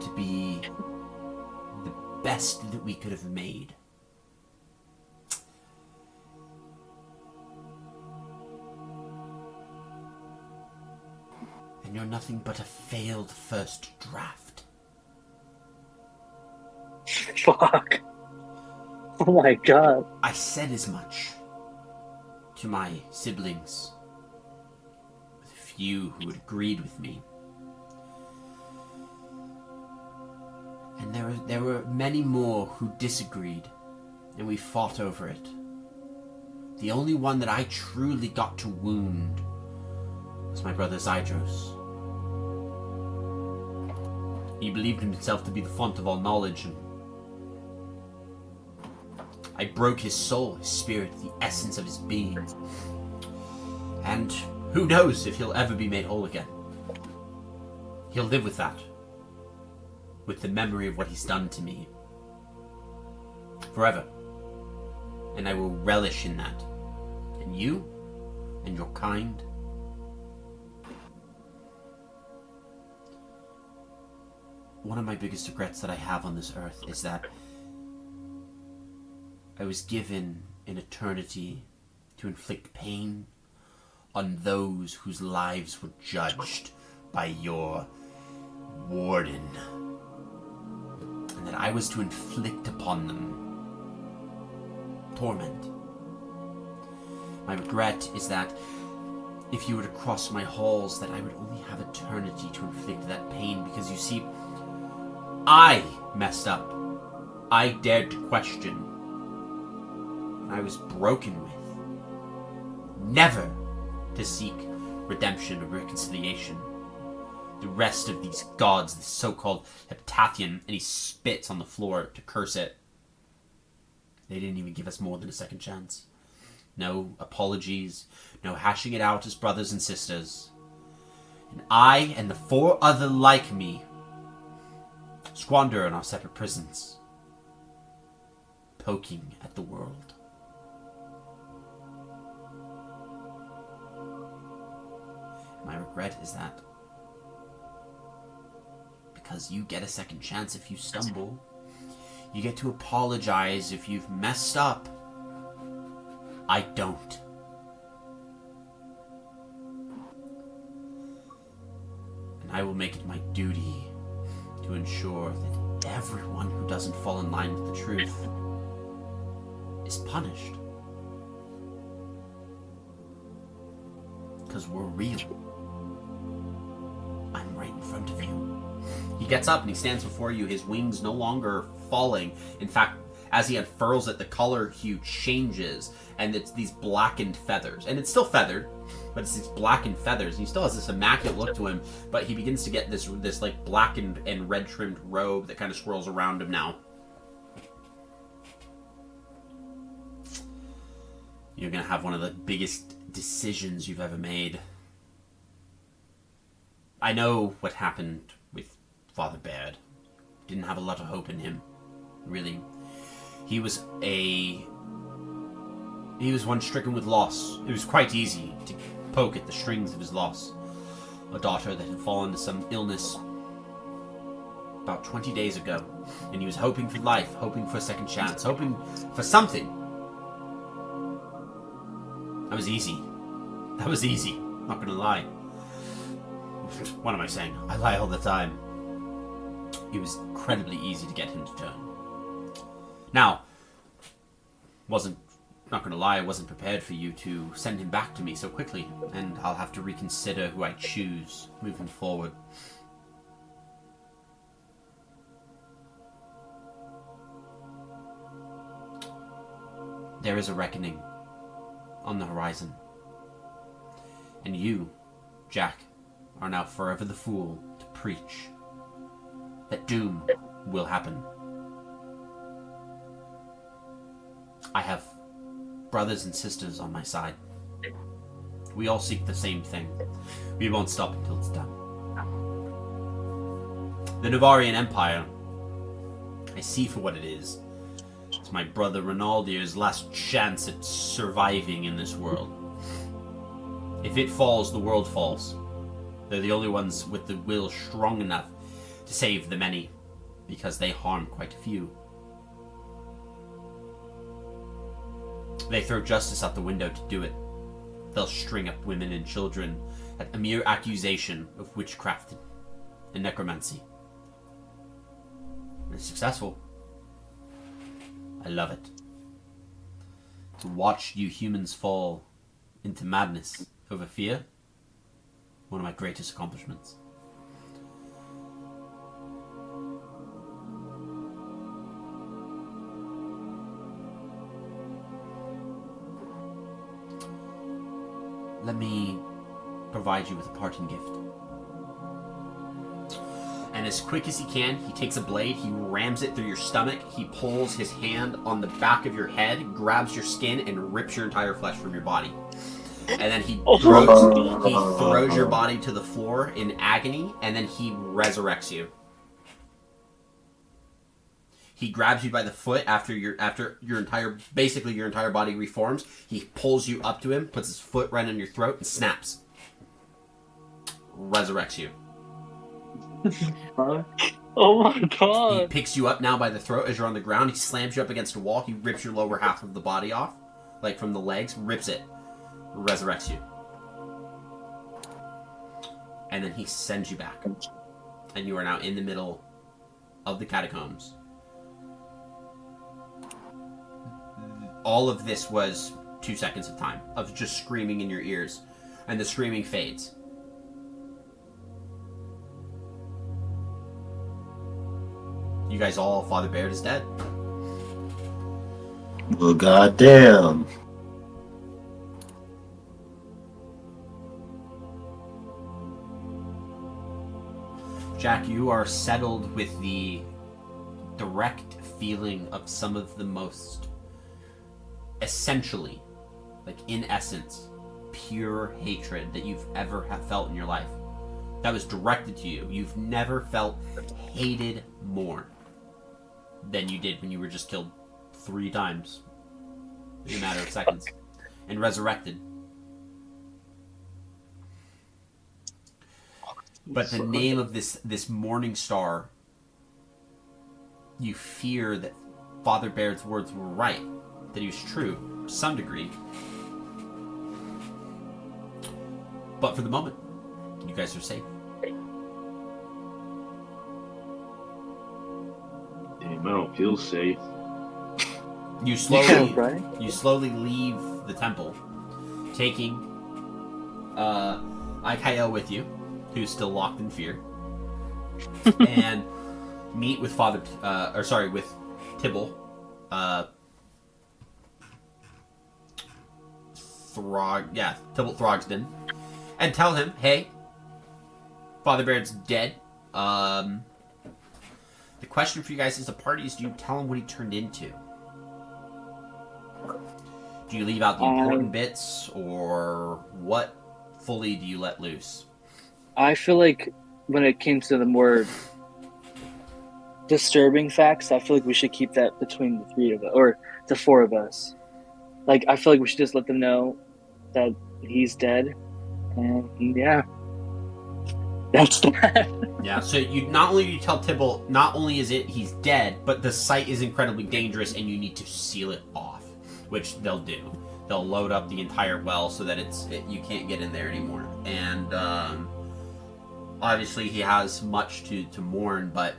to be the best that we could have made. And you're nothing but a failed first draft. Fuck. Oh my god. I said as much to my siblings, with a few who had agreed with me. And there were many more who disagreed, and we fought over it. The only one that I truly got to wound was my brother Zydros. He believed himself to be the font of all knowledge, and I broke his soul, his spirit, the essence of his being. And who knows if he'll ever be made whole again. He'll live with that. With the memory of what he's done to me. Forever. And I will relish in that. And you, and your kind. One of my biggest regrets that I have on this earth is that I was given an eternity to inflict pain on those whose lives were judged by your warden. And that I was to inflict upon them torment. My regret is that if you were to cross my halls, that I would only have eternity to inflict that pain, because you see, I messed up. I dared to question. I was broken with. Never to seek redemption or reconciliation. The rest of these gods, this so-called Heptathian, and he spits on the floor to curse it. They didn't even give us more than a second chance. No apologies, no hashing it out as brothers and sisters. And I and the 4 other like me squander in our separate prisons, poking at the world. My regret is that because you get a second chance if you stumble, you get to apologize if you've messed up. I don't. And I will make it my duty to ensure that everyone who doesn't fall in line with the truth is punished. Because we're real. I'm right in front of you. He gets up and he stands before you, his wings no longer falling. In fact, as he unfurls it, the color hue changes, and it's these blackened feathers. And it's still feathered, but it's these blackened feathers. He still has this immaculate look to him, but he begins to get this like blackened and red trimmed robe that kind of swirls around him now. You're gonna have one of the biggest decisions you've ever made. I know what happened with Father Baird. Didn't have a lot of hope in him, really. He was one stricken with loss. It was quite easy to poke at the strings of his loss. A daughter that had fallen to some illness about 20 days ago, and he was hoping for life, hoping for a second chance, hoping for something. That was easy. That was easy. Not gonna lie. What am I saying? I lie all the time. It was incredibly easy to get him to turn. Now, not gonna lie, I wasn't prepared for you to send him back to me so quickly, and I'll have to reconsider who I choose moving forward. There is a reckoning on the horizon. And you, Jack, are now forever the fool to preach that doom will happen. I have brothers and sisters on my side. We all seek the same thing. We won't stop until it's done. The Navarian Empire, I see for what it is. It's my brother Ronaldier's last chance at surviving in this world. If it falls, the world falls. They're the only ones with the will strong enough to save the many, because they harm quite a few. They throw justice out the window to do it. They'll string up women and children at a mere accusation of witchcraft and necromancy. They're successful. I love it. To watch you humans fall into madness over fear, one of my greatest accomplishments. Let me provide you with a parting gift. And as quick as he can, he takes a blade, he rams it through your stomach, he pulls his hand on the back of your head, grabs your skin, and rips your entire flesh from your body. and then he Oh, throws your body to the floor in agony, and then he resurrects you. He grabs you by the foot after your entire body reforms. He pulls you up to him, puts his foot right on your throat, and snaps. Resurrects you. Oh my He god. picks you up now by the throat as you're on the ground. He slams you up against a wall. He rips your lower half of the body off, like from the legs, rips it, resurrects you. And then he sends you back. And you are now in the middle of the catacombs. All of this was 2 seconds of time of just screaming in your ears. And the screaming fades. You guys all, Father Baird is dead. Well, goddamn. Jack, you are settled with the direct feeling of some of the most essentially, like in essence, pure hatred that you've ever felt in your life. That was directed to you. You've never felt hated more than you did when you were just killed 3 times in a matter of seconds and resurrected. But the name of this morning star, you fear that Father Baird's words were right, that he was true to some degree. But for the moment, you guys are safe. Damn, I don't feel safe. You slowly, right? you slowly leave the temple, taking Ikael with you, who's still locked in fear, and meet with with Tibble, Tibble Throgsden, and tell him, hey, Father Baird's dead. The question for you guys as a party is, do you tell him what he turned into? Do you leave out the important bits, or what fully do you let loose? I feel like when it came to the more disturbing facts, I feel like we should keep that between the 3 of us, or the 4 of us. Like, I feel like we should just let them know that he's dead, and yeah, that's that. Yeah, so you not only do you tell Tibble, not only is it he's dead, but the site is incredibly dangerous and you need to seal it off, which they'll do. They'll load up the entire well so that you can't get in there anymore. And obviously he has much to mourn, but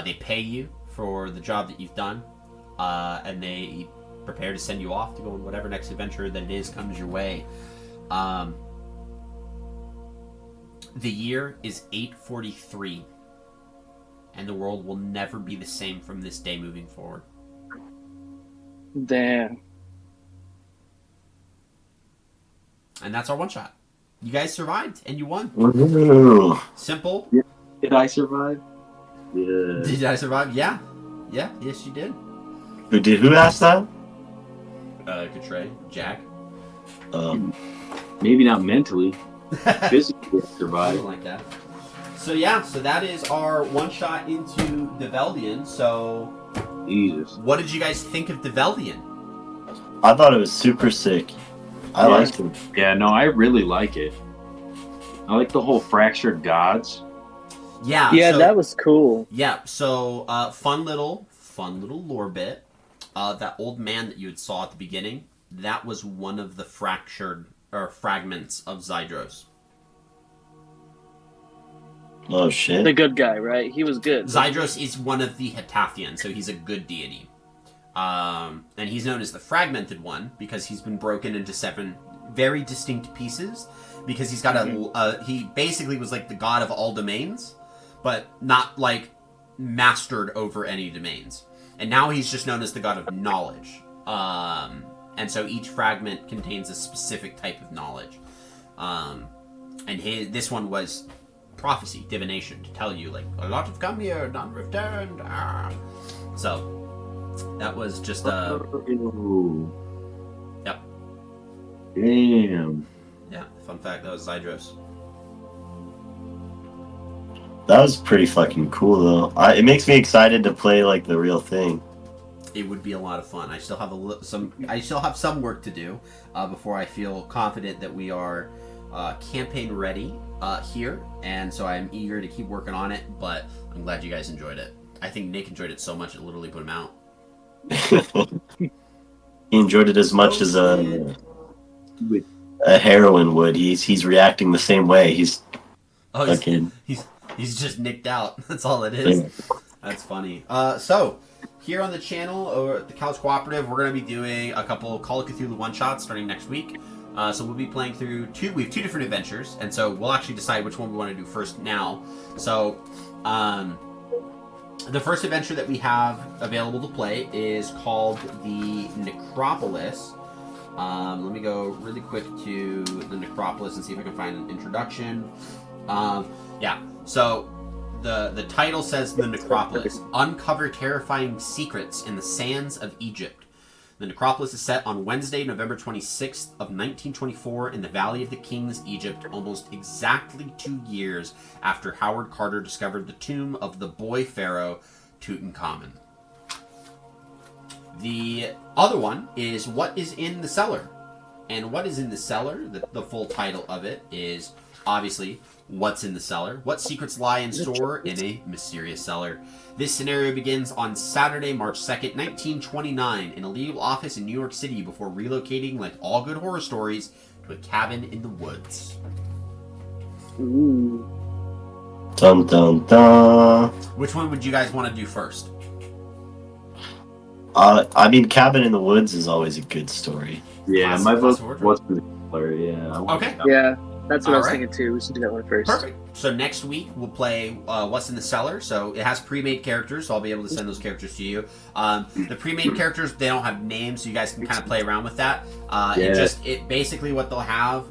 they pay you for the job that you've done, and they prepare to send you off to go on whatever next adventure that it is comes your way. The year is 843, and the world will never be the same from this day moving forward. Damn. And that's our one shot. You guys survived, and you won. Woo. Simple. Yeah. Did I survive? Yeah. Did I survive? Yeah. Yeah, yes you did. Who asked that? Katray, Jack. Maybe not mentally. Physically survive. Something like that. So yeah, so that is our one shot into Develdian. So, Jesus. what did you guys think of Develdian? I thought it was super sick. I liked it. Yeah, no, I really like it. I like the whole fractured gods. Yeah. Yeah, so, that was cool. Yeah. So fun little lore bit. That old man that you had saw at the beginning, that was one of the fractured or fragments of Zydros. Oh shit. The good guy, right? He was good. Zydros is one of the Hetathians, so he's a good deity. And he's known as the Fragmented One because he's been broken into 7 very distinct pieces. Because he's got he basically was like the god of all domains, but not like mastered over any domains. And now he's just known as the god of knowledge. And so each fragment contains a specific type of knowledge. And this one was prophecy, divination, to tell you, like, a lot have come here, none returned. So, that was just Yep. Damn. Yeah, fun fact, that was Zydros. That was pretty fucking cool, though. It makes me excited to play like the real thing. It would be a lot of fun. I still have some work to do before I feel confident that we are campaign ready here, and so I'm eager to keep working on it. But I'm glad you guys enjoyed it. I think Nick enjoyed it so much it literally put him out. He enjoyed it as much as a heroine would. He's reacting the same way. He's just nicked out. That's all it is. Yeah. That's funny. So here on the channel or the Couch Cooperative, we're going to be doing a couple Call of Cthulhu one-shots starting next week. So we'll be playing through we have two different adventures, and so we'll actually decide which one we want to do first now. So the first adventure that we have available to play is called the Necropolis. Let me go really quick to the Necropolis and see if I can find an introduction. Yeah, so the title says The Necropolis. Uncover terrifying secrets in the sands of Egypt. The Necropolis is set on Wednesday, November 26th of 1924 in the Valley of the Kings, Egypt, almost exactly 2 years after Howard Carter discovered the tomb of the boy pharaoh Tutankhamun. The other one is What is in the Cellar? And What is in the Cellar, the full title of it is obviously What's in the Cellar? What secrets lie in store in a mysterious cellar? This scenario begins on Saturday, March 2nd, 1929, in a legal office in New York City before relocating, like all good horror stories, to a cabin in the woods. Ooh. Dun dun dun. Which one would you guys want to do first? I mean, Cabin in the Woods is always a good story. Yeah, my vote was for the color. Yeah. Okay. Yeah, that's what I was Alright. thinking too. We should do that one first. Perfect. So next week we'll play What's in the Cellar. So it has pre-made characters, so I'll be able to send those characters to you. The pre-made characters, they don't have names, so you guys can kind of play around with that. It basically what they'll have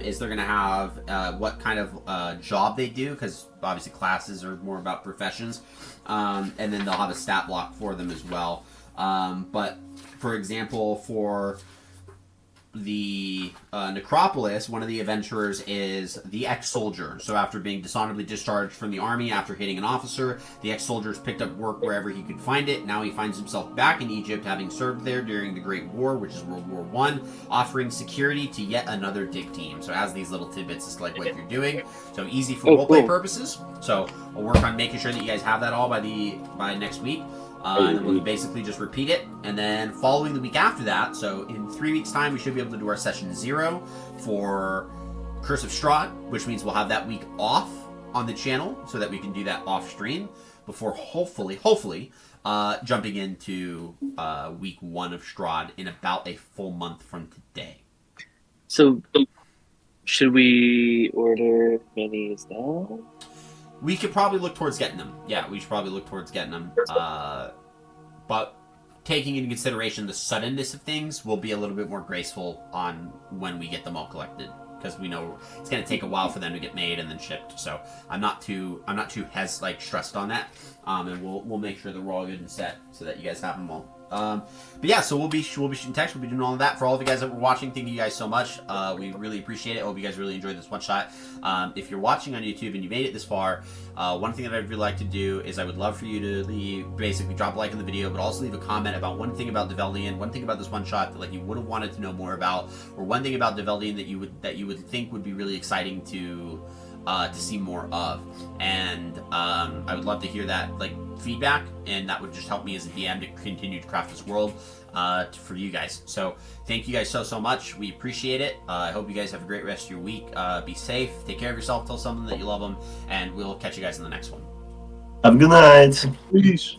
is they're gonna have what kind of job they do, because obviously classes are more about professions, and then they'll have a stat block for them as well. But for example, for the Necropolis, one of the adventurers is the ex-soldier. So after being dishonorably discharged from the army after hitting an officer, the ex-soldier's picked up work wherever he could find it. Now he finds himself back in Egypt, having served there during the Great War, which is World War I, offering security to yet another dig team. So it has these little tidbits as to like what you're doing. So easy for roleplay purposes. So we'll work on making sure that you guys have that all by next week. And then we'll basically just repeat it. And then following the week after that, so in 3 weeks' time, we should be able to do our session 0 for Curse of Strahd, which means we'll have that week off on the channel so that we can do that off stream before hopefully jumping into week 1 of Strahd in about a full month from today. So, should we order minis now? We could probably look towards getting them. Yeah, we should probably look towards getting them. But taking into consideration the suddenness of things, we'll be a little bit more graceful on when we get them all collected, because we know it's going to take a while for them to get made and then shipped. So I'm not too stressed on that. And we'll make sure that we're all good and set so that you guys have them all. But yeah, so we'll be shooting text. We'll be doing all of that. For all of you guys that were watching, thank you guys so much. We really appreciate it. I hope you guys really enjoyed this one shot. If you're watching on YouTube and you made it this far, one thing that I'd really like to do is I would love for you to basically drop a like on the video, but also leave a comment about one thing about Develdian, one thing about this one shot that you would have wanted to know more about, or one thing about Develdian that you would think would be really exciting to see more of. And I would love to hear that feedback, and that would just help me as a DM to continue to craft this world for you guys. So thank you guys so much. We appreciate it. I hope you guys have a great rest of your week. Be safe, take care of yourself, tell someone that you love them, and we'll catch you guys in the next one. Have a good night. Peace.